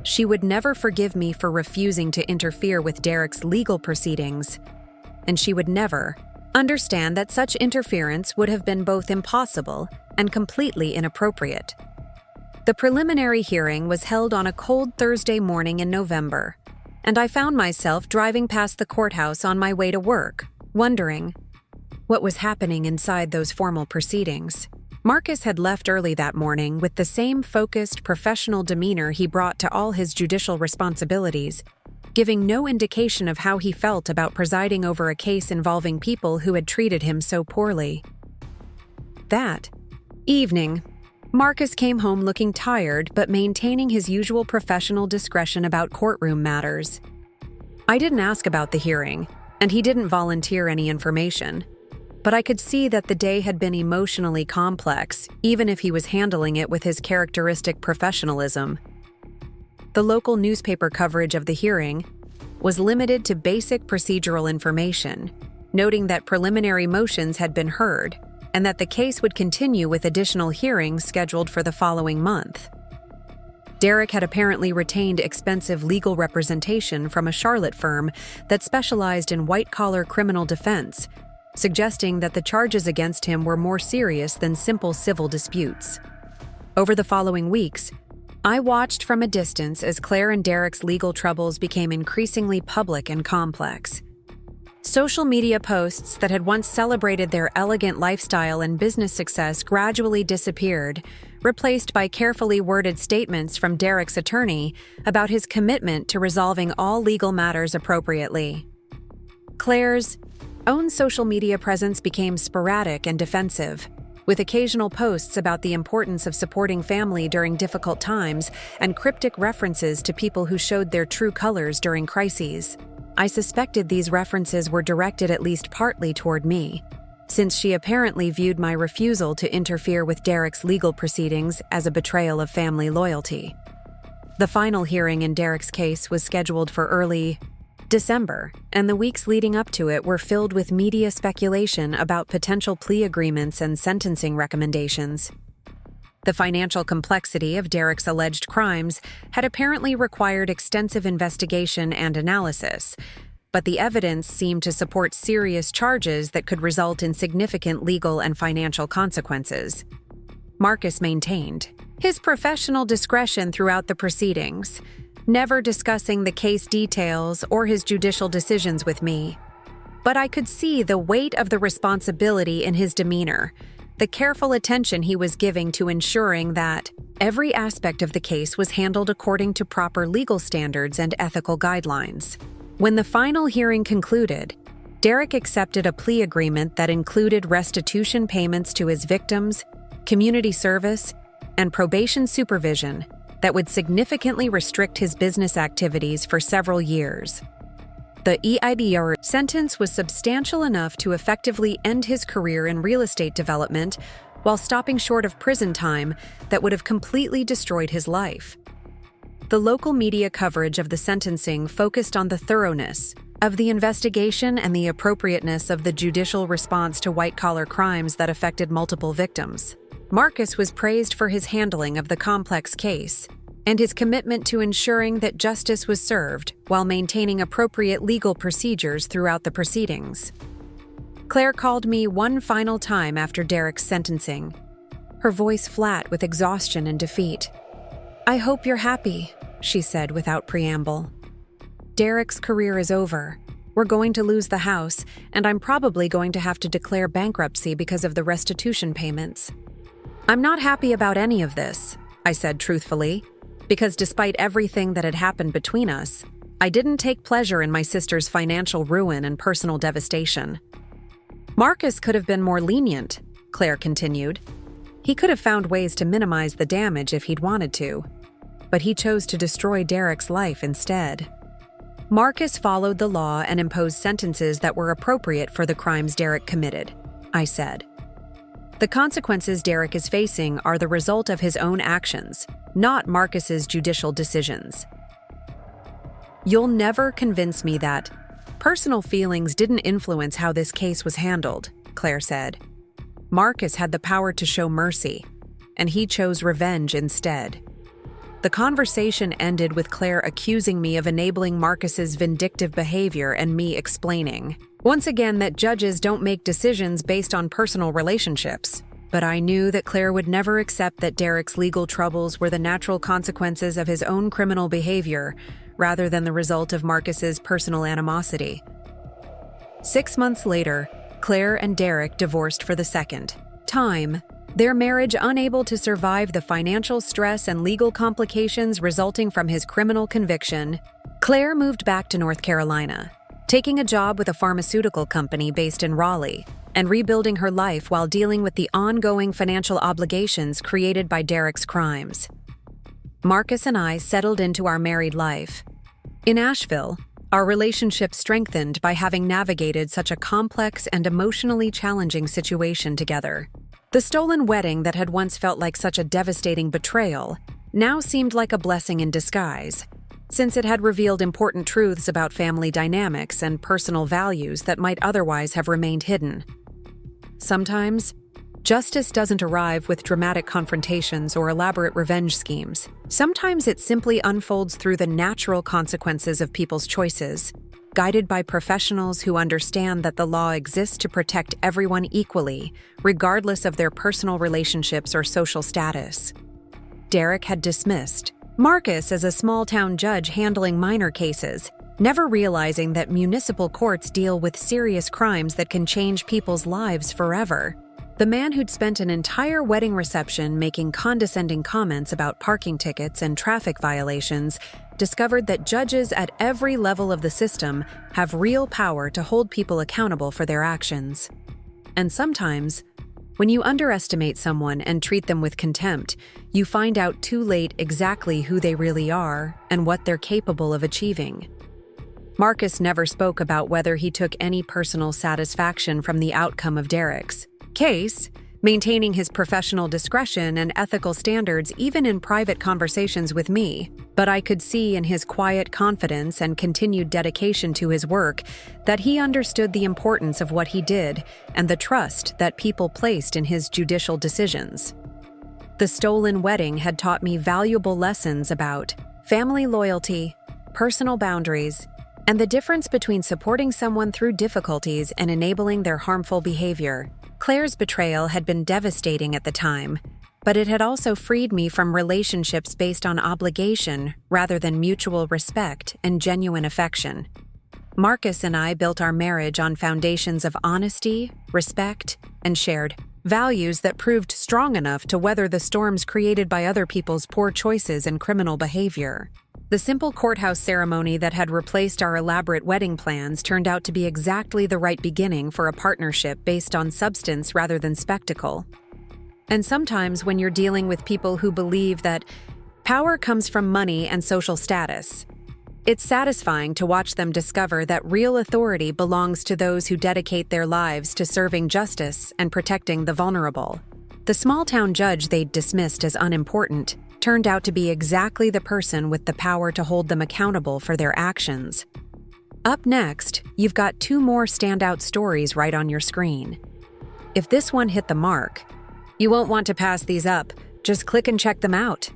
She would never forgive me for refusing to interfere with Derek's legal proceedings, and she would never understand that such interference would have been both impossible and completely inappropriate. The preliminary hearing was held on a cold Thursday morning in November, and I found myself driving past the courthouse on my way to work, wondering what was happening inside those formal proceedings. Marcus had left early that morning with the same focused, professional demeanor he brought to all his judicial responsibilities, giving no indication of how he felt about presiding over a case involving people who had treated him so poorly. That evening, Marcus came home looking tired but maintaining his usual professional discretion about courtroom matters. I didn't ask about the hearing, and he didn't volunteer any information. But I could see that the day had been emotionally complex, even if he was handling it with his characteristic professionalism. The local newspaper coverage of the hearing was limited to basic procedural information, noting that preliminary motions had been heard and that the case would continue with additional hearings scheduled for the following month. Derek had apparently retained expensive legal representation from a Charlotte firm that specialized in white-collar criminal defense, suggesting that the charges against him were more serious than simple civil disputes. Over the following weeks, I watched from a distance as Claire and Derek's legal troubles became increasingly public and complex. Social media posts that had once celebrated their elegant lifestyle and business success gradually disappeared, replaced by carefully worded statements from Derek's attorney about his commitment to resolving all legal matters appropriately. Claire's own social media presence became sporadic and defensive, with occasional posts about the importance of supporting family during difficult times and cryptic references to people who showed their true colors during crises. I suspected these references were directed at least partly toward me, since she apparently viewed my refusal to interfere with Derek's legal proceedings as a betrayal of family loyalty. The final hearing in Derek's case was scheduled for early December, and the weeks leading up to it were filled with media speculation about potential plea agreements and sentencing recommendations. The financial complexity of Derek's alleged crimes had apparently required extensive investigation and analysis, but the evidence seemed to support serious charges that could result in significant legal and financial consequences. Marcus maintained his professional discretion throughout the proceedings, never discussing the case details or his judicial decisions with me. But I could see the weight of the responsibility in his demeanor, the careful attention he was giving to ensuring that every aspect of the case was handled according to proper legal standards and ethical guidelines. When the final hearing concluded, Derek accepted a plea agreement that included restitution payments to his victims, community service, and probation supervision that would significantly restrict his business activities for several years. The EIBR sentence was substantial enough to effectively end his career in real estate development while stopping short of prison time that would have completely destroyed his life. The local media coverage of the sentencing focused on the thoroughness of the investigation and the appropriateness of the judicial response to white-collar crimes that affected multiple victims. Marcus was praised for his handling of the complex case and his commitment to ensuring that justice was served while maintaining appropriate legal procedures throughout the proceedings. Claire called me one final time after Derek's sentencing, her voice flat with exhaustion and defeat. "I hope you're happy," she said without preamble. "Derek's career is over. We're going to lose the house, and I'm probably going to have to declare bankruptcy because of the restitution payments." "I'm not happy about any of this," I said truthfully, because despite everything that had happened between us, I didn't take pleasure in my sister's financial ruin and personal devastation. "Marcus could have been more lenient," Claire continued. "He could have found ways to minimize the damage if he'd wanted to, but he chose to destroy Derek's life instead." "Marcus followed the law and imposed sentences that were appropriate for the crimes Derek committed," I said. "The consequences Derek is facing are the result of his own actions, not Marcus's judicial decisions." "You'll never convince me that personal feelings didn't influence how this case was handled," Claire said. "Marcus had the power to show mercy, and he chose revenge instead." The conversation ended with Claire accusing me of enabling Marcus's vindictive behavior and me explaining, once again, that judges don't make decisions based on personal relationships. But I knew that Claire would never accept that Derek's legal troubles were the natural consequences of his own criminal behavior, rather than the result of Marcus's personal animosity. 6 months later, Claire and Derek divorced for the second time, their marriage unable to survive the financial stress and legal complications resulting from his criminal conviction. Claire moved back to North Carolina, taking a job with a pharmaceutical company based in Raleigh, and rebuilding her life while dealing with the ongoing financial obligations created by Derek's crimes. Marcus and I settled into our married life. In Asheville, our relationship strengthened by having navigated such a complex and emotionally challenging situation together. The stolen wedding that had once felt like such a devastating betrayal now seemed like a blessing in disguise, since it had revealed important truths about family dynamics and personal values that might otherwise have remained hidden. Sometimes, justice doesn't arrive with dramatic confrontations or elaborate revenge schemes. Sometimes it simply unfolds through the natural consequences of people's choices, guided by professionals who understand that the law exists to protect everyone equally, regardless of their personal relationships or social status. Derek had dismissed Marcus as a small-town judge handling minor cases, never realizing that municipal courts deal with serious crimes that can change people's lives forever. The man who'd spent an entire wedding reception making condescending comments about parking tickets and traffic violations discovered that judges at every level of the system have real power to hold people accountable for their actions. And sometimes, when you underestimate someone and treat them with contempt, you find out too late exactly who they really are and what they're capable of achieving. Marcus never spoke about whether he took any personal satisfaction from the outcome of Derek's case, maintaining his professional discretion and ethical standards even in private conversations with me, but I could see in his quiet confidence and continued dedication to his work that he understood the importance of what he did and the trust that people placed in his judicial decisions. The stolen wedding had taught me valuable lessons about family loyalty, personal boundaries, and the difference between supporting someone through difficulties and enabling their harmful behavior. Claire's betrayal had been devastating at the time, but it had also freed me from relationships based on obligation rather than mutual respect and genuine affection. Marcus and I built our marriage on foundations of honesty, respect, and shared values that proved strong enough to weather the storms created by other people's poor choices and criminal behavior. The simple courthouse ceremony that had replaced our elaborate wedding plans turned out to be exactly the right beginning for a partnership based on substance rather than spectacle. And sometimes when you're dealing with people who believe that power comes from money and social status, it's satisfying to watch them discover that real authority belongs to those who dedicate their lives to serving justice and protecting the vulnerable. The small-town judge they'd dismissed as unimportant turned out to be exactly the person with the power to hold them accountable for their actions. Up next, you've got 2 more standout stories right on your screen. If this one hit the mark, you won't want to pass these up. Just click and check them out.